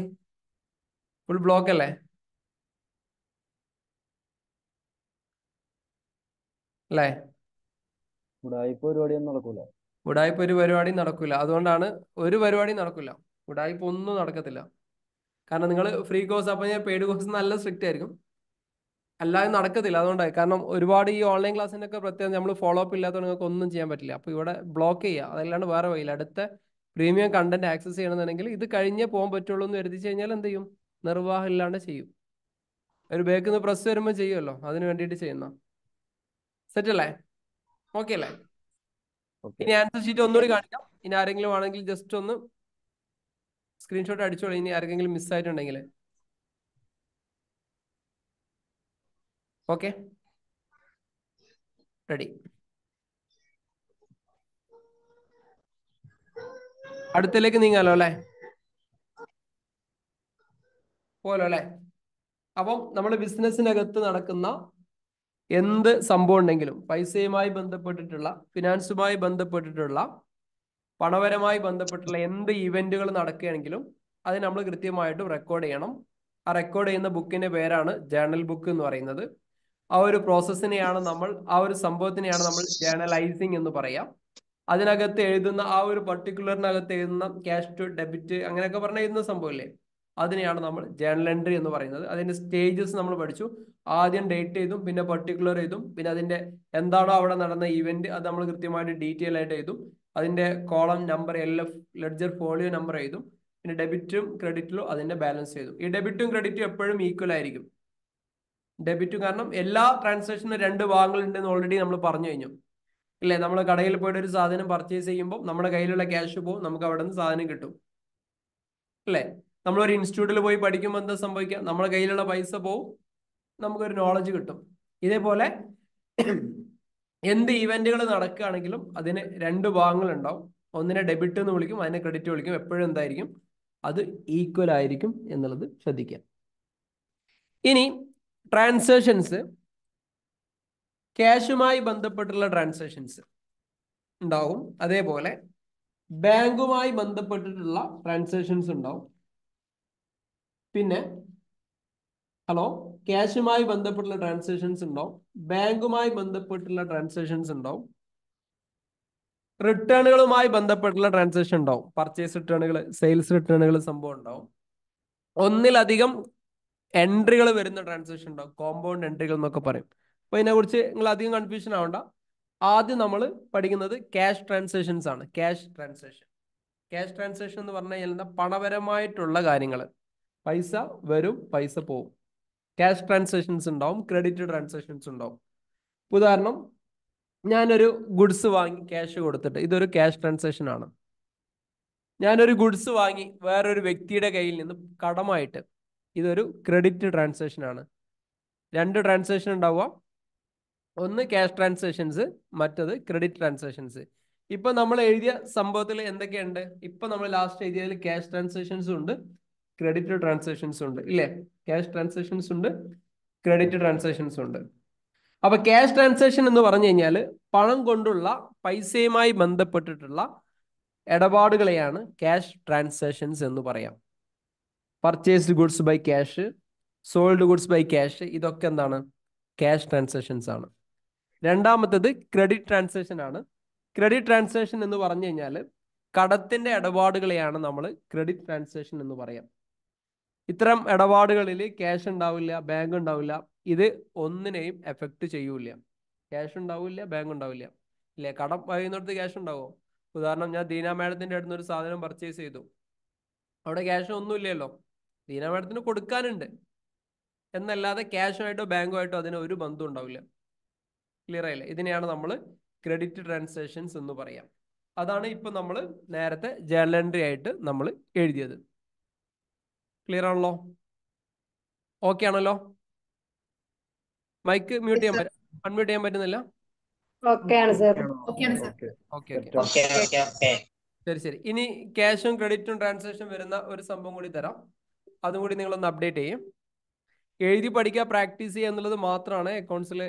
ഫുൾ ബ്ലോക്ക് അല്ലേ? അല്ലേ? ഉടായിപ്പ് പരിപാടിയൊന്നും നടക്കൂല. ഉടായിപ്പ് ഒരു പരിപാടിയും നടക്കില്ല. അതുകൊണ്ടാണ് ഒരു പരിപാടിയും നടക്കില്ല. ഉടായിപ്പ് ഒന്നും നടക്കത്തില്ല. കാരണം നിങ്ങൾ ഫ്രീ കോഴ്സ്, അപ്പം ഞാൻ പെയ്ഡ് കോഴ്സ് നല്ല സ്ട്രിക്റ്റ് ആയിരിക്കും. അല്ലാതെ നടക്കത്തില്ല. അതുകൊണ്ടാണ്. കാരണം ഒരുപാട് ഈ ഓൺലൈൻ ക്ലാസ്സിൻ്റെ ഒക്കെ പ്രത്യേകം നമ്മൾ ഫോളോ അപ്പ് ഇല്ലാത്തതുകൊണ്ട് നിങ്ങൾക്ക് ഒന്നും ചെയ്യാൻ പറ്റില്ല. അപ്പോൾ ഇവിടെ ബ്ലോക്ക് ചെയ്യുക, അതല്ലാണ്ട് വേറെ വഴിയില്ല. അടുത്ത പ്രീമിയം കണ്ടന്റ് ആക്സസ് ചെയ്യണമെന്നുണ്ടെങ്കിൽ ഇത് കഴിഞ്ഞേ പോകാൻ പറ്റുള്ളൂ എന്ന് എഴുതിച്ചു കഴിഞ്ഞാൽ എന്ത് ചെയ്യും? നിർവാഹം ഇല്ലാണ്ട് ചെയ്യും. ഒരു ബേക്കിൽ നിന്ന് പ്രസ് വരുമ്പോൾ ചെയ്യുമല്ലോ, അതിന് വേണ്ടിയിട്ട് ചെയ്യുന്ന. സെറ്റ് അല്ലേ? ഓക്കെ അല്ലേ? ഇനി ആൻസർ ഷീറ്റ് ഒന്നുകൂടി കാണിക്കാം. ഇനി ആരെങ്കിലും ആണെങ്കിൽ ജസ്റ്റ് ഒന്ന് സ്ക്രീൻഷോട്ട് അടിച്ചോളൂ. ഇനി ആരെങ്കിലും മിസ്സായിട്ടുണ്ടെങ്കിൽ. Okay, ready. അടുത്തിലേക്ക് നീങ്ങാലോ അല്ലേ? പോലോ അല്ലേ? അപ്പം നമ്മൾ ബിസിനസ്സിനകത്ത് നടക്കുന്ന എന്ത് സംഭവം ഉണ്ടെങ്കിലും, പൈസയുമായി ബന്ധപ്പെട്ടിട്ടുള്ള, ഫിനാൻസുമായി ബന്ധപ്പെട്ടിട്ടുള്ള, പണപരമായി ബന്ധപ്പെട്ടുള്ള എന്ത് ഇവന്റുകൾ നടക്കുകയാണെങ്കിലും അത് നമ്മൾ കൃത്യമായിട്ടും റെക്കോർഡ് ചെയ്യണം. ആ റെക്കോർഡ് ചെയ്യുന്ന ബുക്കിന്റെ പേരാണ് ജേർണൽ ബുക്ക് എന്ന് പറയുന്നത്. ആ ഒരു പ്രോസസ്സിനെയാണ് നമ്മൾ, ആ ഒരു സംഭവത്തിനെയാണ് നമ്മൾ ജേർണലൈസിങ് എന്ന് പറയാം. അതിനകത്ത് എഴുതുന്ന ആ ഒരു പർട്ടിക്കുലറിനകത്ത് എഴുതുന്ന ക്യാഷ് ടു ഡെബിറ്റ് അങ്ങനെയൊക്കെ പറഞ്ഞ എഴുതുന്ന സംഭവമില്ലേ, അതിനെയാണ് നമ്മൾ ജേർണൽ എൻട്രി എന്ന് പറയുന്നത്. അതിന്റെ സ്റ്റേജസ് നമ്മൾ പഠിച്ചു. ആദ്യം ഡേറ്റ് എഴുതും, പിന്നെ പർട്ടിക്കുലർ എഴുതും, പിന്നെ അതിന്റെ എന്താണോ അവിടെ നടന്ന ഇവന്റ് അത് നമ്മൾ കൃത്യമായിട്ട് ഡീറ്റെയിൽ ആയിട്ട് എഴുതും. അതിന്റെ column number, LF ledger folio number എഴുതും. പിന്നെ ഡെബിറ്റും ക്രെഡിറ്റിലും അതിന്റെ ബാലൻസ് എഴുതും. ഈ ഡെബിറ്റും ക്രെഡിറ്റും എപ്പോഴും ഈക്വൽ ആയിരിക്കും. ഡെബിറ്റ് കാരണം എല്ലാ ട്രാൻസാക്ഷനും 2 ഭാഗങ്ങളുണ്ടെന്ന് ഓൾറെഡി നമ്മൾ പറഞ്ഞു കഴിഞ്ഞു ഇല്ലേ? നമ്മൾ കടയിൽ പോയിട്ട് ഒരു സാധനം പർച്ചേസ് ചെയ്യുമ്പോൾ നമ്മുടെ കയ്യിലുള്ള ക്യാഷ് പോകും, നമുക്ക് അവിടെ നിന്ന് സാധനം കിട്ടും അല്ലേ? നമ്മളൊരു ഇൻസ്റ്റിറ്റ്യൂട്ടിൽ പോയി പഠിക്കുമ്പോൾ എന്താ സംഭവിക്കുക? നമ്മുടെ കയ്യിലുള്ള പൈസ പോവും, നമുക്കൊരു നോളജ് കിട്ടും. ഇതേപോലെ എന്ത് ഇവന്റുകൾ നടക്കുകയാണെങ്കിലും അതിന് 2 ഭാഗങ്ങൾ ഉണ്ടാവും. ഒന്നിനെ ഡെബിറ്റ് എന്ന് വിളിക്കും, അതിനെ ക്രെഡിറ്റ് വിളിക്കും. എപ്പോഴും എന്തായിരിക്കും? അത് ഈക്വൽ ആയിരിക്കും എന്നുള്ളത് ശ്രദ്ധിക്കുക. ഇനി ട്രാൻസാക്ഷൻസ്, ക്യാഷുമായി ബന്ധപ്പെട്ടുള്ള ട്രാൻസാക്ഷൻസ് ഉണ്ടാവും. അതേപോലെ ബാങ്കുമായി ബന്ധപ്പെട്ടിട്ടുള്ള ട്രാൻസാക്ഷൻസ് ഉണ്ടാവും. പിന്നെ ഹലോ ക്യാഷുമായി ബന്ധപ്പെട്ടുള്ള ട്രാൻസാക്ഷൻസ് ഉണ്ടാവും, ബാങ്കുമായി ബന്ധപ്പെട്ടുള്ള ട്രാൻസാക്ഷൻസ് ഉണ്ടാവും, റിട്ടേണുകളുമായി ബന്ധപ്പെട്ടുള്ള ട്രാൻസാക്ഷൻ ഉണ്ടാവും, പർച്ചേസ് റിട്ടേണുകൾ, സെയിൽസ് റിട്ടേണുകൾ സംഭവം ഉണ്ടാവും, ഒന്നിലധികം എൻട്രികൾ വരുന്ന ട്രാൻസാക്ഷൻ ഉണ്ടാവും, കോമ്പൗണ്ട് എൻട്രികൾ എന്നൊക്കെ പറയും. അപ്പോൾ ഇതിനെക്കുറിച്ച് നിങ്ങൾ അധികം കൺഫ്യൂഷൻ ആവണ്ട. ആദ്യം നമ്മൾ പഠിക്കുന്നത് ക്യാഷ് ട്രാൻസാക്ഷൻസ് ആണ്. ക്യാഷ് ട്രാൻസാക്ഷൻ എന്ന് പറഞ്ഞു കഴിഞ്ഞാൽ എന്താ? പണപരമായിട്ടുള്ള കാര്യങ്ങൾ. പൈസ വരും, പൈസ പോവും. ക്യാഷ് ട്രാൻസാക്ഷൻസ് ഉണ്ടാവും, ക്രെഡിറ്റ് ട്രാൻസാക്ഷൻസ് ഉണ്ടാവും. ഉദാഹരണം, ഞാനൊരു ഗുഡ്സ് വാങ്ങി ക്യാഷ് കൊടുത്തിട്ട്, ഇതൊരു ക്യാഷ് ട്രാൻസാക്ഷൻ ആണ്. ഞാനൊരു ഗുഡ്സ് വാങ്ങി വേറൊരു വ്യക്തിയുടെ കയ്യിൽ നിന്ന് കടമായിട്ട്, ഇതൊരു ക്രെഡിറ്റ് ട്രാൻസാക്ഷൻ ആണ്. രണ്ട് ട്രാൻസാക്ഷൻ ഉണ്ടാവുക, ഒന്ന് ക്യാഷ് ട്രാൻസാക്ഷൻസ്, മറ്റത് ക്രെഡിറ്റ് ട്രാൻസാക്ഷൻസ്. ഇപ്പൊ നമ്മൾ എഴുതിയ സംഭവത്തിൽ എന്തൊക്കെയുണ്ട്? ഇപ്പൊ നമ്മൾ ലാസ്റ്റ് എഴുതിയതിൽ ക്യാഷ് ട്രാൻസാക്ഷൻസും ഉണ്ട്, ക്രെഡിറ്റ് ട്രാൻസാക്ഷൻസും ഉണ്ട്, ഇല്ലേ? ക്യാഷ് ട്രാൻസാക്ഷൻസ് ഉണ്ട്, ക്രെഡിറ്റ് ട്രാൻസാക്ഷൻസ് ഉണ്ട്. അപ്പൊ ക്യാഷ് ട്രാൻസാക്ഷൻ എന്ന് പറഞ്ഞു കഴിഞ്ഞാൽ പണം കൊണ്ടുള്ള, പൈസയുമായി ബന്ധപ്പെട്ടിട്ടുള്ള ഇടപാടുകളെയാണ് ക്യാഷ് ട്രാൻസാക്ഷൻസ് എന്ന് പറയാം. Purchased goods by cash, sold goods by cash, ഇതൊക്കെ എന്താണ്? ക്യാഷ് ട്രാൻസാക്ഷൻസ് ആണ്. രണ്ടാമത്തത് ക്രെഡിറ്റ് ട്രാൻസാക്ഷൻ ആണ്. ക്രെഡിറ്റ് ട്രാൻസാക്ഷൻ എന്ന് പറഞ്ഞു കഴിഞ്ഞാൽ കടത്തിന്റെ ഇടപാടുകളെയാണ് നമ്മൾ ക്രെഡിറ്റ് ട്രാൻസാക്ഷൻ എന്ന് പറയാം. ഇത്തരം ഇടപാടുകളിൽ ക്യാഷ് ഉണ്ടാവില്ല, ബാങ്ക് ഉണ്ടാവില്ല. ഇത് ഒന്നിനെയും എഫക്റ്റ് ചെയ്യൂല. ക്യാഷ് ഉണ്ടാവില്ല, ബാങ്ക് ഉണ്ടാവില്ല, ഇല്ലേ? കടം വാങ്ങുന്നിടത്ത് ക്യാഷ് ഉണ്ടാവുമോ? ഉദാഹരണം, ഞാൻ ദീന മാഡത്തിന്റെ അടുത്ത് ഒരു സാധനം പർച്ചേസ് ചെയ്തു, അവിടെ ക്യാഷ് ഒന്നുമില്ലല്ലോ. ദീന മാഡത്തിന് കൊടുക്കാനുണ്ട് എന്നല്ലാതെ ക്യാഷുമായിട്ടോ ബാങ്കുമായിട്ടോ അതിന് ഒരു ബന്ധം ഉണ്ടാവില്ല. ക്ലിയർ ആയില്ലേ? ഇതിനെയാണ് നമ്മൾ ക്രെഡിറ്റ് ട്രാൻസാക്ഷൻസ് എന്ന് പറയാം. അതാണ് ഇപ്പൊ നമ്മൾ നേരത്തെ ജേർണൽ എൻട്രി ആയിട്ട് നമ്മൾ എഴുതിയത്. ക്ലിയർ ആണല്ലോ? ഓക്കെ ആണല്ലോ? മൈക്ക് മ്യൂട്ട് ചെയ്യാൻ പറ്റും, അൺമ്യൂട്ട് ചെയ്യാൻ പറ്റുന്നില്ല? ഓക്കെയാണ് സർ. ഓക്കെ. ശരി. ഇനി ക്യാഷും ക്രെഡിറ്റും ട്രാൻസാക്ഷൻ വരുന്ന ഒരു സംഭവം കൂടി തരാം, അതും കൂടി നിങ്ങളൊന്ന് അപ്ഡേറ്റ് ചെയ്യും. എഴുതി പഠിക്കുക, പ്രാക്ടീസ് ചെയ്യുക എന്നുള്ളത് മാത്രമാണ് അക്കൗണ്ട്സിൽ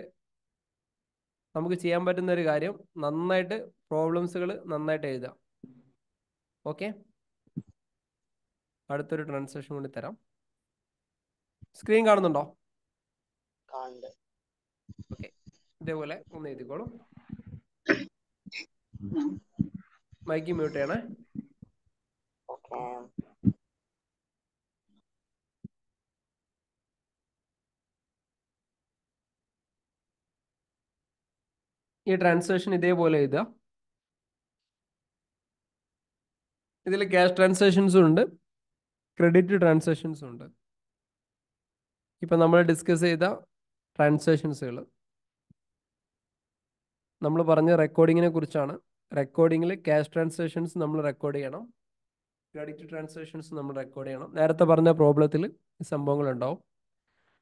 നമുക്ക് ചെയ്യാൻ പറ്റുന്ന ഒരു കാര്യം. നന്നായിട്ട് പ്രോബ്ലംസുകൾ നന്നായിട്ട് എഴുതുക. ഓക്കെ, അടുത്തൊരു ട്രാൻസാക്ഷൻ കൂടി തരാം. സ്ക്രീൻ കാണുന്നുണ്ടോ? ഓക്കെ, ഇതേപോലെ ഒന്ന് എഴുതിക്കോളൂ. മൈക്ക് മ്യൂട്ട് ചെയ്യണേ. ഈ ട്രാൻസാക്ഷൻ ഇതേപോലെ എഴുതുക. ഇതിൽ ക്യാഷ് ട്രാൻസാക്ഷൻസും ഉണ്ട്, ക്രെഡിറ്റ് ട്രാൻസാക്ഷൻസും ഉണ്ട്. ഇപ്പൊ നമ്മൾ ഡിസ്കസ് ചെയ്ത ട്രാൻസാക്ഷൻസുകൾ നമ്മൾ പറഞ്ഞ റെക്കോർഡിങ്ങിനെ കുറിച്ചാണ്. റെക്കോർഡിങ്ങിൽ ക്യാഷ് ട്രാൻസാക്ഷൻസ് നമ്മൾ റെക്കോർഡ് ചെയ്യണം, ക്രെഡിറ്റ് ട്രാൻസാക്ഷൻസ് നമ്മൾ റെക്കോർഡ് ചെയ്യണം. നേരത്തെ പറഞ്ഞ പ്രോബ്ലത്തിൽ ഈ സംഭവങ്ങൾ ഉണ്ടാവും.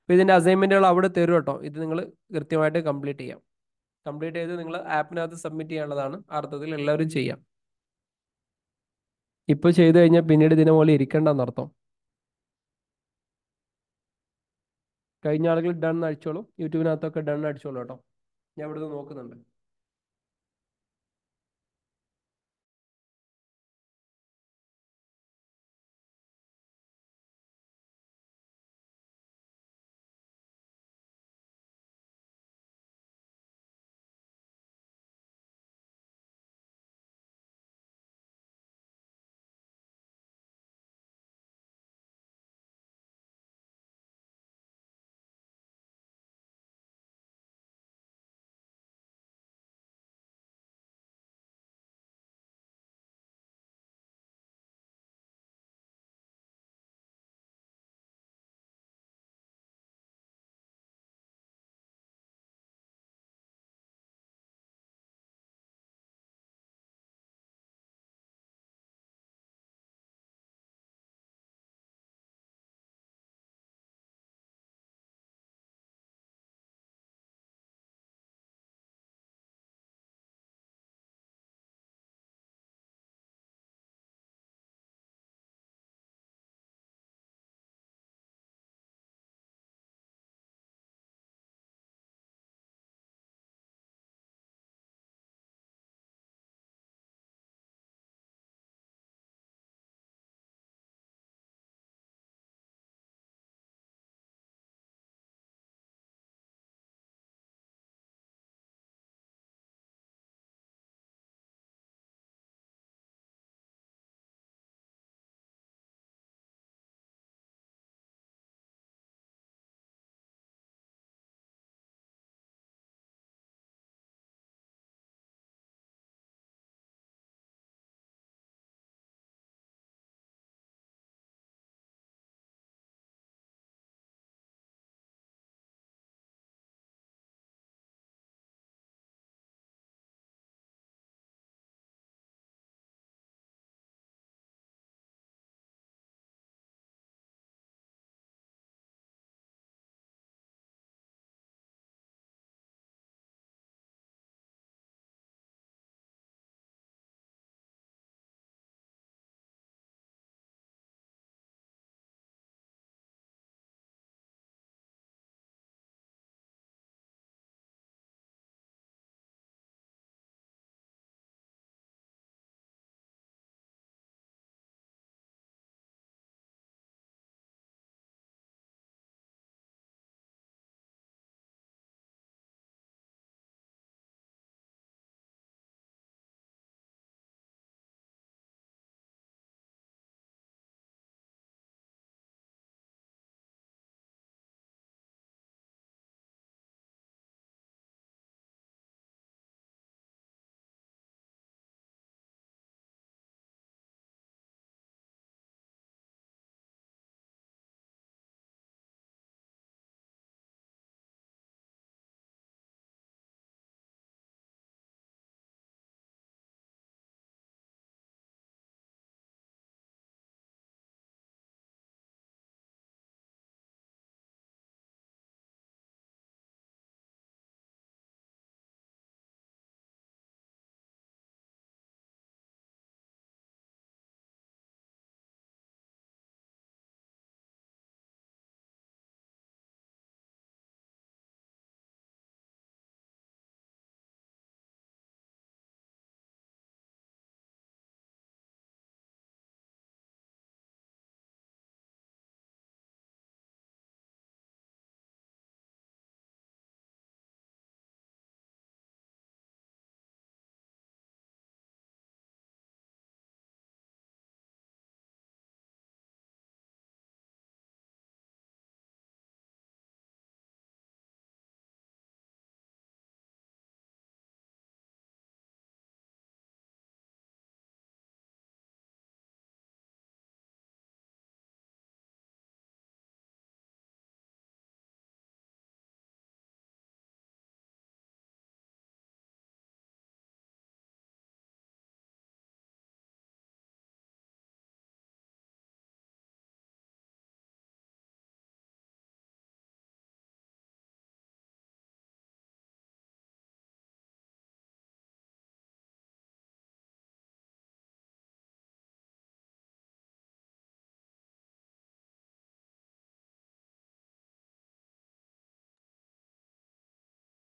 അപ്പോൾ ഇതിൻ്റെ അസൈൻമെൻറ്റുകൾ അവിടെ തരും കേട്ടോ. ഇത് നിങ്ങൾ കൃത്യമായിട്ട് കംപ്ലീറ്റ് ചെയ്യാം. കംപ്ലീറ്റ് ചെയ്ത് നിങ്ങൾ ആപ്പിനകത്ത് സബ്മിറ്റ് ചെയ്യാനുള്ളതാണ്. അർത്ഥത്തിൽ എല്ലാവരും ചെയ്യാം. ഇപ്പോൾ ചെയ്തു കഴിഞ്ഞാൽ പിന്നീട് ഇതിനെ പോലെ ഇരിക്കേണ്ടെന്നർത്ഥം. കഴിഞ്ഞ ആളുകൾ ഡൺ അടിച്ചോളൂ, യൂട്യൂബിനകത്തൊക്കെ ഡൺ അടിച്ചോളൂ കേട്ടോ. ഞാൻ ഇവിടുന്ന് നോക്കുന്നുണ്ട്.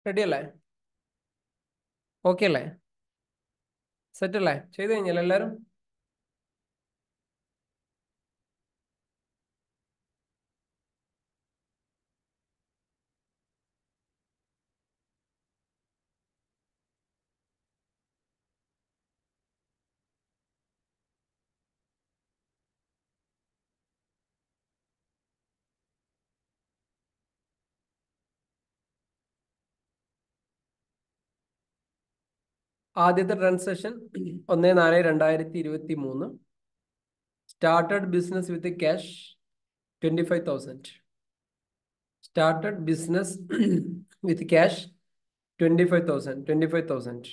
റെഡി അല്ലേ? ഓക്കെ അല്ലേ? സെറ്റ് അല്ലേ? ചെയ്ത് കഴിഞ്ഞല്ലേ എല്ലാവരും? ആദ്യത്തെ transaction 1/4/2023. Started business with cash 25,000. Started business with cash 25,000.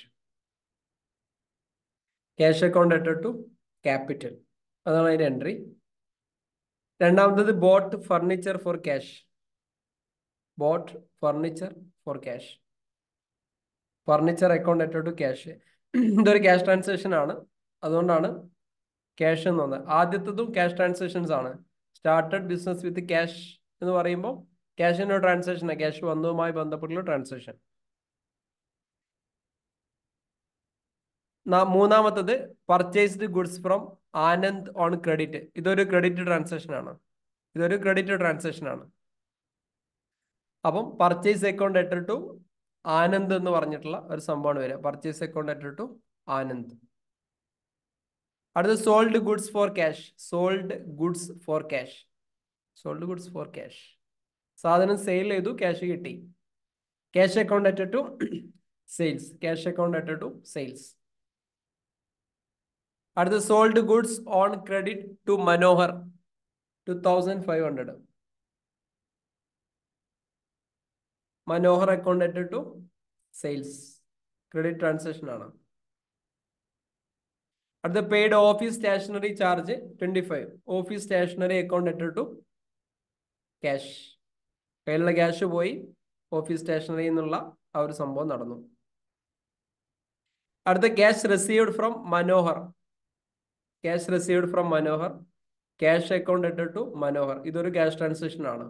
Cash account added to capital. അതാണ് അതിന്റെ എൻട്രി. രണ്ടാമത്തത് bought furniture for cash. Bought furniture for cash. Furniture account added to cash. ഇതൊരു ക്യാഷ് ട്രാൻസാക്ഷൻ ആണ്, അതുകൊണ്ടാണ് ക്യാഷ് എന്ന് വന്നത്. ആദ്യത്തതും cash transactions ആണ്. സ്റ്റാർട്ടഡ് ബിസിനസ് വിത്ത് ക്യാഷ് എന്ന് പറയുമ്പോൾ ക്യാഷിന്റെ ട്രാൻസാക്ഷൻ, ക്യാഷ് വന്നതുമായി ബന്ധപ്പെട്ടുള്ള ട്രാൻസാക്ഷൻ. മൂന്നാമത്തത് purchased goods from Anand on credit. ഇതൊരു ക്രെഡിറ്റ് ട്രാൻസാക്ഷൻ ആണ്. അപ്പം purchase account added to Anand എന്ന് പറഞ്ഞിട്ടുള്ള ഒരു സംഭവമാണ് വരിക. Purchase account added to Anand. അടുത്ത സോൾഡ് ഗുഡ്സ് ഫോർ ക്യാഷ്. സാധനം സെയിൽ ചെയ്തു, ക്യാഷ് കിട്ടി. Cash account added to sales. അടുത്ത sold goods on credit to Manohar 2,500. Manohar account added to sales. Credit transaction ആണ്. അടുത്ത paid office stationery charge 25. Office stationery account added to cash. കയ്യിലുള്ള cash പോയി, office stationery എന്നുള്ള ആ ഒരു സംഭവം നടന്നു. അടുത്ത cash received from Manohar. Cash account added to Manohar. ഇതൊരു ക്യാഷ് ട്രാൻസാക്ഷൻ ആണ്.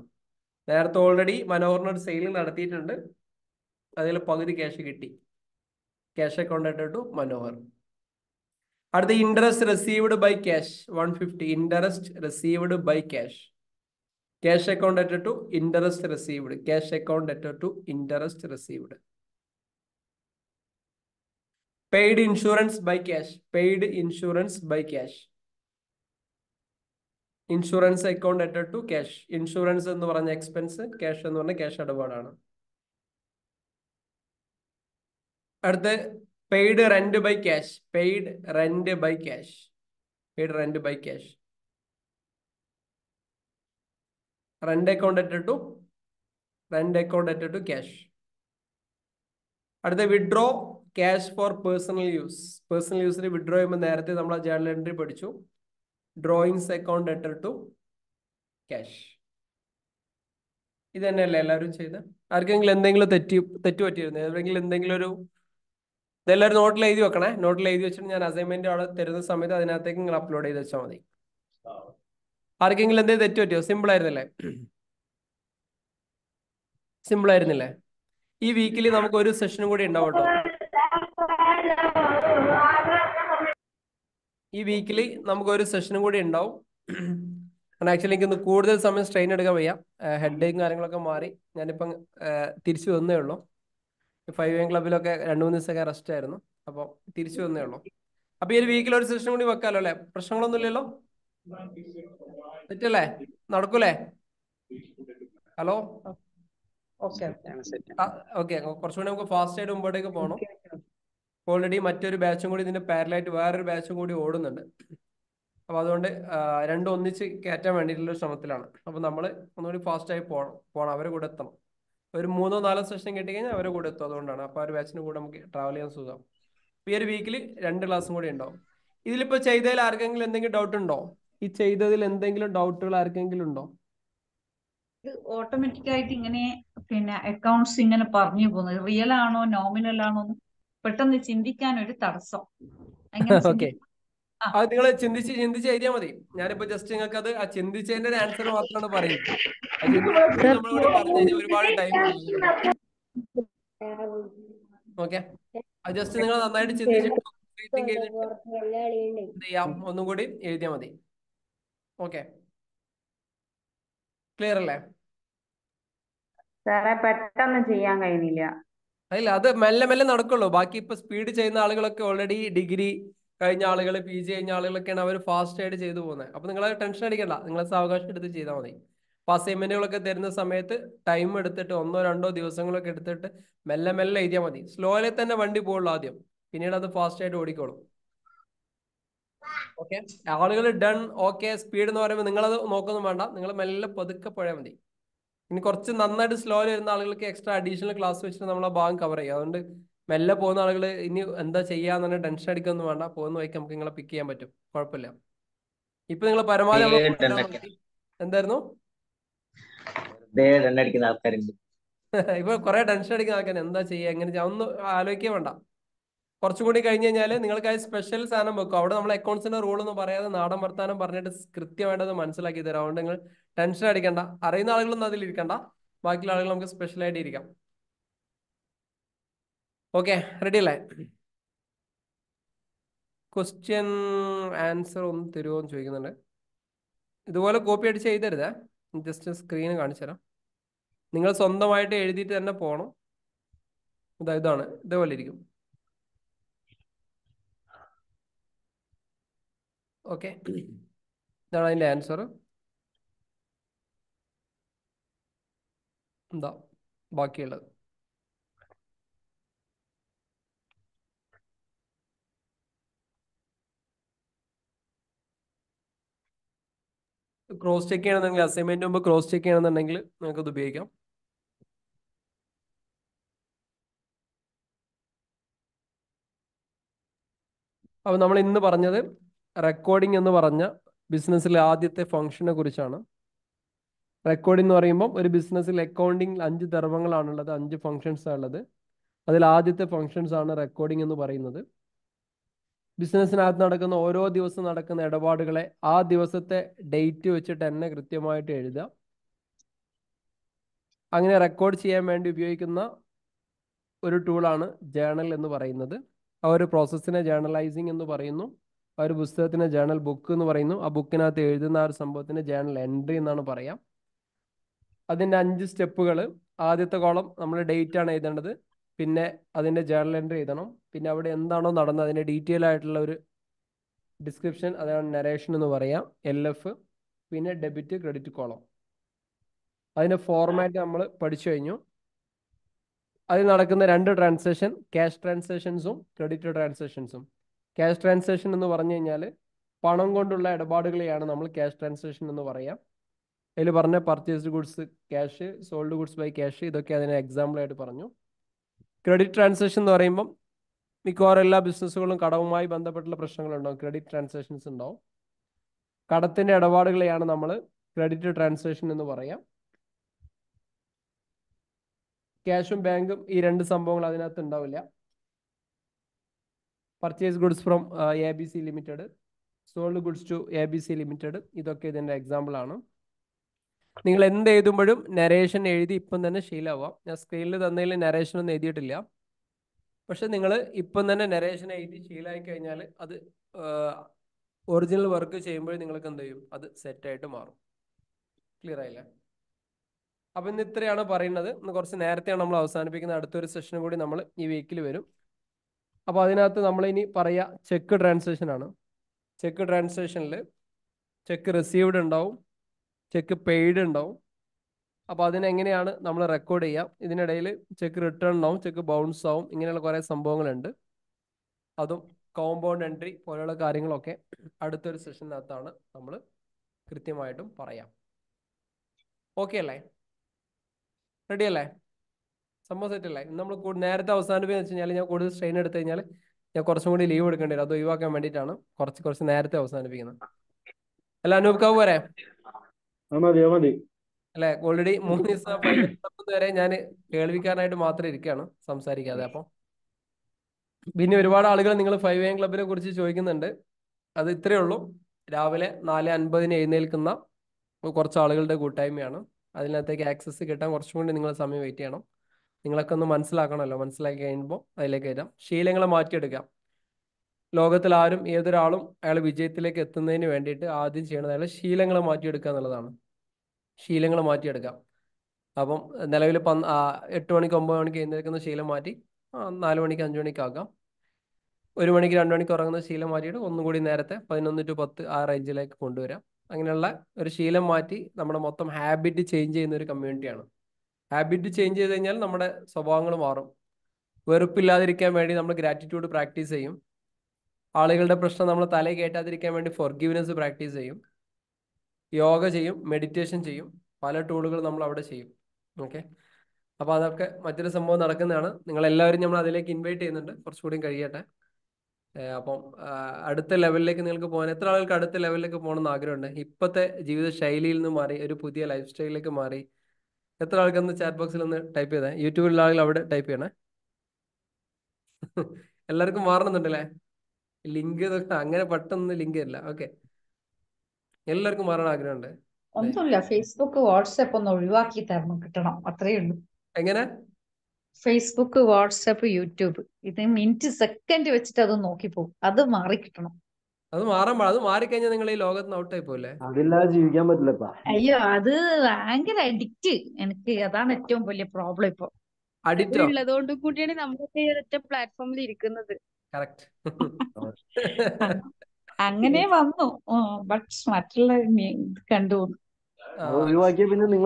നേരത്തെ ഓൾറെഡി മനോഹറിന് ഒരു സെയിൽ നടത്തിയിട്ടുണ്ട്, അതിൽ പകുതി ക്യാഷ് കിട്ടി. Cash account added to Manohar. അടുത്ത interest received by cash 150. Interest received by cash. Cash account added to interest received. Paid insurance by cash. Insurance account added to cash. Insurance എന്ന് പറഞ്ഞ expense, cash എന്ന് പറഞ്ഞ cash ഇടപാടാണ്. അടുത്ത paid rent by cash. Rent account added to cash. അടുത്ത withdraw cash for personal യൂസിന് withdraw ചെയ്യുമ്പോൾ നേരത്തെ നമ്മൾ ജേർണൽ എൻട്രി പഠിച്ചു. Drawings account added to cash. ഇത് തന്നെയല്ലേ എല്ലാവരും ചെയ്ത്? ആർക്കെങ്കിലും എന്തെങ്കിലും തെറ്റ് പറ്റിയിരുന്നു? എന്തെങ്കിലും ഇതെല്ലാവരും നോട്ടിൽ എഴുതി വെക്കണേ. നോട്ടിൽ എഴുതി വെച്ചിട്ട് ഞാൻ അസൈൻമെന്റ് അവിടെ തരുന്ന സമയത്ത് അതിനകത്തേക്ക് നിങ്ങൾ അപ്ലോഡ് ചെയ്ത് വെച്ചാൽ മതി. ആർക്കെങ്കിലും എന്തെങ്കിലും തെറ്റ് പറ്റിയോ? സിമ്പിൾ ആയിരുന്നില്ലേ? ഈ വീക്കിലി നമുക്ക് ഒരു സെഷനും കൂടി ഉണ്ടാവും കേട്ടോ. ആക്ച്വലി എനിക്കൊന്ന് കൂടുതൽ സമയം സ്ട്രെയിൻ എടുക്കാൻ വയ്യ. ഹെഡേക്കും കാര്യങ്ങളൊക്കെ മാറി ഞാനിപ്പം തിരിച്ചു വന്നേ ഉള്ളൂ. 5am ക്ലബിലൊക്കെ 2-3 ദിവസമൊക്കെ റെസ്റ്റ് ആയിരുന്നു. അപ്പോൾ തിരിച്ചു വന്നേ ഉള്ളൂ. അപ്പൊ ഈ ഒരു വീക്കിൽ ഒരു സെഷൻ കൂടി വെക്കാമല്ലോ അല്ലെ? പ്രശ്നങ്ങളൊന്നും ഇല്ലല്ലോ? തെറ്റല്ലേ? നടക്കൂലേ? Hello, okay. കുറച്ചുകൂടി നമുക്ക് ഫാസ്റ്റ് ആയിട്ട് മുമ്പോട്ടേക്ക് പോകണം. ഓൾറെഡി മറ്റൊരു ബാച്ചും കൂടി ഇതിന്റെ പാരലായിട്ട് വേറൊരു ബാച്ചും കൂടി ഓടുന്നുണ്ട്. അപ്പൊ അതുകൊണ്ട് രണ്ടും ഒന്നിച്ച് കയറ്റാൻ വേണ്ടിയിട്ടുള്ള ശ്രമത്തിലാണ്. അപ്പൊ നമ്മൾ ഒന്നുകൂടി ഫാസ്റ്റായി പോകണം, അവരെ കൂടെ എത്തണം. ഒരു 3-4 സെഷൻ കിട്ടിക്കഴിഞ്ഞാൽ അവരെ കൂടെ എത്തും. അതുകൊണ്ടാണ്. അപ്പൊ ആ ഒരു ബാച്ചിന് കൂടെ നമുക്ക് ട്രാവൽ ചെയ്യാൻ സുഖം. ഈ ഒരു വീക്കിൽ 2 ക്ലാസ്സും കൂടി ഉണ്ടാവും. ഇതിലിപ്പോ ചെയ്തതിൽ ആർക്കെങ്കിലും എന്തെങ്കിലും ഡൗട്ട് ഉണ്ടോ? ഈ ചെയ്തതിൽ എന്തെങ്കിലും ഡൗട്ടുകൾ ആർക്കെങ്കിലും ഉണ്ടോ? ഇത് ഓട്ടോമാറ്റിക് ആയിട്ട് ഇങ്ങനെ അക്കൗണ്ട്സ് ഇങ്ങനെ പറഞ്ഞു പോകുന്നത് റിയൽ ആണോ നോമിനൽ ആണോ പെട്ടെന്ന് ചിന്തിക്കാൻ ഒരു തടസ്സം. ഓക്കെ, അത് നിങ്ങൾ ചിന്തിച്ച് എഴുതിയാൽ മതി. ഞാനിപ്പോ ജസ്റ്റ് നിങ്ങൾക്ക് അത് ആ ചിന്തിച്ചതിന്റെ ആൻസർ മാത്രമാണ് പറയുന്നത്. അത് നമ്മളോട് പറഞ്ഞു കഴിഞ്ഞാൽ ഒരുപാട് ടൈം എടുക്കും. ഓക്കെ, അത് ജസ്റ്റ് നിങ്ങൾ നന്നായിട്ട് ചിന്തിച്ചിട്ട് റീതിങ്ക് ചെയ്തിട്ട് എന്ത് ചെയ്യാം, ഒന്നും കൂടി എഴുതിയാൽ മതി. ഓക്കെ, ക്ലിയർ അല്ലേ? സാറേ പെട്ടെന്ന് ചെയ്യാൻ കഴിയുന്നില്ല. അല്ല, അത് മെല്ലെ മെല്ലെ നടക്കുള്ളൂ. ബാക്കി ഇപ്പൊ സ്പീഡ് ചെയ്യുന്ന ആളുകളൊക്കെ ഓൾറെഡി ഡിഗ്രി കഴിഞ്ഞ ആളുകൾ, PG കഴിഞ്ഞ ആളുകളൊക്കെയാണ് അവർ ഫാസ്റ്റ് ആയിട്ട് ചെയ്തു പോകുന്നത്. അപ്പൊ നിങ്ങൾ ടെൻഷൻ അടിക്കണ്ട, നിങ്ങൾ സാവകാശം എടുത്ത് ചെയ്താൽ മതി. അപ്പൊ അസൈൻമെന്റുകളൊക്കെ തരുന്ന സമയത്ത് ടൈം എടുത്തിട്ട് 1-2 ദിവസങ്ങളൊക്കെ എടുത്തിട്ട് മെല്ലെ മെല്ലെ എഴുതിയാൽ മതി. സ്ലോയിലെ തന്നെ വണ്ടി പോകുള്ളൂ ആദ്യം, പിന്നീട് അത് ഫാസ്റ്റ് ആയിട്ട് ഓടിക്കോളും. ഓക്കെ, ആളുകൾ ഡൺ ഓക്കെ സ്പീഡ് എന്ന് പറയുമ്പോൾ നിങ്ങളത് നോക്കൊന്നും വേണ്ട, നിങ്ങൾ മെല്ലെ പതുക്കെ പോയാൽ മതി. ഇനി കുറച്ച് നന്നായിട്ട് സ്ലോയിൽ വരുന്ന ആളുകൾക്ക് എക്സ്ട്രാ അഡീഷണൽ ക്ലാസ് വെച്ചിട്ട് നമ്മൾ ആ ഭാഗം കവർ ചെയ്യും. അതുകൊണ്ട് മെല്ലെ പോകുന്ന ആളുകൾ ഇനി എന്താ ചെയ്യാന്ന് പറഞ്ഞാൽ ടെൻഷൻ അടിക്കൊന്നും വേണ്ട, പോകുന്ന വഴിക്ക് നമുക്ക് നിങ്ങളെ പിക്ക് ചെയ്യാൻ പറ്റും, കുഴപ്പമില്ല. ഇപ്പൊ നിങ്ങൾ പരമാവധി എന്തായിരുന്നു അടിക്കുന്ന ആൾക്കാരുണ്ട്. ഇപ്പൊ കുറെ ടെൻഷൻ അടിക്കുന്ന ആൾക്കാർ എന്താ ചെയ്യുക, എങ്ങനെ ചെയ്യാം ഒന്നും ആലോചിക്കാൻ വേണ്ട. കുറച്ചും കൂടി കഴിഞ്ഞ് കഴിഞ്ഞാൽ നിങ്ങൾക്കായി സ്പെഷ്യൽ സാധനം വെക്കും. അവിടെ നമ്മൾ അക്കൗണ്ട്സിന്റെ റൂൾ ഒന്നും പറയാതെ നാടൻ വർത്താനം പറഞ്ഞിട്ട് കൃത്യമായിട്ടത് മനസ്സിലാക്കി തരാം. അതുകൊണ്ട് നിങ്ങൾ ടെൻഷൻ അടിക്കണ്ട. അറിയുന്ന ആളുകളൊന്നും അതിലിരിക്കണ്ട, ബാക്കിയുള്ള ആളുകൾ നമുക്ക് സ്പെഷ്യൽ ആയിട്ട് ഇരിക്കാം. ഓക്കെ, റെഡി അല്ലേ? ക്വസ്റ്റ്യൻ ആൻസർ ഒന്ന് തരുമോ എന്ന് ചോദിക്കുന്നുണ്ട്. ഇതുപോലെ കോപ്പി അടിച്ച് എഴുതരുതേ, ജസ്റ്റ് സ്ക്രീന് കാണിച്ചു തരാം. നിങ്ങൾ സ്വന്തമായിട്ട് എഴുതിയിട്ട് തന്നെ പോകണം. ഇതാണ്, ഇതേപോലെ ഇരിക്കും. ഓക്കെ, ഇതാണ് അതിൻ്റെ ആൻസർ. എന്താ ബാക്കിയുള്ളത്? ക്രോസ് ചെക്ക് ചെയ്യണമെന്നുണ്ടെങ്കിൽ, അസൈൻമെന്റ് മുമ്പ് ക്രോസ് ചെക്ക് ചെയ്യണമെന്നുണ്ടെങ്കിൽ നമുക്കത് ഉപയോഗിക്കാം. അപ്പോൾ നമ്മൾ ഇന്ന് പറഞ്ഞത് റെക്കോർഡിംഗ് എന്ന് പറഞ്ഞ ബിസിനസ്സിലെ ആദ്യത്തെ ഫംഗ്ഷനെ കുറിച്ചാണ്. റെക്കോർഡിംഗ് എന്ന് പറയുമ്പോൾ ഒരു ബിസിനസ്സിൽ അക്കൗണ്ടിങ് 5 ധർമ്മങ്ങളാണുള്ളത്, 5 ഫങ്ഷൻസ് ഉള്ളത്. അതിൽ ആദ്യത്തെ ഫങ്ഷൻസ് ആണ് റെക്കോർഡിംഗ് എന്ന് പറയുന്നത്. ബിസിനസ്സിനകത്ത് നടക്കുന്ന ഓരോ ദിവസം നടക്കുന്ന ഇടപാടുകളെ ആ ദിവസത്തെ ഡേറ്റ് വെച്ചിട്ട് തന്നെ കൃത്യമായിട്ട് എഴുതുക. അങ്ങനെ റെക്കോർഡ് ചെയ്യാൻ വേണ്ടി ഉപയോഗിക്കുന്ന ഒരു ടൂളാണ് ജേണൽ എന്ന് പറയുന്നത്. ആ ഒരു പ്രോസസ്സിനെ ജേണലൈസിങ് എന്ന് പറയുന്നു. ആ ഒരു പുസ്തകത്തിന് ജേണൽ ബുക്ക് എന്ന് പറയുന്നു. ആ ബുക്കിനകത്ത് എഴുതുന്ന ആ ഒരു സംഭവത്തിന് ജേണൽ എൻട്രി എന്നാണ് പറയാം. അതിൻ്റെ 5 സ്റ്റെപ്പുകൾ: ആദ്യത്തെ കോളം നമ്മൾ ഡേറ്റ് ആണ് എഴുതേണ്ടത്, പിന്നെ അതിൻ്റെ ജേണൽ എൻട്രി എഴുതണം, പിന്നെ അവിടെ എന്താണോ നടന്നത് അതിൻ്റെ ഡീറ്റെയിൽ ആയിട്ടുള്ള ഒരു ഡിസ്ക്രിപ്ഷൻ, അതാണ് നരേഷൻ എന്ന് പറയാം, LF, പിന്നെ ഡെബിറ്റ് ക്രെഡിറ്റ് കോളം. അതിൻ്റെ ഫോർമാറ്റ് നമ്മൾ പഠിച്ചു കഴിഞ്ഞു. അതിൽ നടക്കുന്ന 2 ട്രാൻസാക്ഷൻ, ക്യാഷ് ട്രാൻസാക്ഷൻസും ക്രെഡിറ്റ് ട്രാൻസാക്ഷൻസും. ക്യാഷ് ട്രാൻസാക്ഷൻ എന്ന് പറഞ്ഞു കഴിഞ്ഞാൽ പണം കൊണ്ടുള്ള ഇടപാടുകളെയാണ് നമ്മൾ ക്യാഷ് ട്രാൻസാക്ഷൻ എന്ന് പറയാം. അതിൽ പറഞ്ഞ purchased goods cash, sold goods by cash, ഇതൊക്കെ അതിന് എക്സാമ്പിളായിട്ട് പറഞ്ഞു. ക്രെഡിറ്റ് ട്രാൻസാക്ഷൻ എന്ന് പറയുമ്പം മിക്കവാറും എല്ലാ ബിസിനസ്സുകളും കടവുമായി ബന്ധപ്പെട്ടുള്ള പ്രശ്നങ്ങളുണ്ടാവും, ക്രെഡിറ്റ് ട്രാൻസാക്ഷൻസ് ഉണ്ടാവും. കടത്തിൻ്റെ ഇടപാടുകളെയാണ് നമ്മൾ ക്രെഡിറ്റ് ട്രാൻസാക്ഷൻ എന്ന് പറയാം. ക്യാഷും ബാങ്കും ഈ 2 സംഭവങ്ങൾ അതിനകത്ത് ഉണ്ടാവില്ല. Purchase goods from ABC limited, sold goods to ABC limited, ഇതൊക്കെ ഇതിൻ്റെ എക്സാമ്പിളാണ്. നിങ്ങൾ എന്ത് എഴുതുമ്പോഴും നരേഷൻ എഴുതി ഇപ്പം തന്നെ ശീലമാവാം. ഞാൻ സ്ക്രീനിൽ തന്നതിൽ നരേഷൻ ഒന്നും എഴുതിയിട്ടില്ല, പക്ഷെ നിങ്ങൾ ഇപ്പം തന്നെ നരേഷൻ എഴുതി ശീലമായി കഴിഞ്ഞാൽ അത് ഒറിജിനൽ വർക്ക് ചെയ്യുമ്പോൾ നിങ്ങൾക്ക് എന്ത് ചെയ്യും, അത് സെറ്റായിട്ട് മാറും. ക്ലിയർ ആയില്ലേ? അപ്പം ഇന്ന് ഇത്രയാണ് പറയുന്നത്. ഇന്ന് കുറച്ച് നേരത്തെയാണ് നമ്മൾ അവസാനിപ്പിക്കുന്നത്. അടുത്തൊരു സെഷനും കൂടി നമ്മൾ ഈ വീക്കിൽ വരും. അപ്പോൾ അതിനകത്ത് നമ്മളിനി പറയുക ചെക്ക് ട്രാൻസാക്ഷൻ ആണ്. ചെക്ക് ട്രാൻസാക്ഷനിൽ ചെക്ക് റിസീവ്ഡ് ഉണ്ടാവും, ചെക്ക് പെയ്ഡ് ഉണ്ടാവും. അപ്പോൾ അതിനെങ്ങനെയാണ് നമ്മൾ റെക്കോർഡ് ചെയ്യുക? ഇതിനിടയിൽ ചെക്ക് റിട്ടേൺ ആവും, ചെക്ക് ബൗൺസ് ആവും, ഇങ്ങനെയുള്ള കുറേ സംഭവങ്ങളുണ്ട്. അതും കോമ്പൗണ്ട് എൻട്രി പോലെയുള്ള കാര്യങ്ങളൊക്കെ അടുത്തൊരു സെഷനകത്താണ് നമ്മൾ കൃത്യമായിട്ടും പറയാം. ഓക്കെ അല്ലേ? റെഡി അല്ലേ? സംഭവം സെറ്റ് അല്ലേ? നമ്മൾ നേരത്തെ അവസാനിപ്പിക്കുക വെച്ച് കഴിഞ്ഞാൽ ഞാൻ കൂടുതൽ സ്ട്രെയിൻ എടുത്തു കഴിഞ്ഞാൽ ഞാൻ കുറച്ചും കൂടി ലീവ് എടുക്കേണ്ടി വരും. അത് ഒഴിവാക്കാൻ വേണ്ടിയിട്ടാണ് കുറച്ച് നേരത്തെ അവസാനിപ്പിക്കുന്നത്. അല്ല അനൂപ് കാവ് വരെ അല്ലെ? ഓൾറെഡി 3 ദിവസം വരെ ഞാൻ കേൾവിക്കാരനായിട്ട് മാത്രമേ ഇരിക്കുകയാണ്, സംസാരിക്കാതെ. അപ്പം പിന്നെ ഒരുപാട് ആളുകൾ നിങ്ങൾ 5 AM ക്ലബിനെ കുറിച്ച് ചോദിക്കുന്നുണ്ട്. അത് ഇത്രയേ ഉള്ളൂ. രാവിലെ 4:50 എഴുന്നേൽക്കുന്ന കുറച്ച് ആളുകളുടെ കൂട്ടായ്മയാണ്. അതിനകത്തേക്ക് ആക്സസ് കിട്ടാൻ കുറച്ചും കൂടി നിങ്ങൾ സമയം വെയിറ്റ് ചെയ്യണം. നിങ്ങളൊക്കെ ഒന്ന് മനസ്സിലാക്കണമല്ലോ. മനസ്സിലാക്കി കഴിയുമ്പോൾ അതിലേക്ക് വരാം. ശീലങ്ങളെ മാറ്റിയെടുക്കാം. ലോകത്തിൽ ആരും ഏതൊരാളും അയാൾ വിജയത്തിലേക്ക് എത്തുന്നതിന് വേണ്ടിയിട്ട് ആദ്യം ചെയ്യണത് അയാൾ ശീലങ്ങളെ മാറ്റിയെടുക്കുക എന്നുള്ളതാണ്. ശീലങ്ങൾ മാറ്റിയെടുക്കാം. അപ്പം നിലവിൽ 8 മണിക്ക് 9 മണിക്ക് എഴുന്നേൽക്കുന്ന ശീലം മാറ്റി 4 മണിക്ക് 5 മണിക്ക് ആക്കാം. 1 മണിക്ക് 2 മണിക്ക് ഉറങ്ങുന്ന ശീലം മാറ്റിയിട്ട് ഒന്നുകൂടി നേരത്തെ 11 to 10 ആ റേഞ്ചിലേക്ക് കൊണ്ടുവരാം. അങ്ങനെയുള്ള ഒരു ശീലം മാറ്റി നമ്മുടെ മൊത്തം ഹാബിറ്റ് ചേഞ്ച് ചെയ്യുന്ന ഒരു കമ്മ്യൂണിറ്റിയാണ്. ഹാബിറ്റ് ചേഞ്ച് ചെയ്ത് കഴിഞ്ഞാൽ നമ്മുടെ സ്വഭാവങ്ങൾ മാറും. വെറുപ്പില്ലാതിരിക്കാൻ വേണ്ടി നമ്മൾ ഗ്രാറ്റിറ്റ്യൂഡ് പ്രാക്ടീസ് ചെയ്യും. ആളുകളുടെ പ്രശ്നം നമ്മൾ തലയിൽ കയറ്റാതിരിക്കാൻ വേണ്ടി ഫോർഗീവ്നെസ് പ്രാക്ടീസ് ചെയ്യും. യോഗ ചെയ്യും, മെഡിറ്റേഷൻ ചെയ്യും, പല ടൂളുകൾ നമ്മൾ അവിടെ ചെയ്യും. ഓക്കെ, അപ്പോൾ അതൊക്കെ മറ്റൊരു സംഭവം നടക്കുന്നതാണ്. നിങ്ങളെല്ലാവരും നമ്മൾ അതിലേക്ക് ഇൻവൈറ്റ് ചെയ്യുന്നുണ്ട്. കുറച്ചുകൂടി കഴിയട്ടെ. അപ്പം അടുത്ത ലെവലിലേക്ക് നിങ്ങൾക്ക് പോകാൻ എത്ര ആളുകൾക്ക് അടുത്ത ലെവലിലേക്ക് പോകണമെന്ന് ആഗ്രഹമുണ്ട്? ഇപ്പോഴത്തെ ജീവിത ശൈലിയിൽ നിന്ന് മാറി ഒരു പുതിയ ലൈഫ് സ്റ്റൈലിലേക്ക് മാറി എത്ര ആൾക്കൊന്ന് ചാറ്റ് ബോക്സിൽ ഒന്ന് ടൈപ്പ് ചെയ്തേ. യൂട്യൂബിലുള്ള ആളുകൾ അവിടെ ടൈപ്പ് ചെയ്യണേ. എല്ലാവർക്കും മാറണമെന്നുണ്ടല്ലേ? ലിങ്ക് അങ്ങനെ പെട്ടെന്ന് ലിങ്ക് ഇല്ല. ഓക്കെ, എല്ലാവർക്കും മാറാൻ ആഗ്രഹമുണ്ട്. ഒന്നുമില്ല, ഫേസ്ബുക്ക് വാട്സാപ്പ് ഒന്ന് ഒഴിവാക്കി തരണം, കിട്ടണം, അത്രയേ ഉള്ളൂ. എങ്ങനെ? ഫേസ്ബുക്ക് വാട്സാപ്പ് യൂട്യൂബ് ഇത് മിനിറ്റ് സെക്കൻഡ് വെച്ചിട്ട് അത് നോക്കിപ്പോകും, അത് മാറി കിട്ടണം. അത് അത് മാറിക്കഴിഞ്ഞാൽ നിങ്ങൾ ഈ ലോകത്ത് നിന്ന് ഔട്ടായി പോലെ. അതില്ലാതെ ജീവിക്കാൻ പറ്റില്ലപ്പാ. അയ്യോ, അത് ഭയങ്കര അഡിക്റ്റ്. എനിക്ക് അതാണ് ഏറ്റവും വലിയ പ്രോബ്ലം ഇപ്പൊ. അഡിക്റ്റോ? ഉള്ളതുകൊണ്ട് കൂടിയാണ് നമ്മളൊക്കെ ഒറ്റ പ്ലാറ്റ്ഫോമിൽ ഇരിക്കുന്നത്. കറക്റ്റ്. അങ്ങനെ വന്നു. ബട്ട് മറ്റുള്ള കണ്ടു ഒഴിവാക്കിയ പിന്നെ നിങ്ങൾ